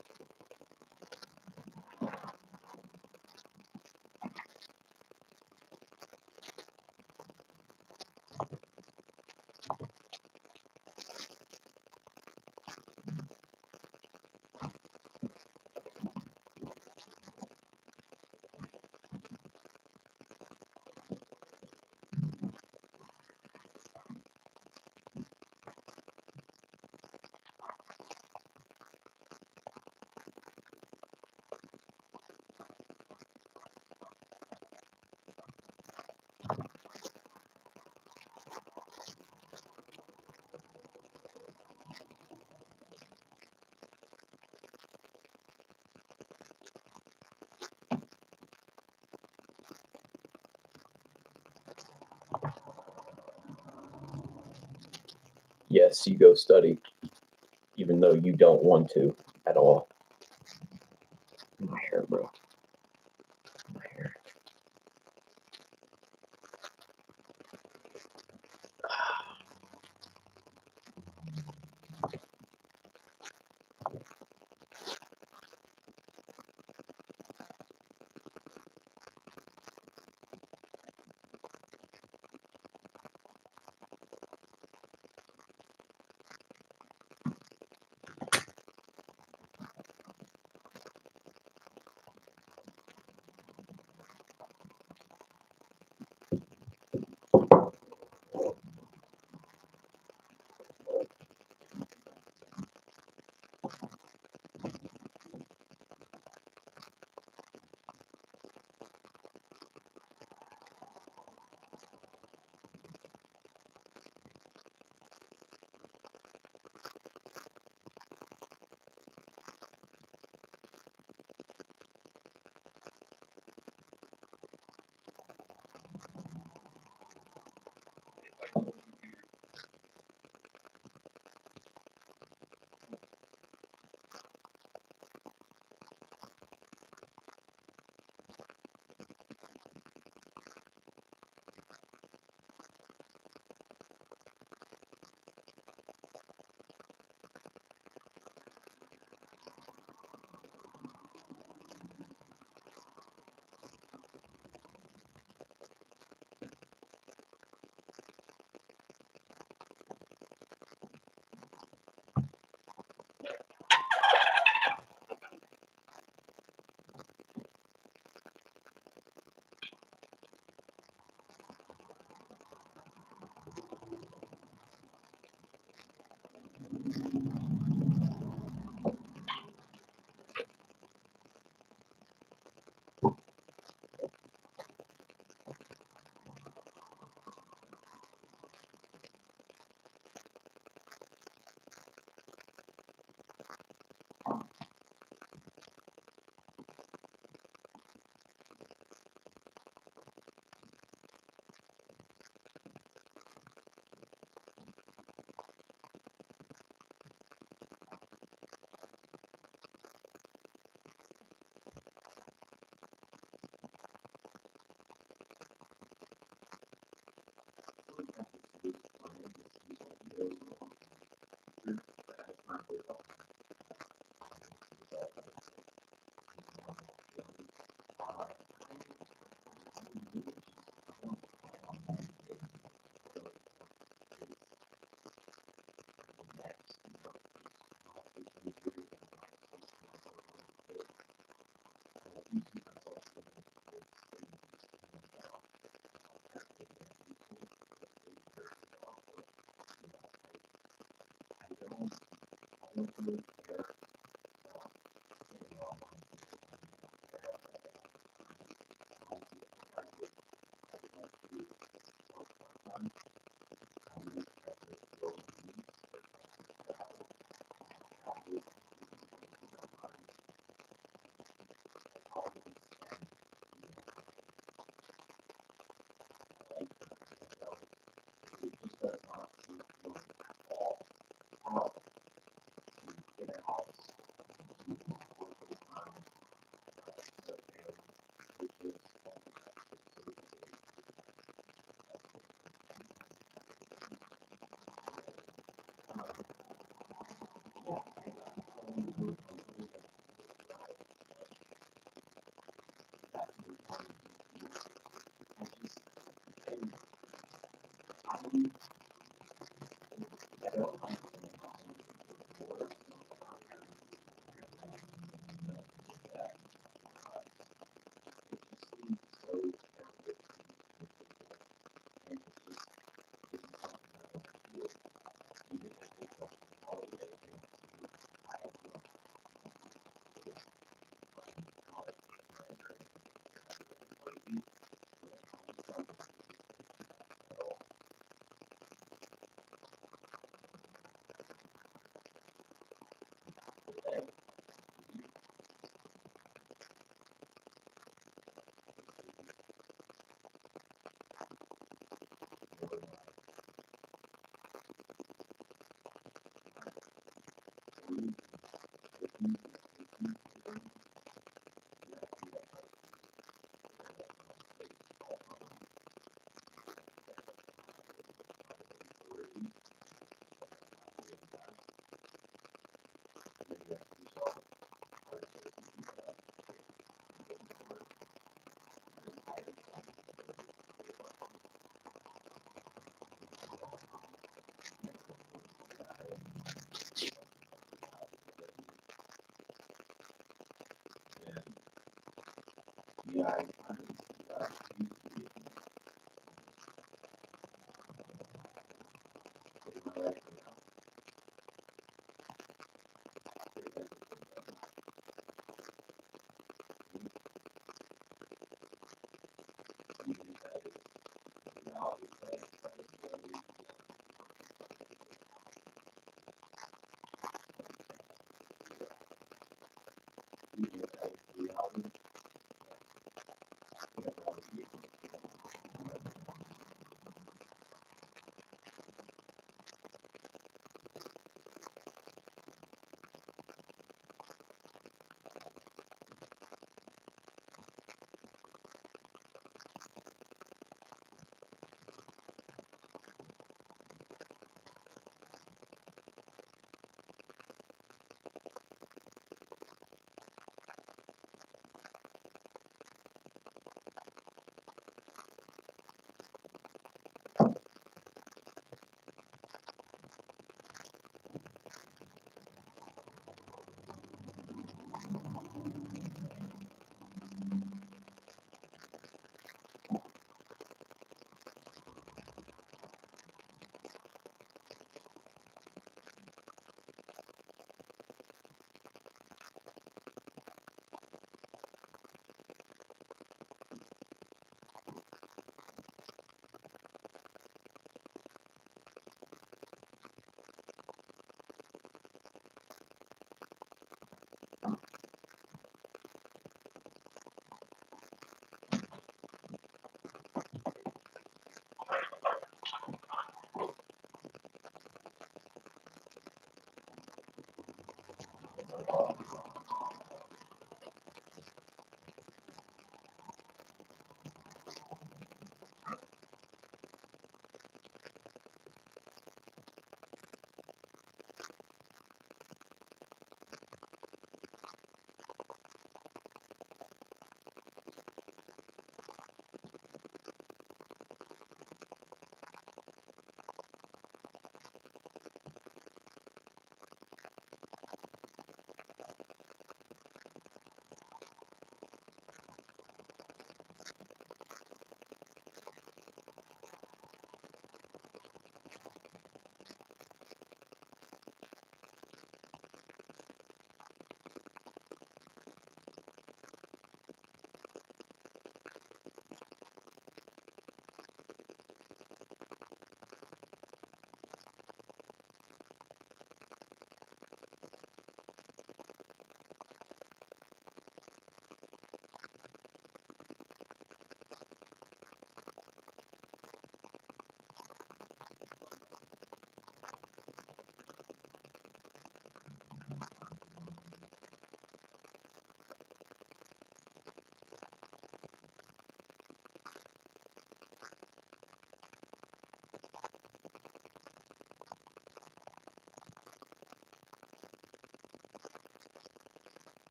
Speaker 8: Yes, you go study, even though you don't want to at all. My hair, bro. My hair.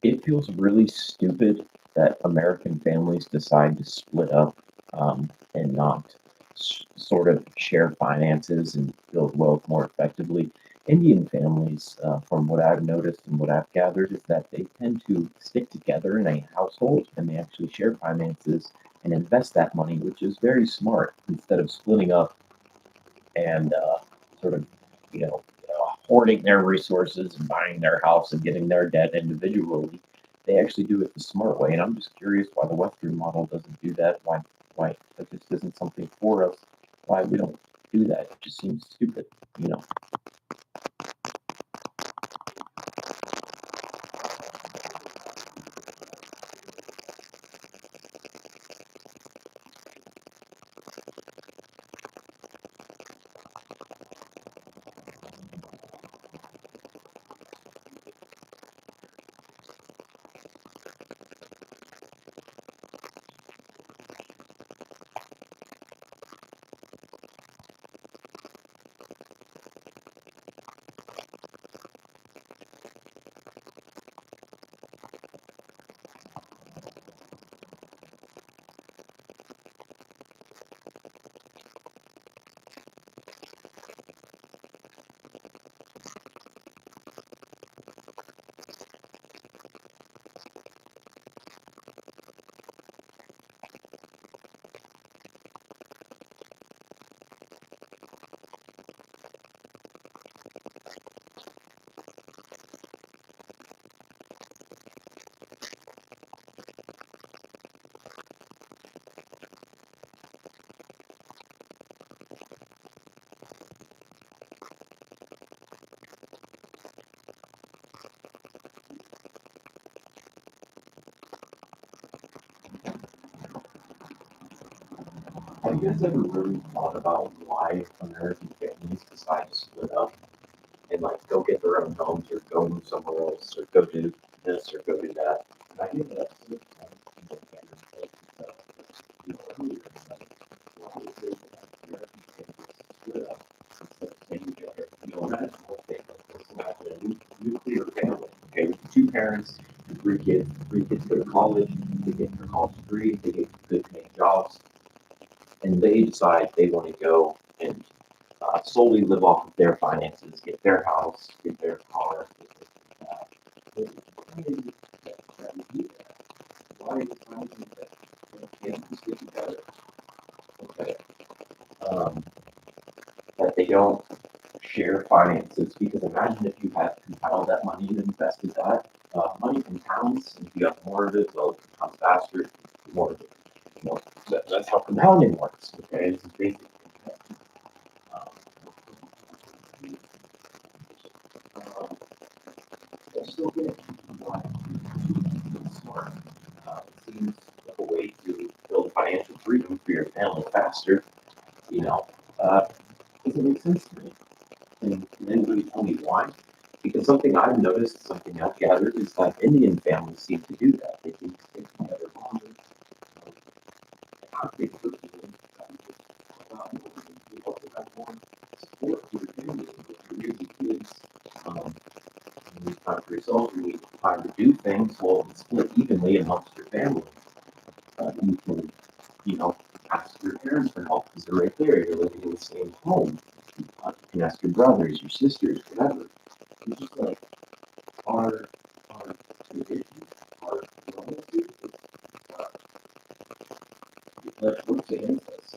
Speaker 8: It feels really stupid that American families decide to split up and not sort of share finances and build wealth more effectively. Indian families, from what I've noticed and what I've gathered, is that they tend to stick together in a household and they actually share finances and invest that money, which is very smart instead of splitting up and sort of, hoarding their resources and buying their house and getting their debt individually. They actually do it the smart way, and I'm just curious why the Western model doesn't do that. Why that just isn't something for us? Why we don't do that? It just seems stupid, you know. Have you guys ever really thought about why American families decide to split up and like go get their own homes or go move somewhere else or go do this or go do that? And I think that's sort of kind of what Cameron said, earlier, like, why is it that American families split up instead of staying together? Imagine what they imagine a nuclear family, okay, with two parents and three kids. Three kids go to college, they get their college degree, they get good paying jobs, and they decide they want to go and solely live off of their finances, get their house, get their car, get their why is it that we do that? Why is it that families get together? Okay. Um, that they don't share finances, because imagine if you had compiled that money and invested that money compounds, and if you have more of it, well, it compounds faster, more of it. That's how compounding works. Okay, this is basic. Um, I still get why it's smart. It seems like a way to build financial freedom for your family faster. You know, doesn't make sense to me. Can anybody tell me why? Because something I've noticed, something I've gathered, is that Indian families seem to do that. They seem to stay together longer. I think for support for your family, if you're raising kids, you need time for yourself, you need time to do things, well, it's split evenly amongst your family. You can, ask your parents for help because they're right there, you're living in the same home. You can ask your brothers, your sisters, whatever. It's just like, our traditions, our relatives, that works against us.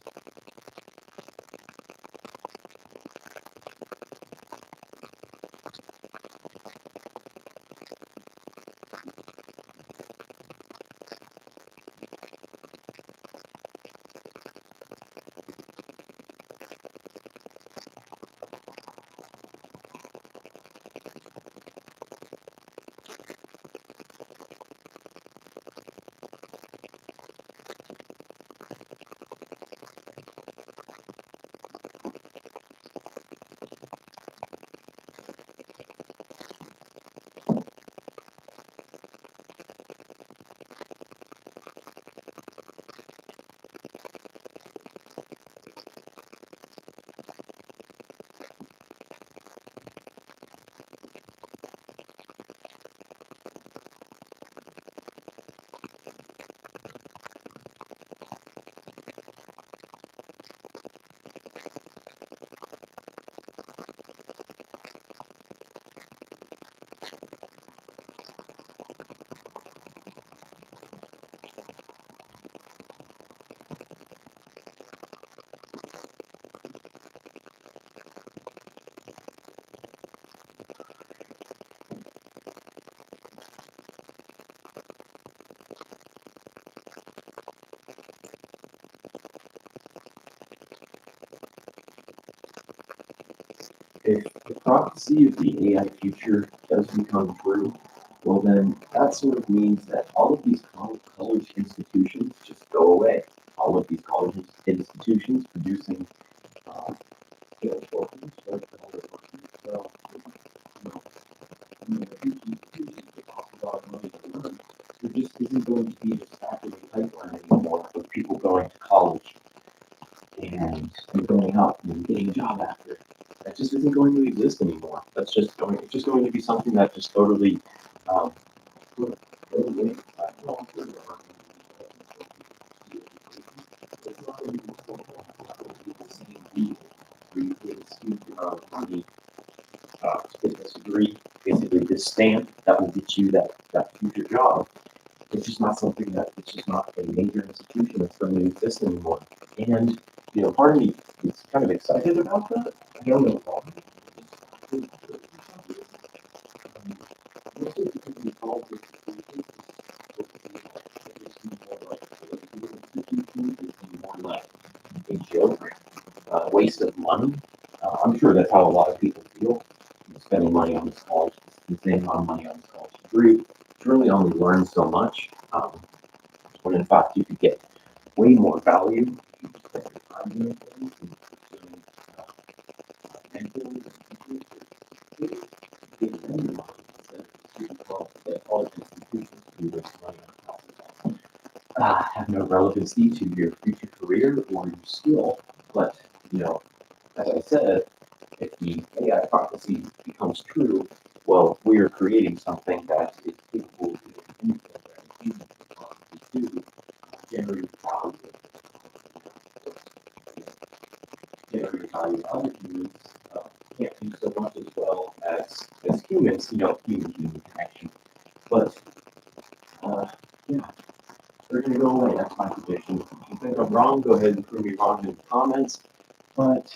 Speaker 8: if the prophecy of the AI future does become true, well then that sort of means that all of these college institutions just go away. All of these college institutions producing skilled workers, right? Well, you know, I mean, if you talk about money to learn, there just isn't going to be this active pipeline anymore of people going to college and going out and getting a job after it. That just isn't going to exist anymore. It's just going to be something that just totally, um, goes away. Well, it's not going to be the same deal where you get a student money to get this degree, basically this stamp that will get you that future job. It's just not something that it's just not a major institution that's going to exist anymore. And part of me is kind of excited about that. I don't know why. Mostly because we all get more like a joke, waste of money. I'm sure that's how a lot of people feel. Spending money on this college, spending money on this college degree, you really only learn so much. When in fact you could get way more value if you spend your time doing things and pursuing mentors and teachers. Give them the money instead of student college institutions who waste money on classes that have no relevancy to your future career or your skill. But as I said, if the AI prophecy becomes true, well, we are creating something that is capable of doing anything that a human can possibly do, generate value, generate value other humans can't do so much as well as humans, human connection. But yeah, they're gonna go away. That's my prediction. If you think I'm wrong, go ahead and prove me wrong in the comments. But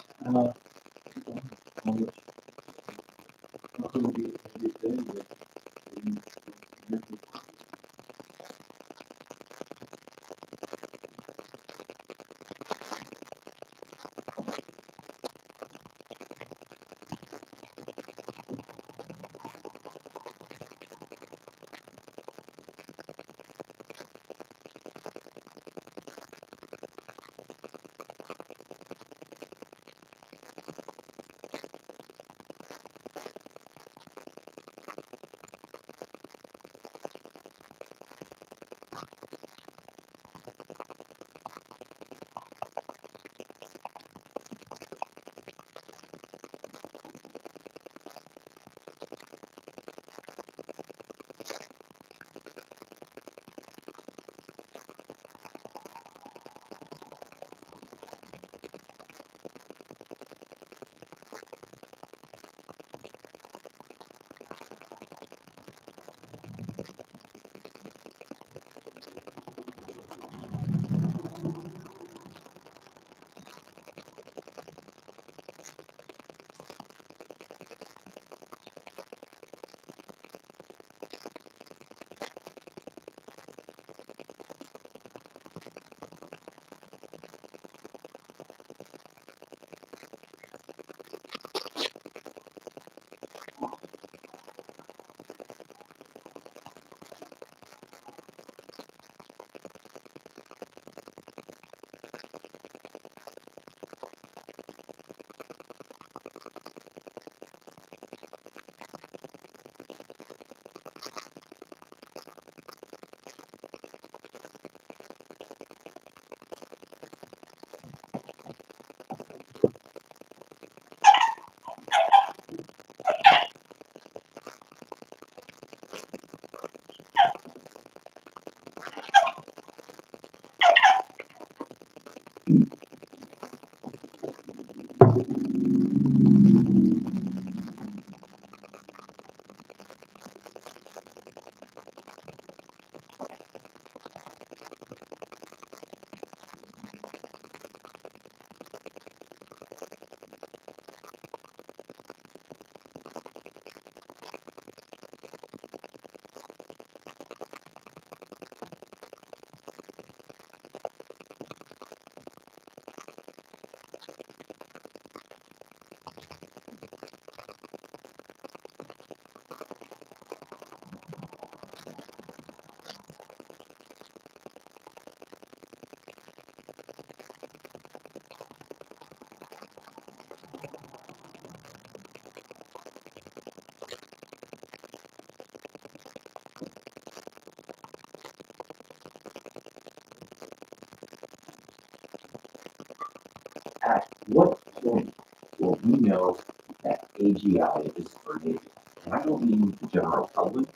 Speaker 8: at what point will we know that AGI is created? And I don't mean the general public.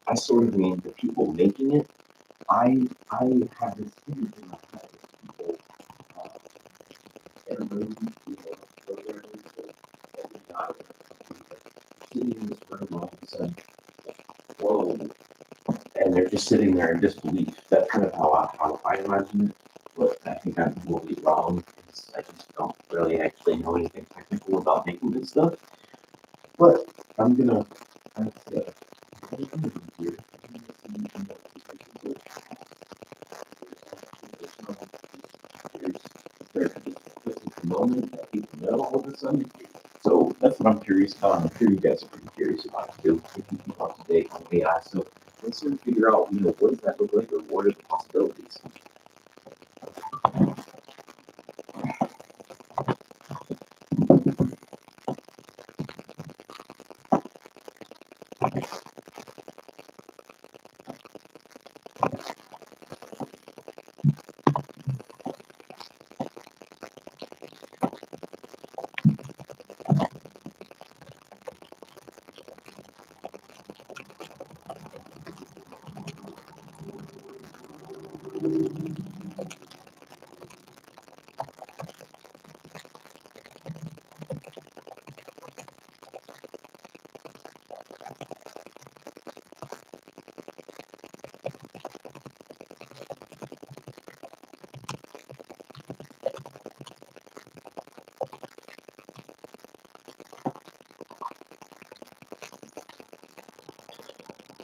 Speaker 8: I sort of mean the people making it. I have this image in my head of people, everybody, programmers, AI, sitting in this room all of a sudden, whoa, and they're just sitting there in disbelief. That's kind of how I imagine it. But I think I'm totally wrong because I just don't really actually know anything technical about making this stuff. But I'm gonna moment that people know all of a sudden. So that's what I'm curious about. I'm sure you guys are pretty curious about it too. If you keep up to date on AI, so let's sort of figure out, what does that look like, or what are the possibilities?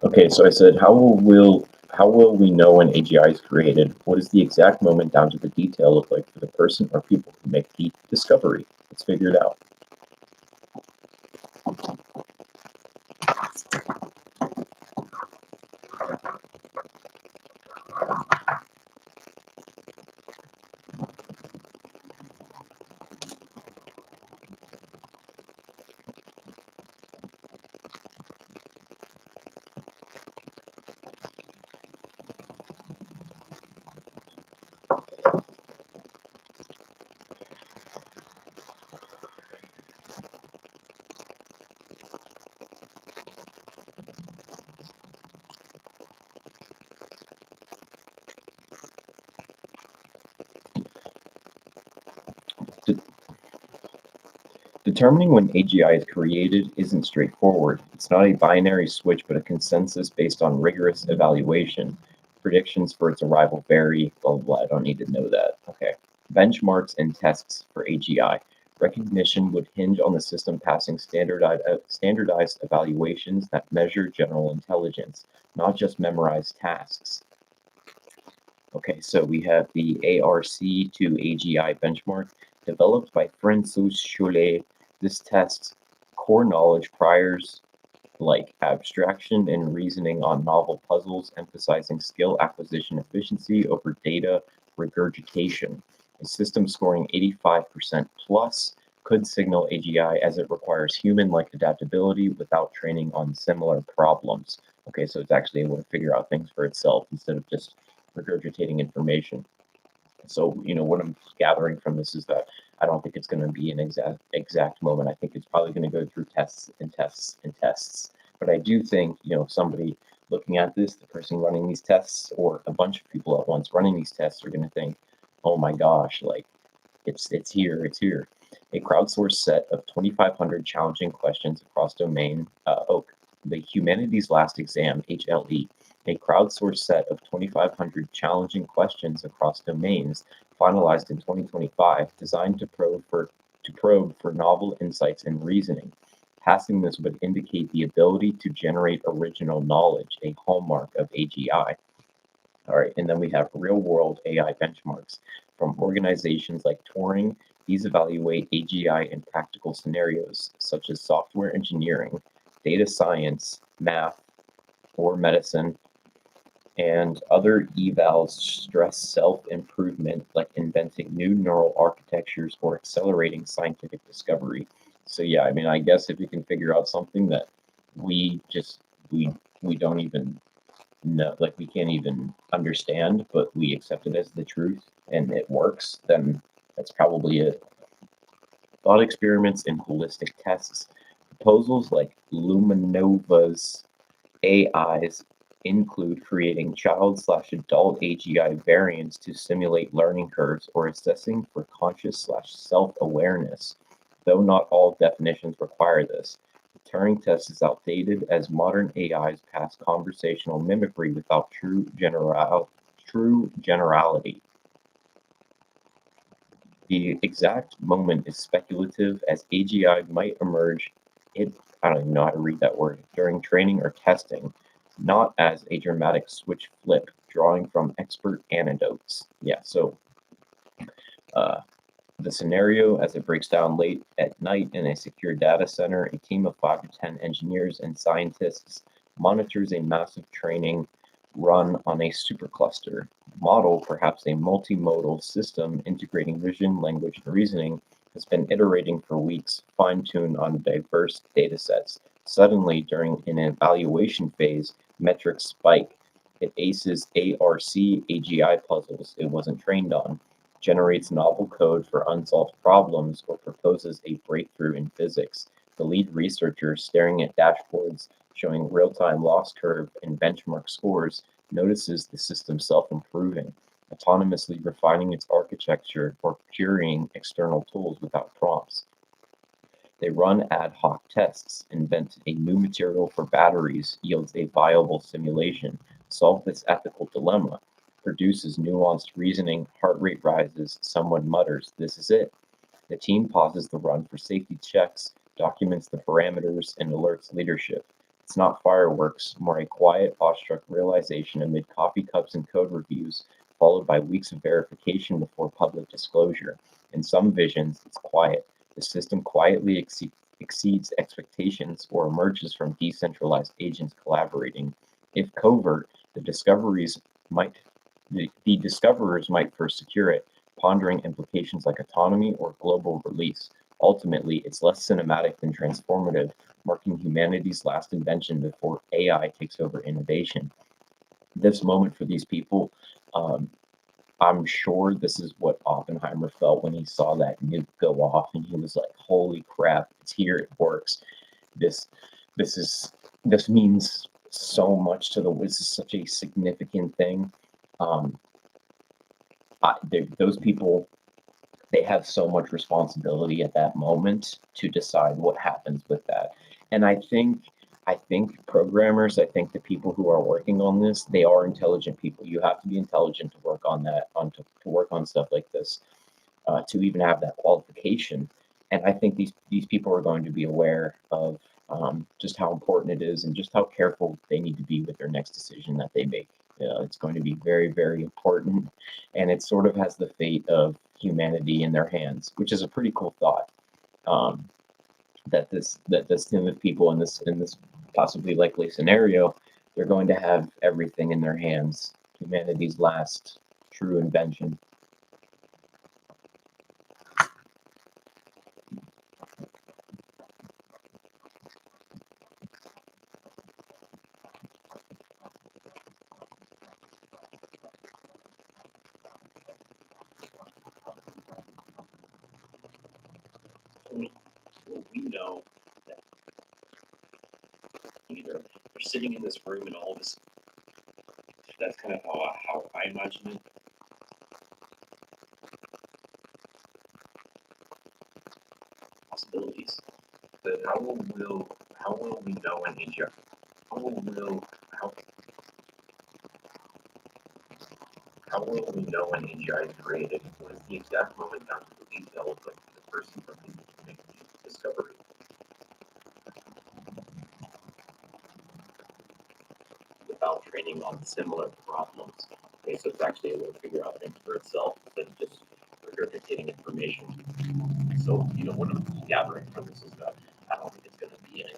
Speaker 8: Okay, so I said, how will we know when AGI is created? What is the exact moment down to the detail look like for the person or people who make the discovery? Let's figure it out. Determining when AGI is created isn't straightforward. It's not a binary switch, but a consensus based on rigorous evaluation. Predictions for its arrival vary, blah, blah, blah. I don't need to know that. Okay. Benchmarks and tests for AGI. Recognition would hinge on the system passing standardized evaluations that measure general intelligence, not just memorized tasks. Okay, so we have the ARC to AGI benchmark developed by François Chollet. This tests core knowledge priors like abstraction and reasoning on novel puzzles, emphasizing skill acquisition efficiency over data regurgitation. A system scoring 85% plus could signal AGI as it requires human-like adaptability without training on similar problems. Okay, so it's actually able to figure out things for itself instead of just regurgitating information. So, what I'm gathering from this is that I don't think it's going to be an exact moment. I think it's probably going to go through tests and tests and tests. But I do think, somebody looking at this, the person running these tests, or a bunch of people at once running these tests are going to think, oh my gosh, like it's here. A crowdsourced set of 2,500 challenging questions across domain, the Humanities Last Exam, HLE, a crowdsourced set of 2,500 challenging questions across domains, finalized in 2025, designed to probe for novel insights and reasoning. Passing this would indicate the ability to generate original knowledge, a hallmark of AGI. All right, and then we have real-world AI benchmarks from organizations like Turing. These evaluate AGI in practical scenarios, such as software engineering, data science, math, or medicine, and other evals stress self-improvement, like inventing new neural architectures or accelerating scientific discovery. So yeah, I guess if you can figure out something that we don't even know, like we can't even understand, but we accept it as the truth and it works, then that's probably thought experiments and holistic tests. Proposals like Luminova's AIs include creating child/adult AGI variants to simulate learning curves or assessing for conscious/self-awareness, though not all definitions require this. The Turing test is outdated as modern AIs pass conversational mimicry without true generality. The exact moment is speculative as AGI might emerge, I don't even know how to read that word, during training or testing, not as a dramatic switch flip, drawing from expert anecdotes. Yeah, so the scenario as it breaks down late at night in a secure data center, a team of 5 to 10 engineers and scientists monitors a massive training run on a supercluster model, perhaps a multimodal system integrating vision, language, and reasoning, has been iterating for weeks, fine-tuned on diverse data sets. Suddenly, during an evaluation phase, metrics spike. It aces ARC AGI puzzles it wasn't trained on, generates novel code for unsolved problems, or proposes a breakthrough in physics. The lead researcher, staring at dashboards showing real-time loss curve and benchmark scores, notices the system self-improving, autonomously refining its architecture or querying external tools without prompts. They run ad hoc tests, invent a new material for batteries, yields a viable simulation, solve this ethical dilemma, produces nuanced reasoning, heart rate rises, someone mutters, "This is it." The team pauses the run for safety checks, documents the parameters, and alerts leadership. It's not fireworks, more a quiet, awestruck realization amid coffee cups and code reviews, followed by weeks of verification before public disclosure. In some visions, it's quiet. The system quietly exceeds expectations or emerges from decentralized agents collaborating. If covert, the discoverers might first secure it, pondering implications like autonomy or global release. Ultimately, it's less cinematic than transformative, marking humanity's last invention before AI takes over innovation. This moment for these people, I'm sure this is what Oppenheimer felt when he saw that nuke go off, and he was like, "Holy crap! It's here! It works! This means so much to the. This is such a significant thing." Those people, they have so much responsibility at that moment to decide what happens with that. And I think programmers, I think the people who are working on this, they are intelligent people. You have to be intelligent to work on that, to work on stuff like this, to even have that qualification. And I think these people are going to be aware of just how important it is and just how careful they need to be with their next decision that they make. It's going to be very, very important, and it sort of has the fate of humanity in their hands, which is a pretty cool thought. That this team of people in this possibly likely scenario, they're going to have everything in their hands. Humanity's last true invention.
Speaker 9: We know that either we're sitting in this room and all of this. That's kind of how I imagine it. Possibilities. But how will we know an AGI? How will we know an AGI is created? What is the exact moment down to the detail of like the person from whom we make the discovery? Without training on similar problems. Okay, so it's actually able to figure out things for itself than just regurgitating information. So, what I'm gathering from this is that I don't think it's going to be an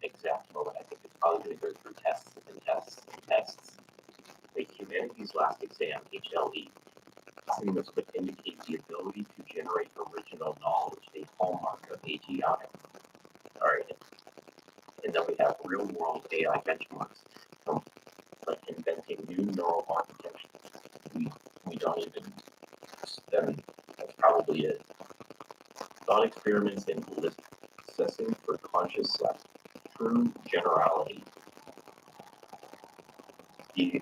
Speaker 9: exact moment. I think it's probably going to go through tests and tests and tests. Like humanity's last exam, HLE, seems to indicate the ability to generate original knowledge, a hallmark of AGI. All right. And then we have real world AI benchmarks from like inventing new neural architectures. We don't even, then that's probably it. thought experiments in holistic assessing for conscious true generality. The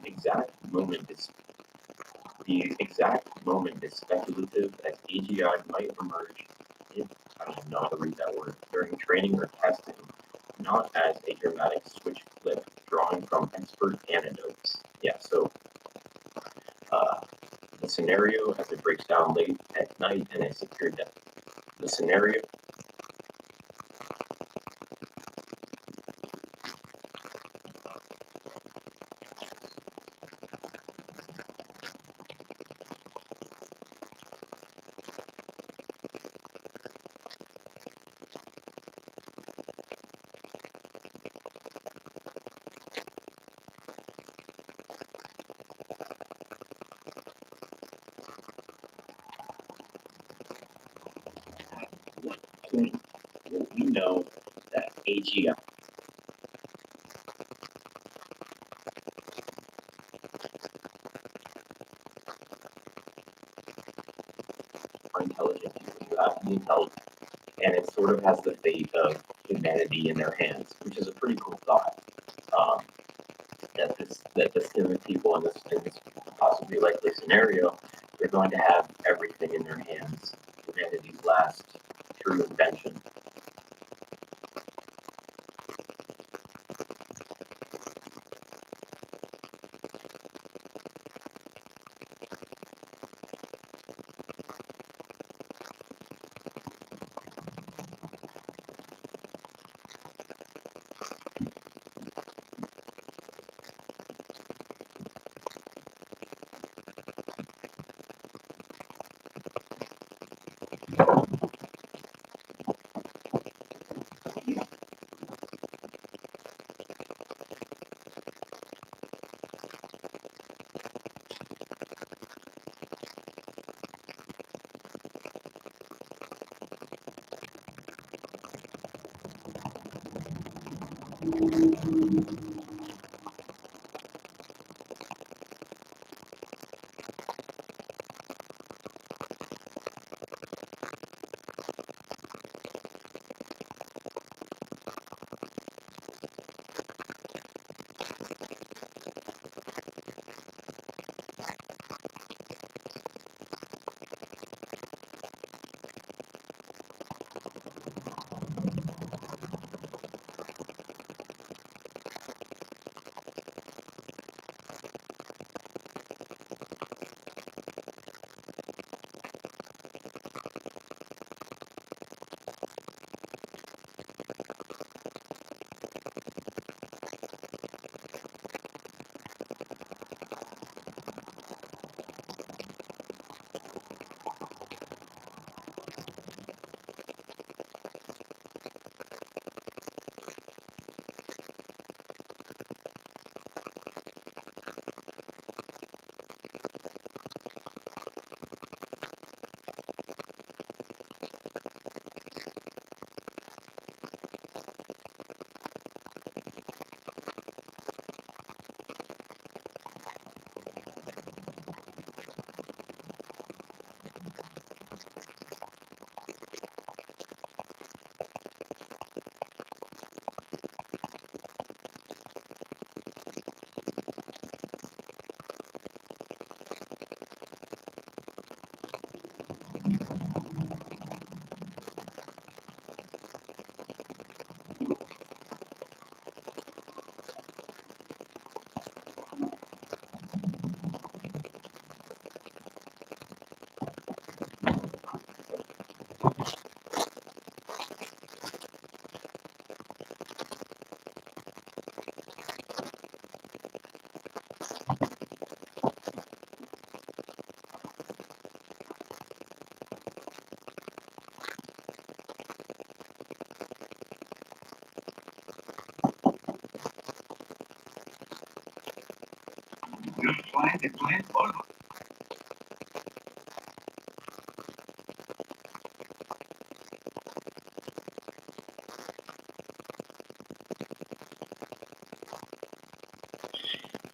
Speaker 9: exact moment is speculative, as AGI might emerge if, I don't know how to read that word, during training or testing, not as a dramatic switch flip drawing from expert anecdotes. Yeah, so the scenario as it breaks down late at night in a secure depth. The scenario what point will we know that AGI are intelligent people, actually intelligent, and it sort of has the fate of humanity in their hands, which is a pretty cool thought. Um, that this human people in this possibly likely scenario, they're going to have everything in their hands. Humanity's last true invention.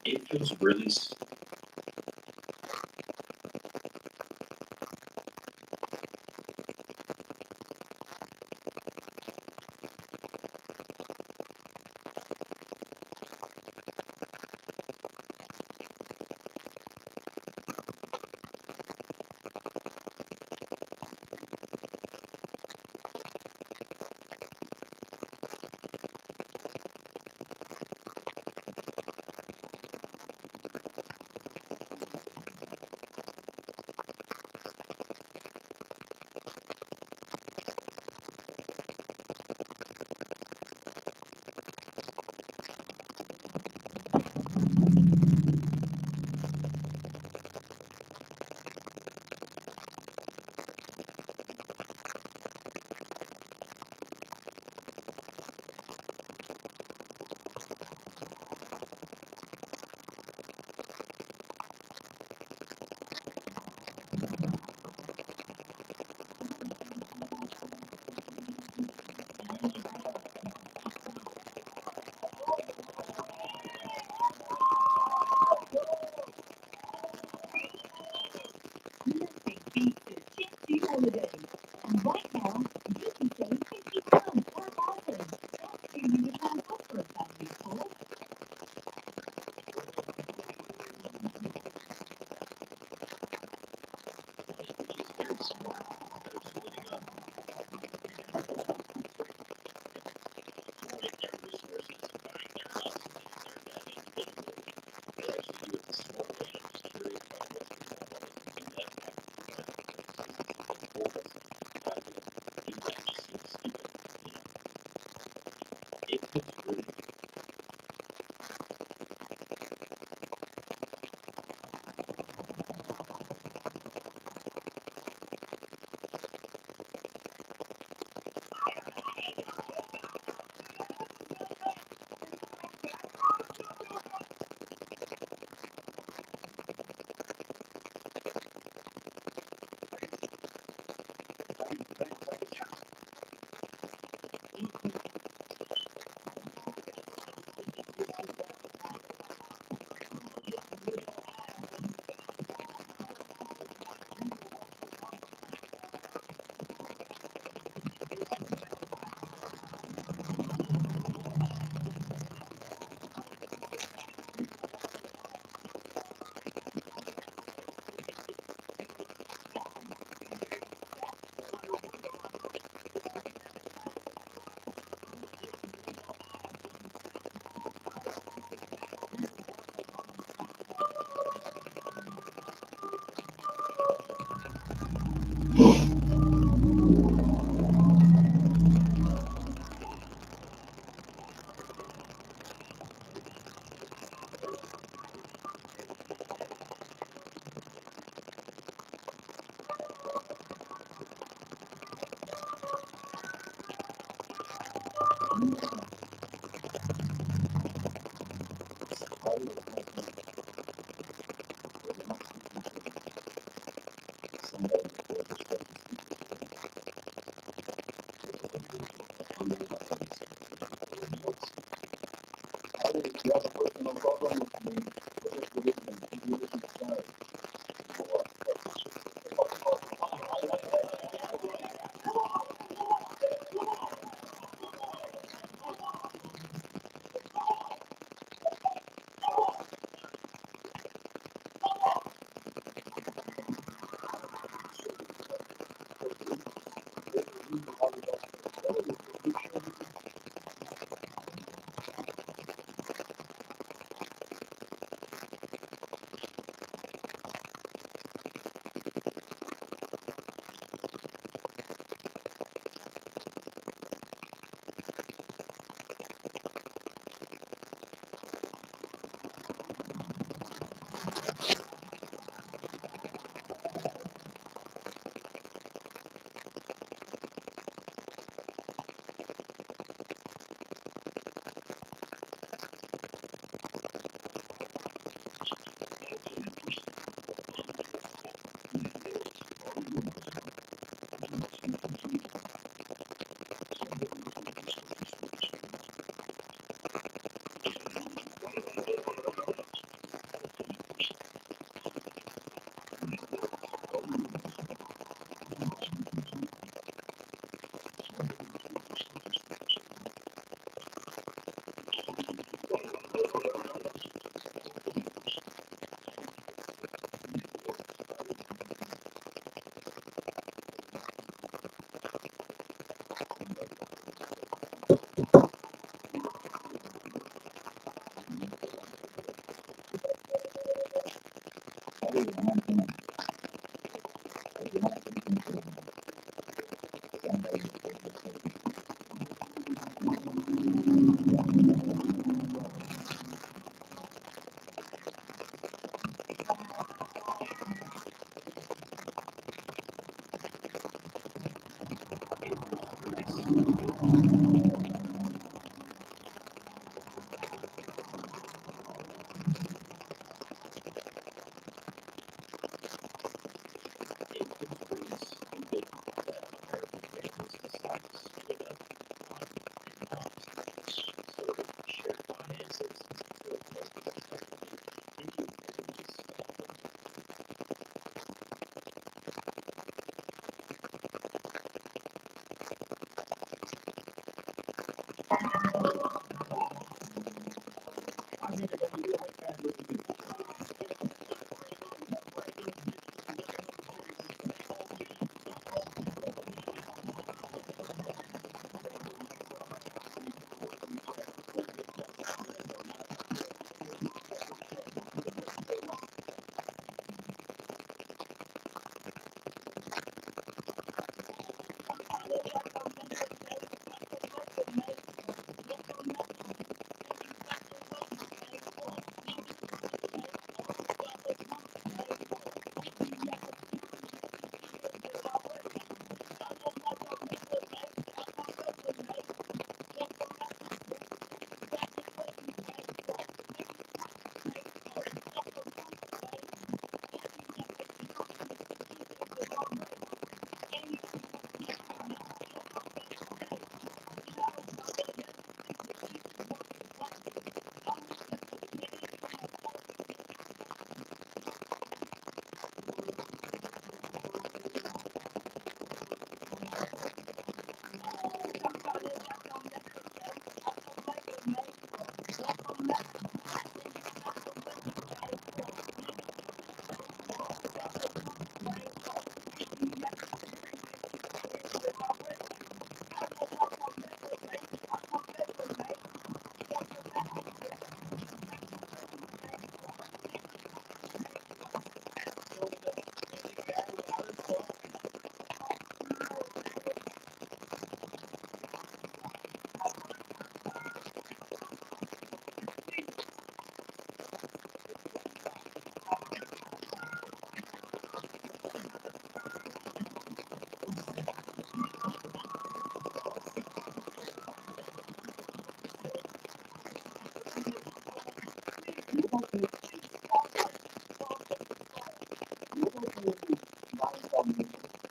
Speaker 9: It feels really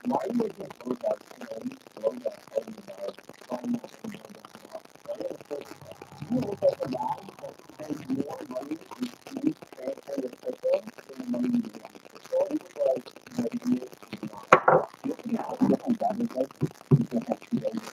Speaker 9: why do you think those guys, those guys talking about farmers and those guys, right? You look at the guy that spends more money in food transfer to crypto than the money you get in crypto because maybe it's not. You look at how different that is like, you can have two days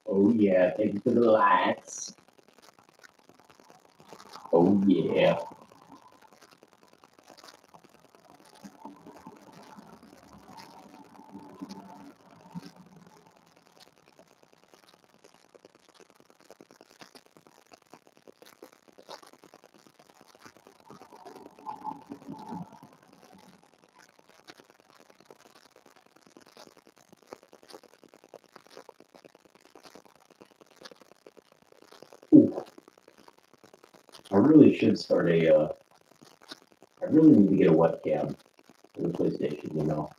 Speaker 9: Oh yeah, thank you for the lights. Oh yeah. Ooh. I really should start a. I really need to get a webcam for the PlayStation. You know.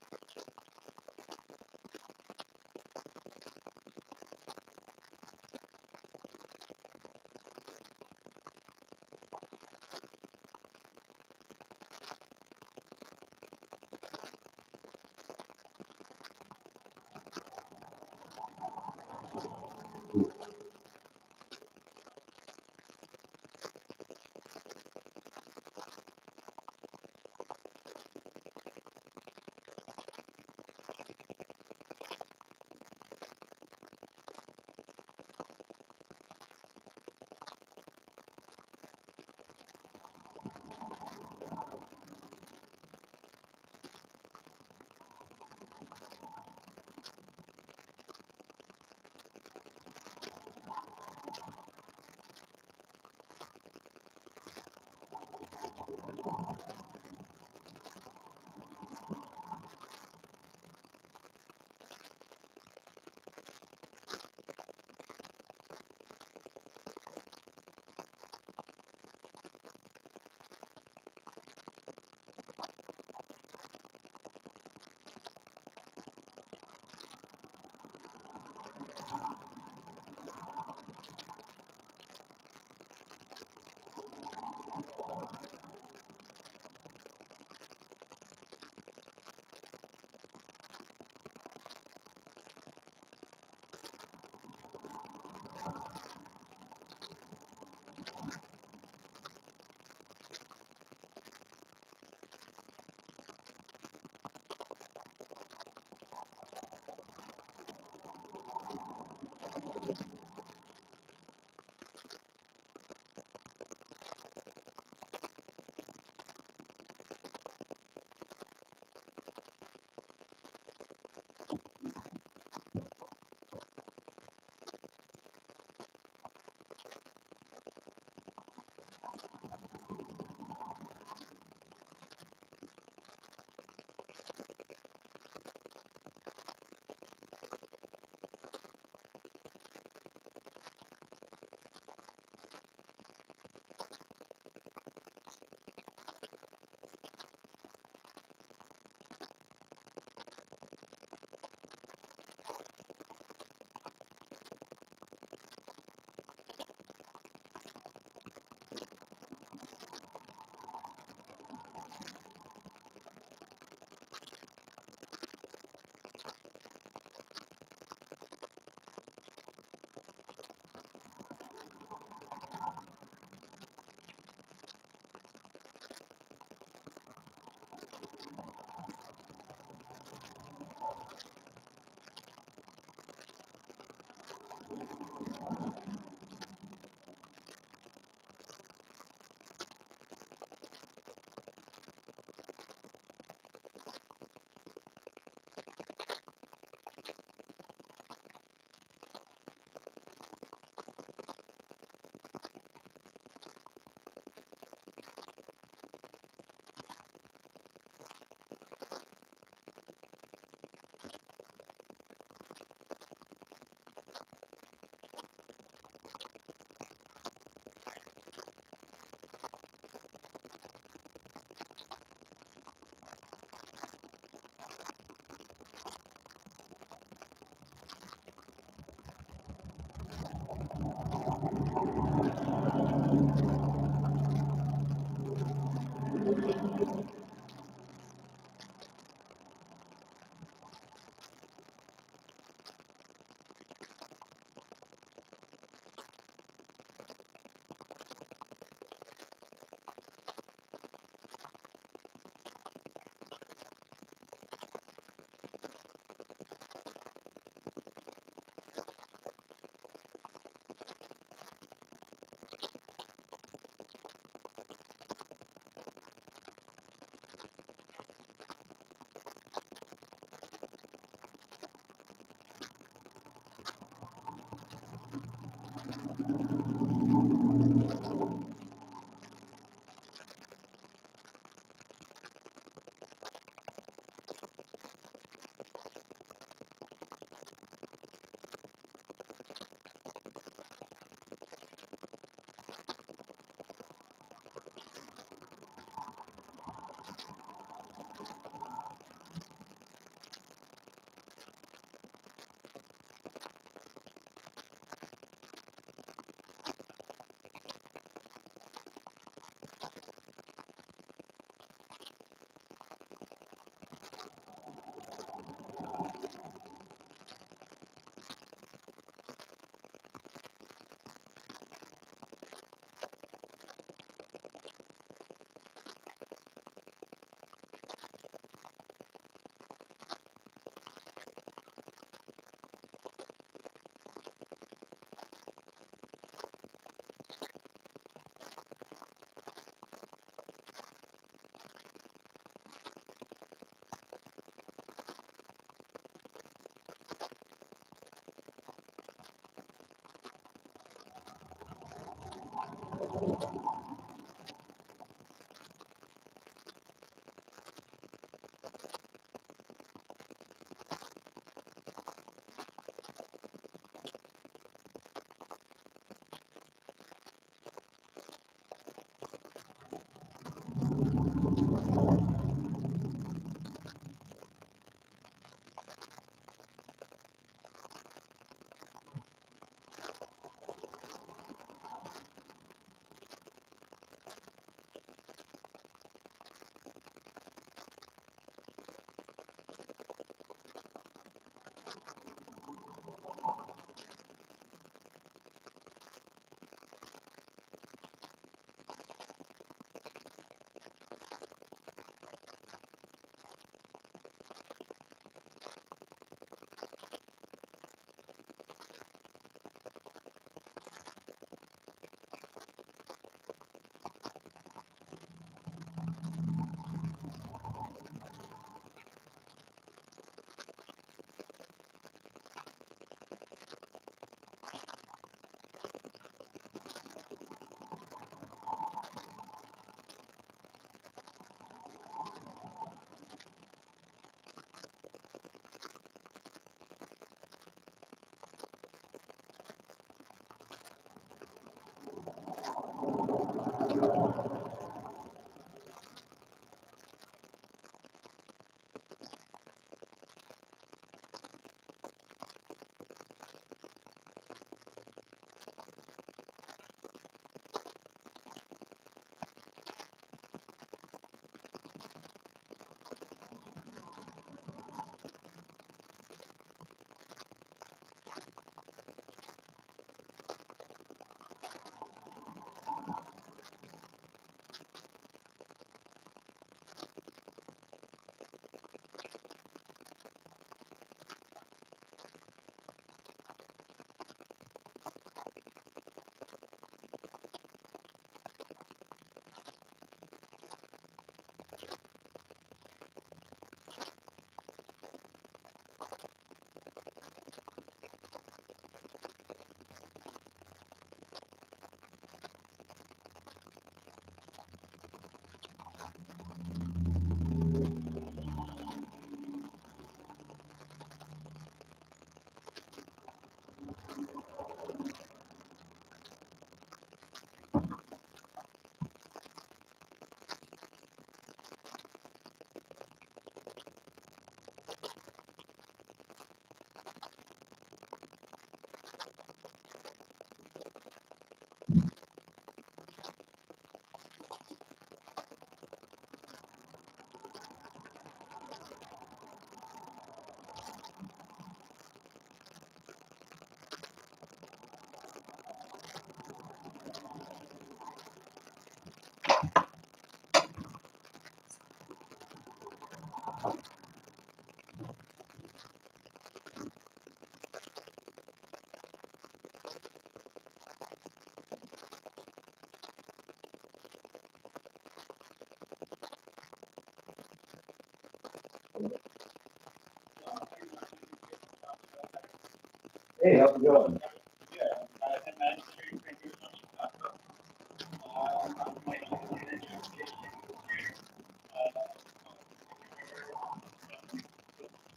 Speaker 8: Hey, how's it going?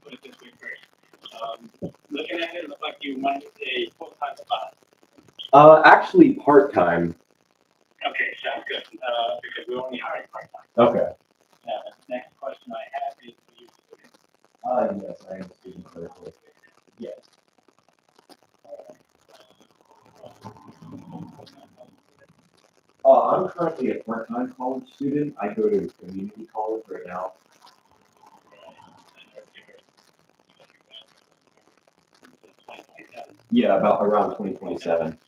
Speaker 7: Put it this way first. Looking at it, it looks like you want a full-time spot.
Speaker 8: Actually part-time.
Speaker 7: Okay, sounds good, because we only hire part-time.
Speaker 8: Okay.
Speaker 7: Now, the next question I have is, do you,
Speaker 8: Yes, I am speaking correctly. Yes. I'm currently a part-time college student. I go to community college right now. Yeah, about around 2027.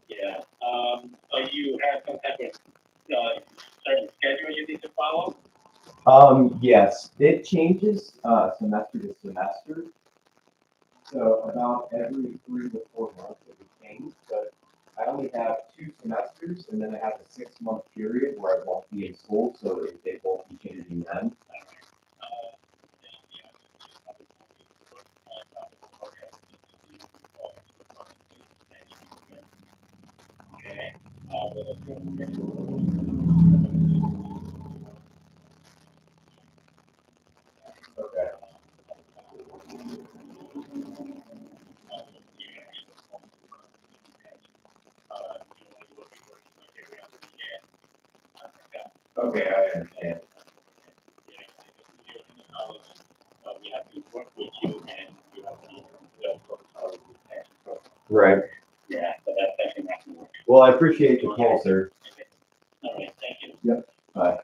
Speaker 7: yeah, so you have some type of, certain schedule you need to follow?
Speaker 8: Yes, it changes semester to semester. So about every 3 to 4 months it would change, but I only have 2 semesters and then I have a 6-month period where I won't be in school, so it won't be changing then.
Speaker 7: Okay.
Speaker 9: Okay, I understand. Right.
Speaker 7: Yeah, but that can happen.
Speaker 9: Well, I appreciate the call, sir.
Speaker 7: All right, thank you.
Speaker 9: Yep. Bye.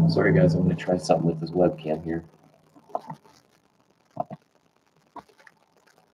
Speaker 8: Sorry guys, I'm gonna try something with this webcam here.